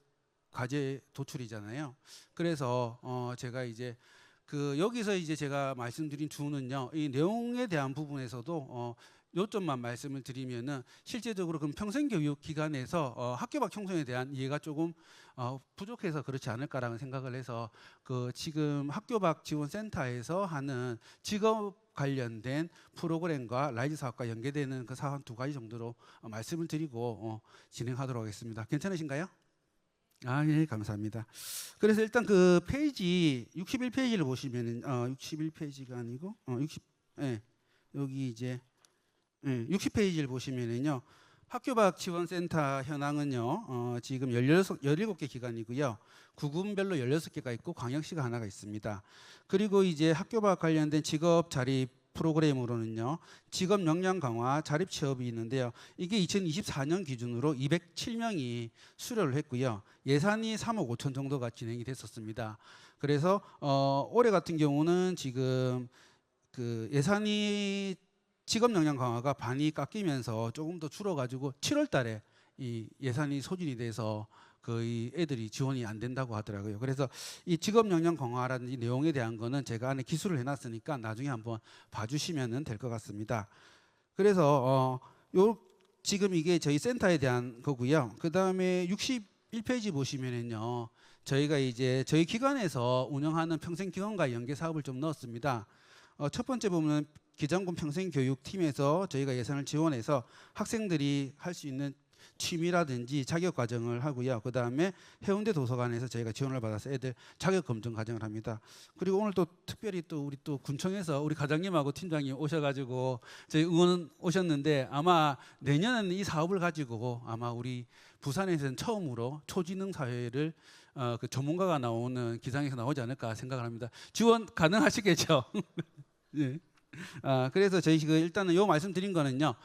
G: 과제 도출이잖아요. 그래서 제가 이제 그 여기서 이제 제가 말씀드린 주는요, 이 내용에 대한 부분에서도 요점만 말씀을 드리면은 실제적으로 그럼 평생교육 기관에서 학교 밖 청소년에 대한 이해가 조금 부족해서 그렇지 않을까라는 생각을 해서 그 지금 학교 밖 지원센터에서 하는 직업 관련된 프로그램과 라이즈 사업과 연계되는 그 사업 두 가지 정도로 말씀을 드리고 진행하도록 하겠습니다. 괜찮으신가요? 예, 감사합니다. 그래서 일단 그 페이지 61페이지를 보시면은 61페이지가 아니고 여기 이제 60페이지를 보시면은요. 학교 밖 지원센터 현황은요. 지금 17개 기관이고요. 구군별로 16개가 있고 광역시가 하나가 있습니다. 그리고 이제 학교 밖 관련된 직업 자립 프로그램으로는요. 직업 역량 강화 자립 취업이 있는데요. 이게 2024년 기준으로 207명이 수료를 했고요. 예산이 3억 5천 정도가 진행이 됐었습니다. 그래서 올해 같은 경우는 지금 그 예산이 직업 역량 강화가 반이 깎이면서 조금 더 줄어가지고 7월 달에 이 예산이 소진이 돼서 거의 애들이 지원이 안 된다고 하더라고요. 그래서 이 직업 역량 강화라는 이 내용에 대한 거는 제가 안에 기술을 해놨으니까 나중에 한번 봐주시면 될 것 같습니다. 그래서 요 지금 이게 저희 센터에 대한 거고요. 그 다음에 61페이지 보시면은요, 저희가 이제 저희 기관에서 운영하는 평생기관과 연계 사업을 좀 넣었습니다. 첫 번째 보면 기장군 평생교육팀에서 저희가 예산을 지원해서 학생들이 할 수 있는 취미라든지 자격 과정을 하고요. 그 다음에 해운대 도서관에서 저희가 지원을 받아서 애들 자격 검증 과정을 합니다. 그리고 오늘 또 특별히 또 우리 또 군청에서 우리 과장님하고 팀장님 오셔가지고 저희 응원 오셨는데 아마 내년에는 이 사업을 가지고 아마 우리 부산에서는 처음으로 초지능 사회를 그 전문가가 나오는 기상에서 나오지 않을까 생각을 합니다. 지원 가능하시겠죠? 네. 그래서 저희 일단은 요 말씀드린 거는요.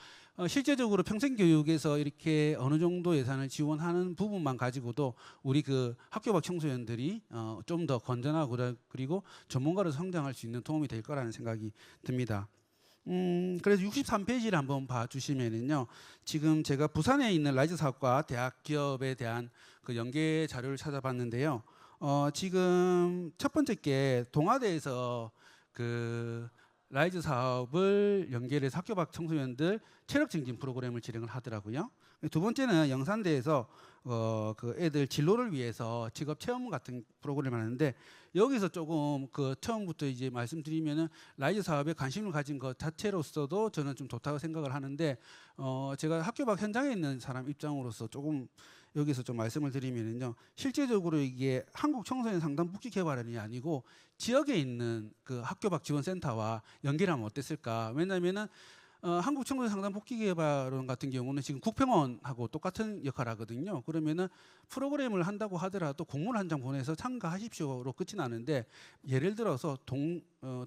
G: 실제적으로 평생교육에서 이렇게 어느 정도 예산을 지원하는 부분만 가지고도 우리 그 학교 밖 청소년들이 좀 더 건전하고 그리고 전문가로 성장할 수 있는 도움이 될 거라는 생각이 듭니다. 그래서 63페이지를 한번 봐주시면은요. 지금 제가 부산에 있는 라이즈 사업과 대학 기업에 대한 그 연계 자료를 찾아봤는데요. 지금 첫 번째 게 동아대에서 그 라이즈 사업을 연계해서 학교 밖 청소년들 체력 증진 프로그램을 진행을 하더라고요. 두 번째는 영산대에서 그 애들 진로를 위해서 직업 체험 같은 프로그램을 하는데 여기서 조금 그 처음부터 이제 말씀드리면은 라이즈 사업에 관심을 가진 것 자체로서도 저는 좀 좋다고 생각을 하는데 제가 학교 밖 현장에 있는 사람 입장으로서 조금 여기서 좀 말씀을 드리면은요. 실제적으로 이게 한국 청소년 상담 복지 개발원이 아니고 지역에 있는 그 학교 밖 지원센터와 연계하면 어땠을까? 왜냐면은 한국 청소년 상담 복지 개발원 같은 경우는 지금 국평원하고 똑같은 역할을 하거든요. 그러면은 프로그램을 한다고 하더라도 공문 한 장 보내서 참가하십시오로 끝이 나는데 예를 들어서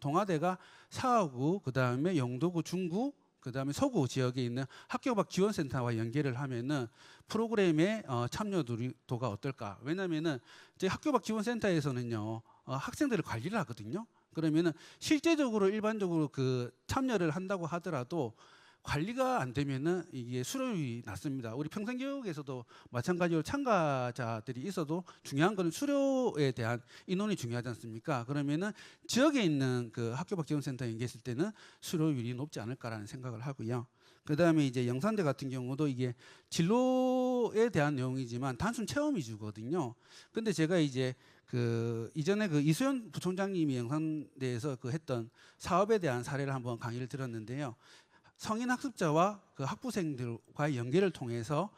G: 동아대가 사하구, 그다음에 영도구, 중구, 그다음에 서구 지역에 있는 학교 밖 지원센터와 연계를 하면은 프로그램의 참여도가 어떨까? 왜냐면은 이제 학교 밖 지원센터에서는요 학생들을 관리를 하거든요. 그러면은 실제적으로 일반적으로 그 참여를 한다고 하더라도 관리가 안 되면은 이게 수료율이 낮습니다. 우리 평생교육에서도 마찬가지로 참가자들이 있어도 중요한 거는 수료에 대한 인원이 중요하지 않습니까? 그러면은 지역에 있는 그 학교 밖 지원센터에 연계했을 때는 수료율이 높지 않을까라는 생각을 하고요. 그다음에 이제 영산대 같은 경우도 이게 진로에 대한 내용이지만 단순 체험 위주거든요. 근데 제가 이제 그 이전에 그 이수연 부총장님이 영산대에서 그 했던 사업에 대한 사례를 한번 강의를 들었는데요. 성인 학습자와 그 학부생들과의 연계를 통해서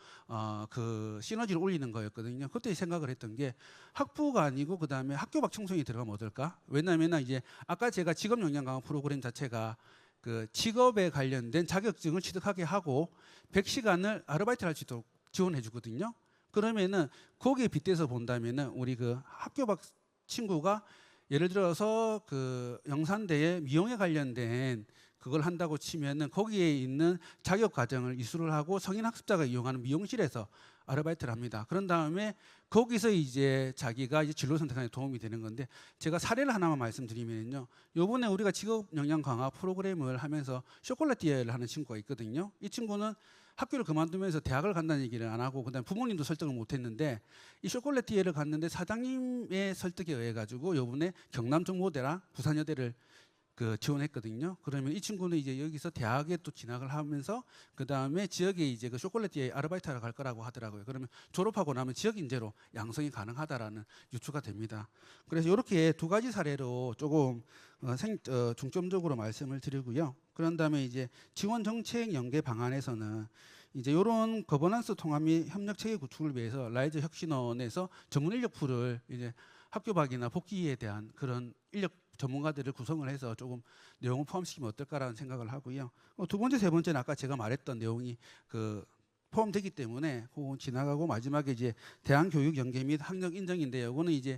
G: 그 시너지를 올리는 거였거든요. 그때 생각을 했던 게 학부가 아니고 그 다음에 학교 밖 청소년이 들어가면 어떨까? 왜냐하면 이제 아까 제가 직업 역량 강화 프로그램 자체가 그 직업에 관련된 자격증을 취득하게 하고 100시간을 아르바이트를 할 수 있도록 지원해 주거든요. 그러면은 거기에 빗대서 본다면은 우리 그 학교 밖 친구가 예를 들어서 그 영산대에 미용에 관련된 그걸 한다고 치면은 거기에 있는 자격 과정을 이수를 하고 성인 학습자가 이용하는 미용실에서 아르바이트를 합니다. 그런 다음에 거기서 이제 자기가 이제 진로 선택하는 데 도움이 되는 건데 제가 사례를 하나만 말씀드리면요. 요번에 우리가 직업 역량 강화 프로그램을 하면서 쇼콜라티에를 하는 친구가 있거든요. 이 친구는 학교를 그만두면서 대학을 간다는 얘기를 안 하고 그다음에 부모님도 설득을 못 했는데 이 쇼콜라티에를 갔는데 사장님의 설득에 의해 가지고 요번에 경남정보대랑 부산여대를 그 지원했거든요. 그러면 이 친구는 이제 여기서 대학에 또 진학을 하면서 그 다음에 지역에 이제 그 쇼콜릿에 아르바이트하러 갈 거라고 하더라고요. 그러면 졸업하고 나면 지역 인재로 양성이 가능하다라는 유추가 됩니다. 그래서 이렇게 두 가지 사례로 조금 중점적으로 말씀을 드리고요. 그런 다음에 이제 지원 정책 연계 방안에서는 이제 이런 거버넌스 통합 및 협력 체계 구축을 위해서 라이즈 혁신원에서 전문 인력 풀을 이제 학교 박이나 복귀에 대한 그런 인력 전문가들을 구성을 해서 조금 내용을 포함시키면 어떨까라는 생각을 하고요. 두 번째, 세 번째는 아까 제가 말했던 내용이 그 포함되기 때문에 그건 지나가고 마지막에 이제 대안교육 연계 및 학력 인정인데요. 이거는 이제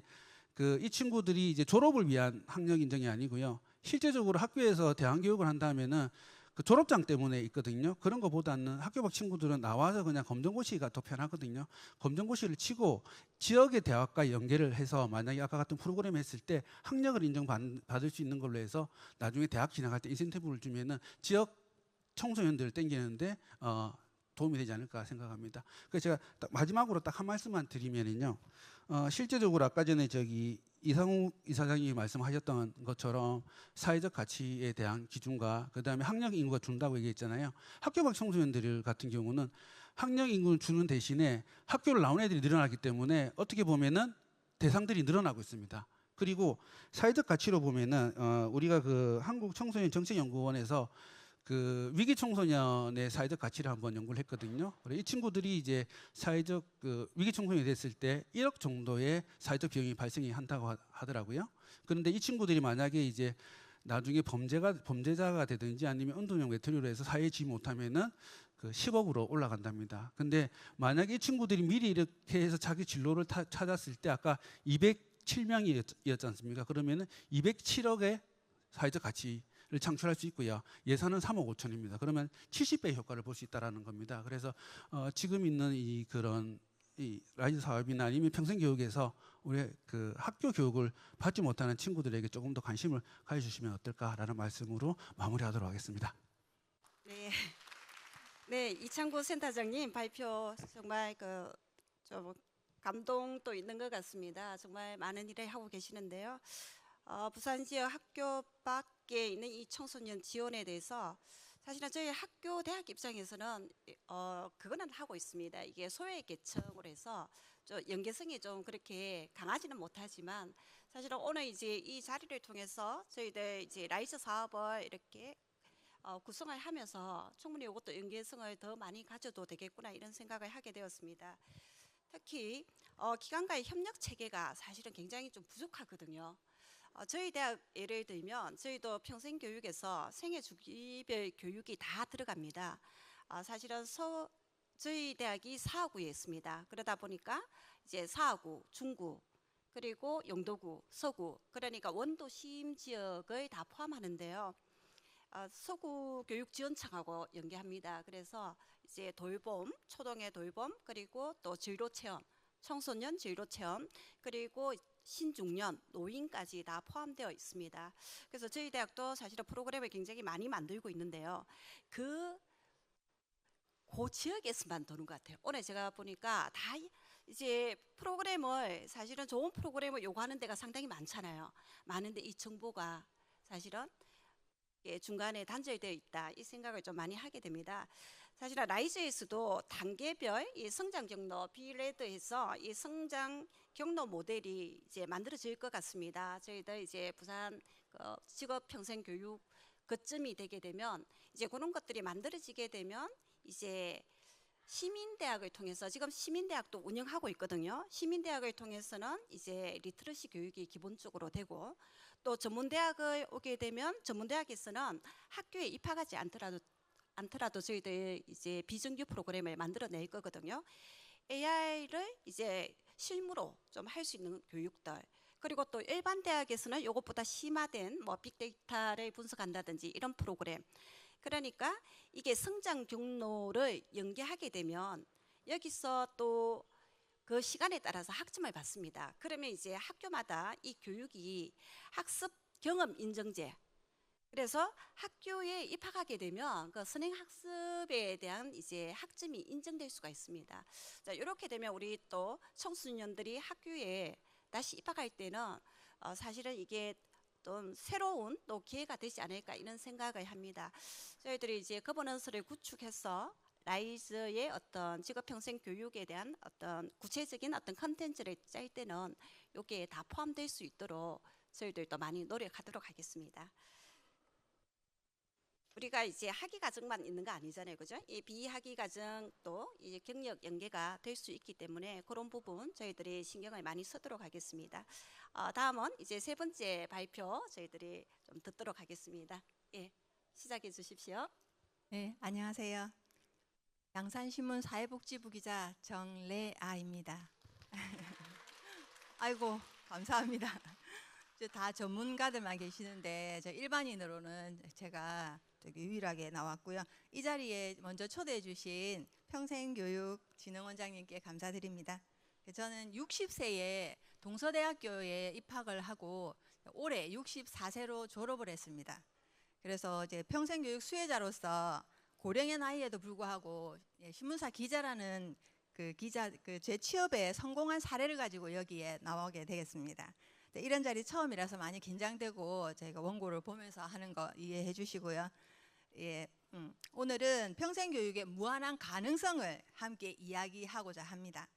G: 그 이 친구들이 이제 졸업을 위한 학력 인정이 아니고요. 실제적으로 학교에서 대안교육을 한다면은 그 졸업장 때문에 있거든요. 그런 것보다는 학교 밖 친구들은 나와서 그냥 검정고시가 더 편하거든요. 검정고시를 치고 지역의 대학과 연계를 해서 만약에 아까 같은 프로그램 했을 때 학력을 인정받을 수 있는 걸로 해서 나중에 대학 진학할 때 인센티브를 주면은 지역 청소년들을 땡기는데 도움이 되지 않을까 생각합니다. 그래서 제가 마지막으로 딱 한 말씀만 드리면은요. 실제적으로 아까 전에 저기 이상욱 이사장님이 말씀하셨던 것처럼 사회적 가치에 대한 기준과 그다음에 학력 인구가 준다고 얘기했잖아요. 학교 밖 청소년들 같은 경우는 학력 인구를 주는 대신에 학교를 나온 애들이 늘어나기 때문에 어떻게 보면은 대상들이 늘어나고 있습니다. 그리고 사회적 가치로 보면은 우리가 그 한국 청소년 정책연구원에서 그 위기 청소년의 사회적 가치를 한번 연구를 했거든요. 이 친구들이 이제 사회적 그 위기 청소년이 됐을 때 1억 정도의 사회적 비용이 발생이 한다고 하더라고요. 그런데 이 친구들이 만약에 이제 나중에 범죄자가 되든지 아니면 은둔형 메토리로 해서 사회에 지지 못하면은 그 10억으로 올라간답니다. 근데 만약에 이 친구들이 미리 이렇게 해서 자기 진로를 찾았을 때 아까 207명이었지 않습니까? 그러면은 207억의 사회적 가치 를 창출할 수 있고요. 예산은 3억 5천입니다. 그러면 70배 효과를 볼 수 있다라는 겁니다. 그래서 지금 있는 이 그런 이 라이즈 사업이나 아니면 평생 교육에서 우리 그 학교 교육을 받지 못하는 친구들에게 조금 더 관심을 가져주시면 어떨까라는 말씀으로 마무리하도록 하겠습니다.
E: 네, 네 이창구 센터장님 발표 정말 좀 감동도 있는 것 같습니다. 정말 많은 일을 하고 계시는데요. 부산 지역 학교 밖에 있는 이 청소년 지원에 대해서 사실은 저희 학교 대학 입장에서는 그거는 하고 있습니다. 이게 소외 계층으로 해서 좀 연계성이 좀 그렇게 강하지는 못하지만 사실은 오늘 이제 이 자리를 통해서 저희들 이제 라이즈 사업을 이렇게 구성을 하면서 충분히 이것도 연계성을 더 많이 가져도 되겠구나 이런 생각을 하게 되었습니다. 특히 기관과의 협력 체계가 사실은 굉장히 좀 부족하거든요. 저희 대학 예를 들면 저희도 평생교육에서 생애 주기별 교육이 다 들어갑니다. 사실은 저희 대학이 사하구에 있습니다. 그러다 보니까 이제 사하구, 중구, 그리고 영도구, 서구, 그러니까 원도 시임 지역을 다 포함하는데요. 서구 교육지원청하고 연계합니다. 그래서 이제 돌봄, 초동의 돌봄, 그리고 또 진로 체험, 청소년 진로 체험, 그리고 신중년, 노인까지 다 포함되어 있습니다. 그래서 저희 대학도 사실은 프로그램을 굉장히 많이 만들고 있는데요. 그 지역에서만 도는 것 같아요. 오늘 제가 보니까 다 이제 프로그램을 사실은 좋은 프로그램을 요구하는 데가 상당히 많잖아요. 많은데 이 정보가 사실은 중간에 단절되어 있다 이 생각을 좀 많이 하게 됩니다. 사실은 라이즈에서도 단계별 이 성장 경로 비례드해서 이 성장 경로 모델이 이제 만들어질 것 같습니다. 저희들 이제 부산 직업 평생 교육 그쯤이 되게 되면 이제 그런 것들이 만들어지게 되면 이제 시민대학을 통해서 지금 시민대학도 운영하고 있거든요. 시민대학을 통해서는 이제 리트러시 교육이 기본적으로 되고 또 전문대학을 오게 되면 전문대학에서는 학교에 입학하지 않더라도 저희들 이제 비정규 프로그램을 만들어낼 거거든요. AI를 이제 실무로 좀 할 수 있는 교육들 그리고 또 일반 대학에서는 이것보다 심화된 뭐 빅데이터를 분석한다든지 이런 프로그램 그러니까 이게 성장 경로를 연계하게 되면 여기서 또 그 시간에 따라서 학점을 받습니다. 그러면 이제 학교마다 이 교육이 학습 경험 인정제 그래서 학교에 입학하게 되면 그 선행 학습에 대한 이제 학점이 인정될 수가 있습니다. 자, 이렇게 되면 우리 또 청소년들이 학교에 다시 입학할 때는 사실은 이게 어떤 새로운 또 기회가 되지 않을까 이런 생각을 합니다. 저희들이 이제 거버넌스를 구축해서 라이즈의 어떤 직업평생 교육에 대한 어떤 구체적인 어떤 컨텐츠를 짤 때는 여기에 다 포함될 수 있도록 저희들도 많이 노력하도록 하겠습니다. 우리가 이제 학위 과정만 있는 거 아니잖아요, 그죠? 이 비학위 과정도 이제 경력 연계가 될 수 있기 때문에 그런 부분 저희들이 신경을 많이 쓰도록 하겠습니다. 다음은 이제 세 번째 발표 저희들이 좀 듣도록 하겠습니다. 예, 시작해 주십시오.
H: 네, 안녕하세요. 양산신문 사회복지부 기자 정래아입니다. 아이고, 감사합니다. 다 전문가들만 계시는데 저 일반인으로는 제가 되게 유일하게 나왔고요. 이 자리에 먼저 초대해 주신 평생교육진흥원장님께 감사드립니다. 저는 60세에 동서대학교에 입학을 하고 올해 64세로 졸업을 했습니다. 그래서 이제 평생교육 수혜자로서 고령의 나이에도 불구하고 신문사 기자라는 제 취업에 성공한 사례를 가지고 여기에 나오게 되겠습니다. 이런 자리 처음이라서 많이 긴장되고 저희가 원고를 보면서 하는 거 이해해 주시고요. 예, 오늘은 평생교육의 무한한 가능성을 함께 이야기하고자 합니다.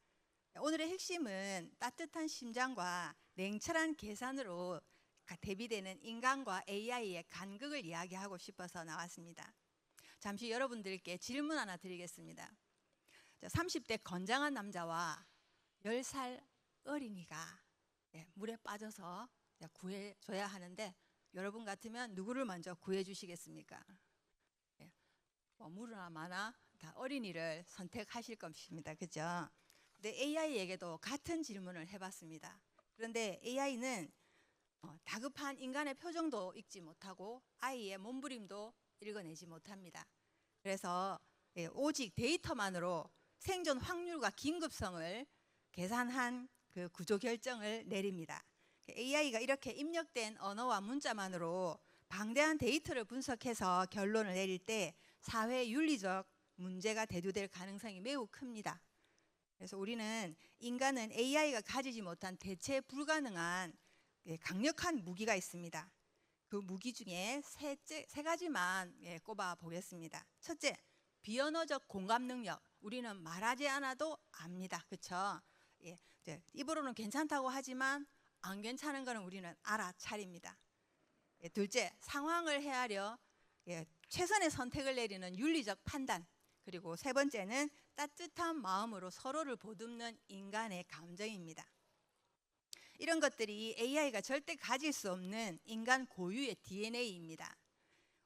H: 오늘의 핵심은 따뜻한 심장과 냉철한 계산으로 대비되는 인간과 AI의 간극을 이야기하고 싶어서 나왔습니다. 잠시 여러분들께 질문 하나 드리겠습니다. 30대 건장한 남자와 10살 어린이가 물에 빠져서 구해줘야 하는데 여러분 같으면 누구를 먼저 구해주시겠습니까? 물으나 마나 다 어린이를 선택하실 것입니다. 그죠? 근데 AI에게도 같은 질문을 해봤습니다. 그런데 AI는 다급한 인간의 표정도 읽지 못하고 아이의 몸부림도 읽어내지 못합니다. 그래서 오직 데이터만으로 생존 확률과 긴급성을 계산한 그 구조 결정을 내립니다. AI가 이렇게 입력된 언어와 문자만으로 방대한 데이터를 분석해서 결론을 내릴 때 사회 윤리적 문제가 대두될 가능성이 매우 큽니다. 그래서 우리는 인간은 AI가 가지지 못한 대체 불가능한 강력한 무기가 있습니다. 그 무기 중에 세 가지만 꼽아 보겠습니다. 첫째, 비언어적 공감 능력. 우리는 말하지 않아도 압니다. 그렇죠? 입으로는 괜찮다고 하지만 안 괜찮은 거는 우리는 알아차립니다. 둘째, 상황을 헤아려 최선의 선택을 내리는 윤리적 판단. 그리고 세 번째는 따뜻한 마음으로 서로를 보듬는 인간의 감정입니다. 이런 것들이 AI가 절대 가질 수 없는 인간 고유의 DNA입니다.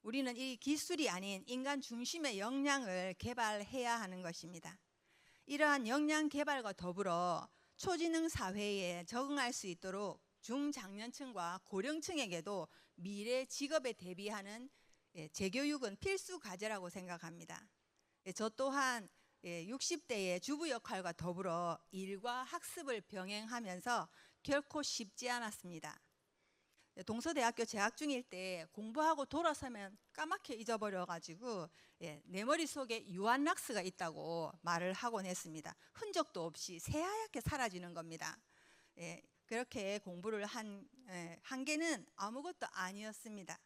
H: 우리는 이 기술이 아닌 인간 중심의 역량을 개발해야 하는 것입니다. 이러한 역량 개발과 더불어 초지능 사회에 적응할 수 있도록 중장년층과 고령층에게도 미래 직업에 대비하는 재교육은 필수 과제라고 생각합니다. 저 또한 60대의 주부 역할과 더불어 일과 학습을 병행하면서 결코 쉽지 않았습니다. 동서대학교 재학 중일 때 공부하고 돌아서면 까맣게 잊어버려가지고 내 머릿속에 유한락스가 있다고 말을 하곤 했습니다. 흔적도 없이 새하얗게 사라지는 겁니다. 그렇게 공부를 한 한계는 아무것도 아니었습니다.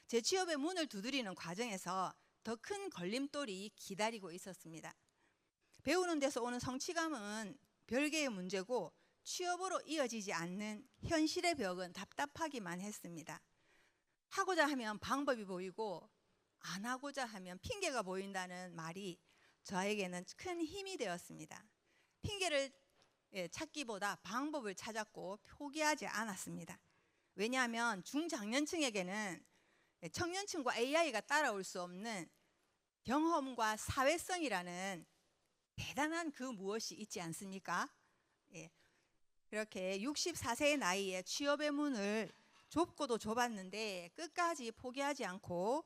H: 제 취업의 문을 두드리는 과정에서 더 큰 걸림돌이 기다리고 있었습니다. 배우는 데서 오는 성취감은 별개의 문제고 취업으로 이어지지 않는 현실의 벽은 답답하기만 했습니다. 하고자 하면 방법이 보이고 안 하고자 하면 핑계가 보인다는 말이 저에게는 큰 힘이 되었습니다. 핑계를 찾기보다 방법을 찾았고 포기하지 않았습니다. 왜냐하면 중장년층에게는 청년층과 AI가 따라올 수 없는 경험과 사회성이라는 대단한 그 무엇이 있지 않습니까? 그렇게 64세의 나이에 취업의 문을 좁고도 좁았는데 끝까지 포기하지 않고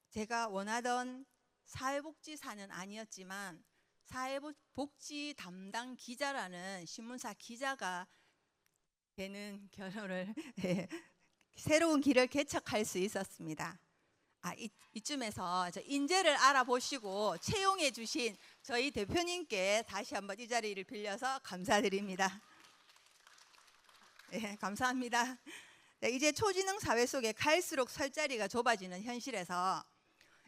H: 제가 원하던 사회복지사는 아니었지만 사회복지 담당 기자라는 신문사 기자가 되는 결혼을 새로운 길을 개척할 수 있었습니다. 이쯤에서 저 인재를 알아보시고 채용해 주신 저희 대표님께 다시 한번 이 자리를 빌려서 감사드립니다. 감사합니다. 네, 이제 초지능 사회 속에 갈수록 설 자리가 좁아지는 현실에서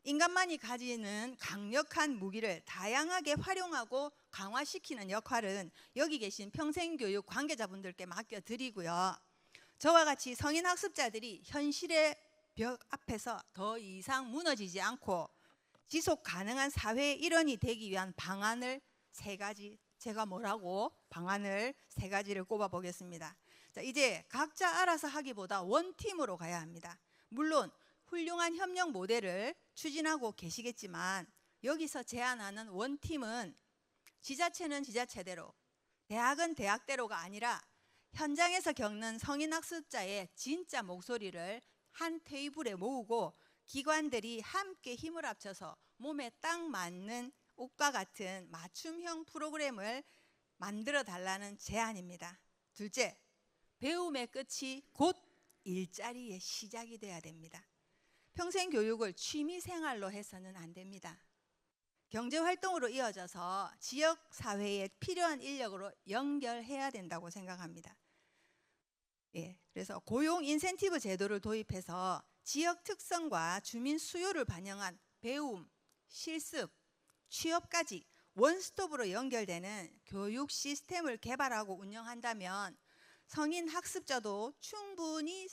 H: 인간만이 가지는 강력한 무기를 다양하게 활용하고 강화시키는 역할은 여기 계신 평생교육 관계자분들께 맡겨드리고요. 저와 같이 성인 학습자들이 현실의 벽 앞에서 더 이상 무너지지 않고 지속 가능한 사회의 일원이 되기 위한 방안을 3가지, 제가 방안을 3가지를 꼽아보겠습니다. 자, 이제 각자 알아서 하기보다 원팀으로 가야 합니다. 물론 훌륭한 협력 모델을 추진하고 계시겠지만 여기서 제안하는 원팀은 지자체는 지자체대로, 대학은 대학대로가 아니라 현장에서 겪는 성인 학습자의 진짜 목소리를 한 테이블에 모으고 기관들이 함께 힘을 합쳐서 몸에 딱 맞는 옷과 같은 맞춤형 프로그램을 만들어 달라는 제안입니다. 둘째, 배움의 끝이 곧 일자리의 시작이 돼야 됩니다. 평생 교육을 취미 생활로 해서는 안 됩니다. 경제 활동으로 이어져서 지역 사회에 필요한 인력으로 연결해야 된다고 생각합니다. 그래서 고용 인센티브 제도를 도입해서 지역 특성과 주민 수요를 반영한 배움, 실습, 취업까지 원스톱으로 연결되는 교육 시스템을 개발하고 운영한다면 성인 학습자도 충분히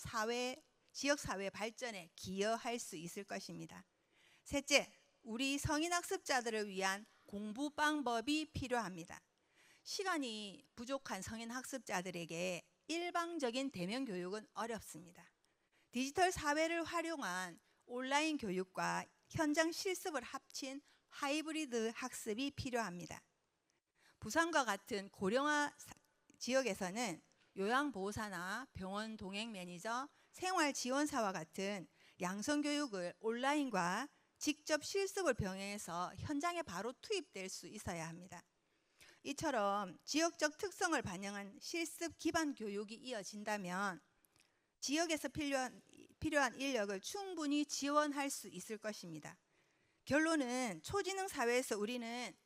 H: 지역 사회 발전에 기여할 수 있을 것입니다. 셋째, 우리 성인 학습자들을 위한 공부 방법이 필요합니다. 시간이 부족한 성인 학습자들에게 일방적인 대면 교육은 어렵습니다. 디지털 사회를 활용한 온라인 교육과 현장 실습을 합친 하이브리드 학습이 필요합니다. 부산과 같은 고령화 지역에서는 요양보호사나 병원 동행 매니저, 생활지원사와 같은 양성교육을 온라인과 직접 실습을 병행해서 현장에 바로 투입될 수 있어야 합니다. 이처럼 지역적 특성을 반영한 실습 기반 교육이 이어진다면 지역에서 필요한 인력을 충분히 지원할 수 있을 것입니다. 결론은 초지능 사회에서 우리는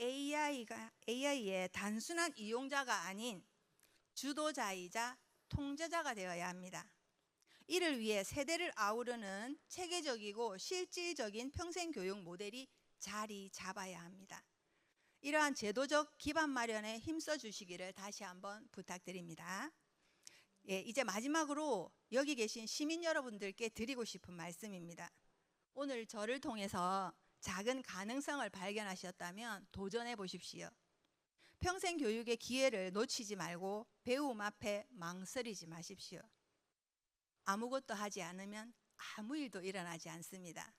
H: AI의 단순한 이용자가 아닌 주도자이자 통제자가 되어야 합니다. 이를 위해 세대를 아우르는 체계적이고 실질적인 평생교육 모델이 자리 잡아야 합니다. 이러한 제도적 기반 마련에 힘써 주시기를 다시 한번 부탁드립니다. 이제 마지막으로 여기 계신 시민 여러분들께 드리고 싶은 말씀입니다. 오늘 저를 통해서 작은 가능성을 발견하셨다면 도전해 보십시오. 평생 교육의 기회를 놓치지 말고 배움 앞에 망설이지 마십시오. 아무것도 하지 않으면 아무 일도 일어나지 않습니다.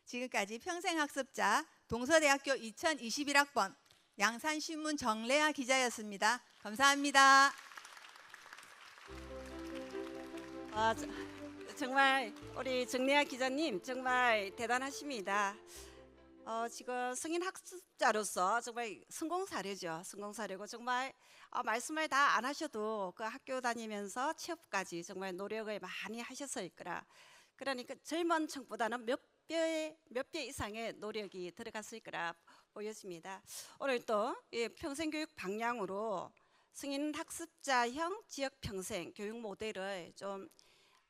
H: 지금까지 평생학습자 동서대학교 2021학번 양산신문 정래아 기자였습니다. 감사합니다.
E: 정말 우리 정래아 기자님 정말 대단하십니다. 지금 성인 학습자로서 정말 성공 사례죠. 성공 사례고 정말 말씀을 다 안 하셔도 그 학교 다니면서 취업까지 정말 노력을 많이 하셨을 거라. 그러니까 젊은 층보다는 몇 배 이상의 노력이 들어갔을 거라 보여집니다. 오늘 또 평생교육 방향으로 성인 학습자형 지역 평생 교육 모델을 좀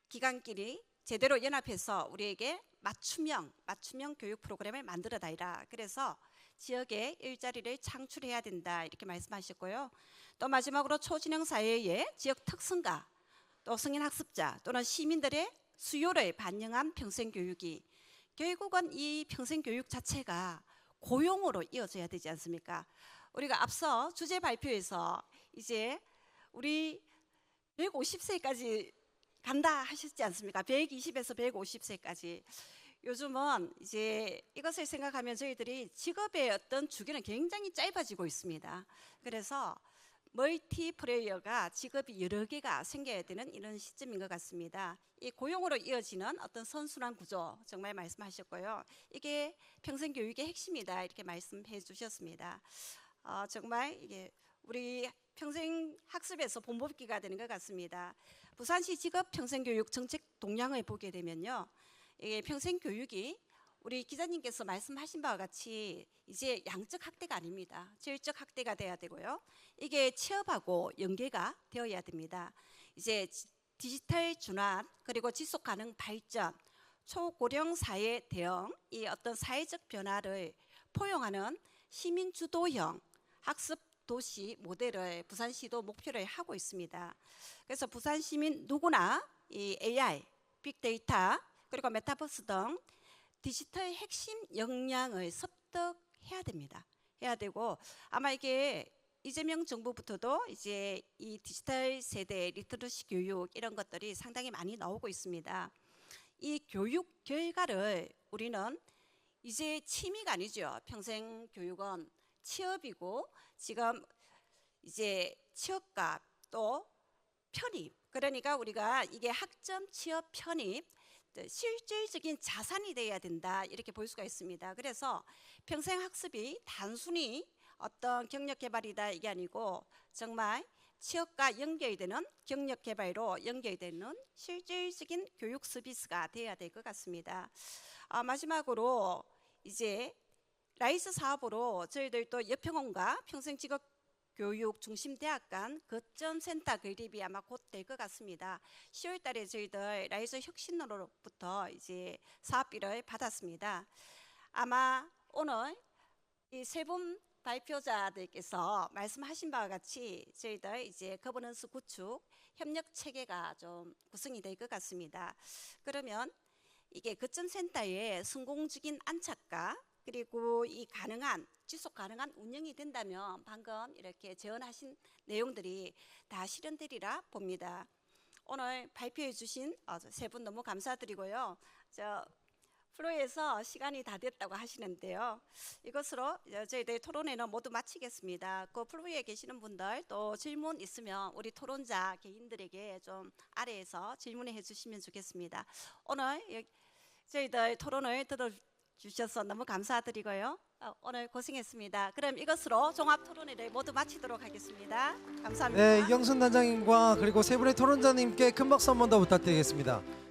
E: 기관끼리 제대로 연합해서 우리에게 맞춤형 교육 프로그램을 만들어 달라. 그래서 지역에 일자리를 창출해야 된다 이렇게 말씀하셨고요. 또 마지막으로 초진형 사회의 지역 특성과 또 성인 학습자 또는 시민들의 수요를 반영한 평생교육이 결국은 이 평생교육 자체가 고용으로 이어져야 되지 않습니까? 우리가 앞서 주제 발표에서 이제 우리 150세까지 간다 하셨지 않습니까? 120에서 150세까지. 요즘은 이제 이것을 생각하면 저희들이 직업의 어떤 주기는 굉장히 짧아지고 있습니다. 그래서 멀티플레이어가 직업이 여러 개가 생겨야 되는 이런 시점인 것 같습니다. 이 고용으로 이어지는 어떤 선순환 구조 정말 말씀하셨고요. 이게 평생교육의 핵심이다 이렇게 말씀해 주셨습니다. 정말 이게 우리 평생학습에서 본보기가 되는 것 같습니다. 부산시 직업평생교육 정책 동향을 보게 되면요. 이게 평생교육이 우리 기자님께서 말씀하신 바와 같이 이제 양적 학대가 아닙니다. 질적 학대가 돼야 되고요. 이게 취업하고 연계가 되어야 됩니다. 이제 디지털 준환 그리고 지속 가능 발전, 초고령 사회 대응, 이 어떤 사회적 변화를 포용하는 시민 주도형 학습 도시 모델을 부산시도 목표로 하고 있습니다. 그래서 부산 시민 누구나 이 AI, 빅데이터 그리고 메타버스 등 디지털 핵심 역량을 습득해야 됩니다. 해야 되고 아마 이게 이재명 정부부터도 이제 이 디지털 세대 리터러시 교육 이런 것들이 상당히 많이 나오고 있습니다. 이 교육 결과를 우리는 이제 취미가 아니죠. 평생 교육은 취업이고 지금 이제 취업과 또 편입, 그러니까 우리가 이게 학점, 취업, 편입 실질적인 자산이 돼야 된다 이렇게 볼 수가 있습니다. 그래서 평생 학습이 단순히 어떤 경력 개발이다 이게 아니고 정말 취업과 연결되는 경력 개발로 연결되는 실질적인 교육 서비스가 돼야 될 것 같습니다. 마지막으로 이제 라이스 사업으로 저희들 또 여평원과 평생직업교육 중심대학 간 거점센터 건립이 아마 곧 될 것 같습니다. 10월 달에 저희들 라이스 혁신으로부터 이제 사업비를 받았습니다. 아마 오늘 이 세 분 발표자들께서 말씀하신 바와 같이 저희들 이제 거버넌스 구축 협력 체계가 좀 구성이 될 것 같습니다. 그러면 이게 거점센터의 성공적인 안착과 그리고 이 가능한 지속 가능한 운영이 된다면 방금 이렇게 제언하신 내용들이 다 실현되리라 봅니다. 오늘 발표해 주신 세 분 너무 감사드리고요. 플로에서 시간이 다 됐다고 하시는데요. 이것으로 저희들 토론회는 모두 마치겠습니다. 그 플로에 계시는 분들 또 질문 있으면 우리 토론자 개인들에게 좀 아래에서 질문해 주시면 좋겠습니다. 오늘 저희들 토론을 들어주셔서 너무 감사드리고요. 오늘 고생했습니다. 그럼 이것으로 종합 토론회를 모두 마치도록 하겠습니다. 감사합니다.
A: 네, 이경순 단장님과 그리고 세 분의 토론자님께 큰 박수 한 번 더 부탁드리겠습니다.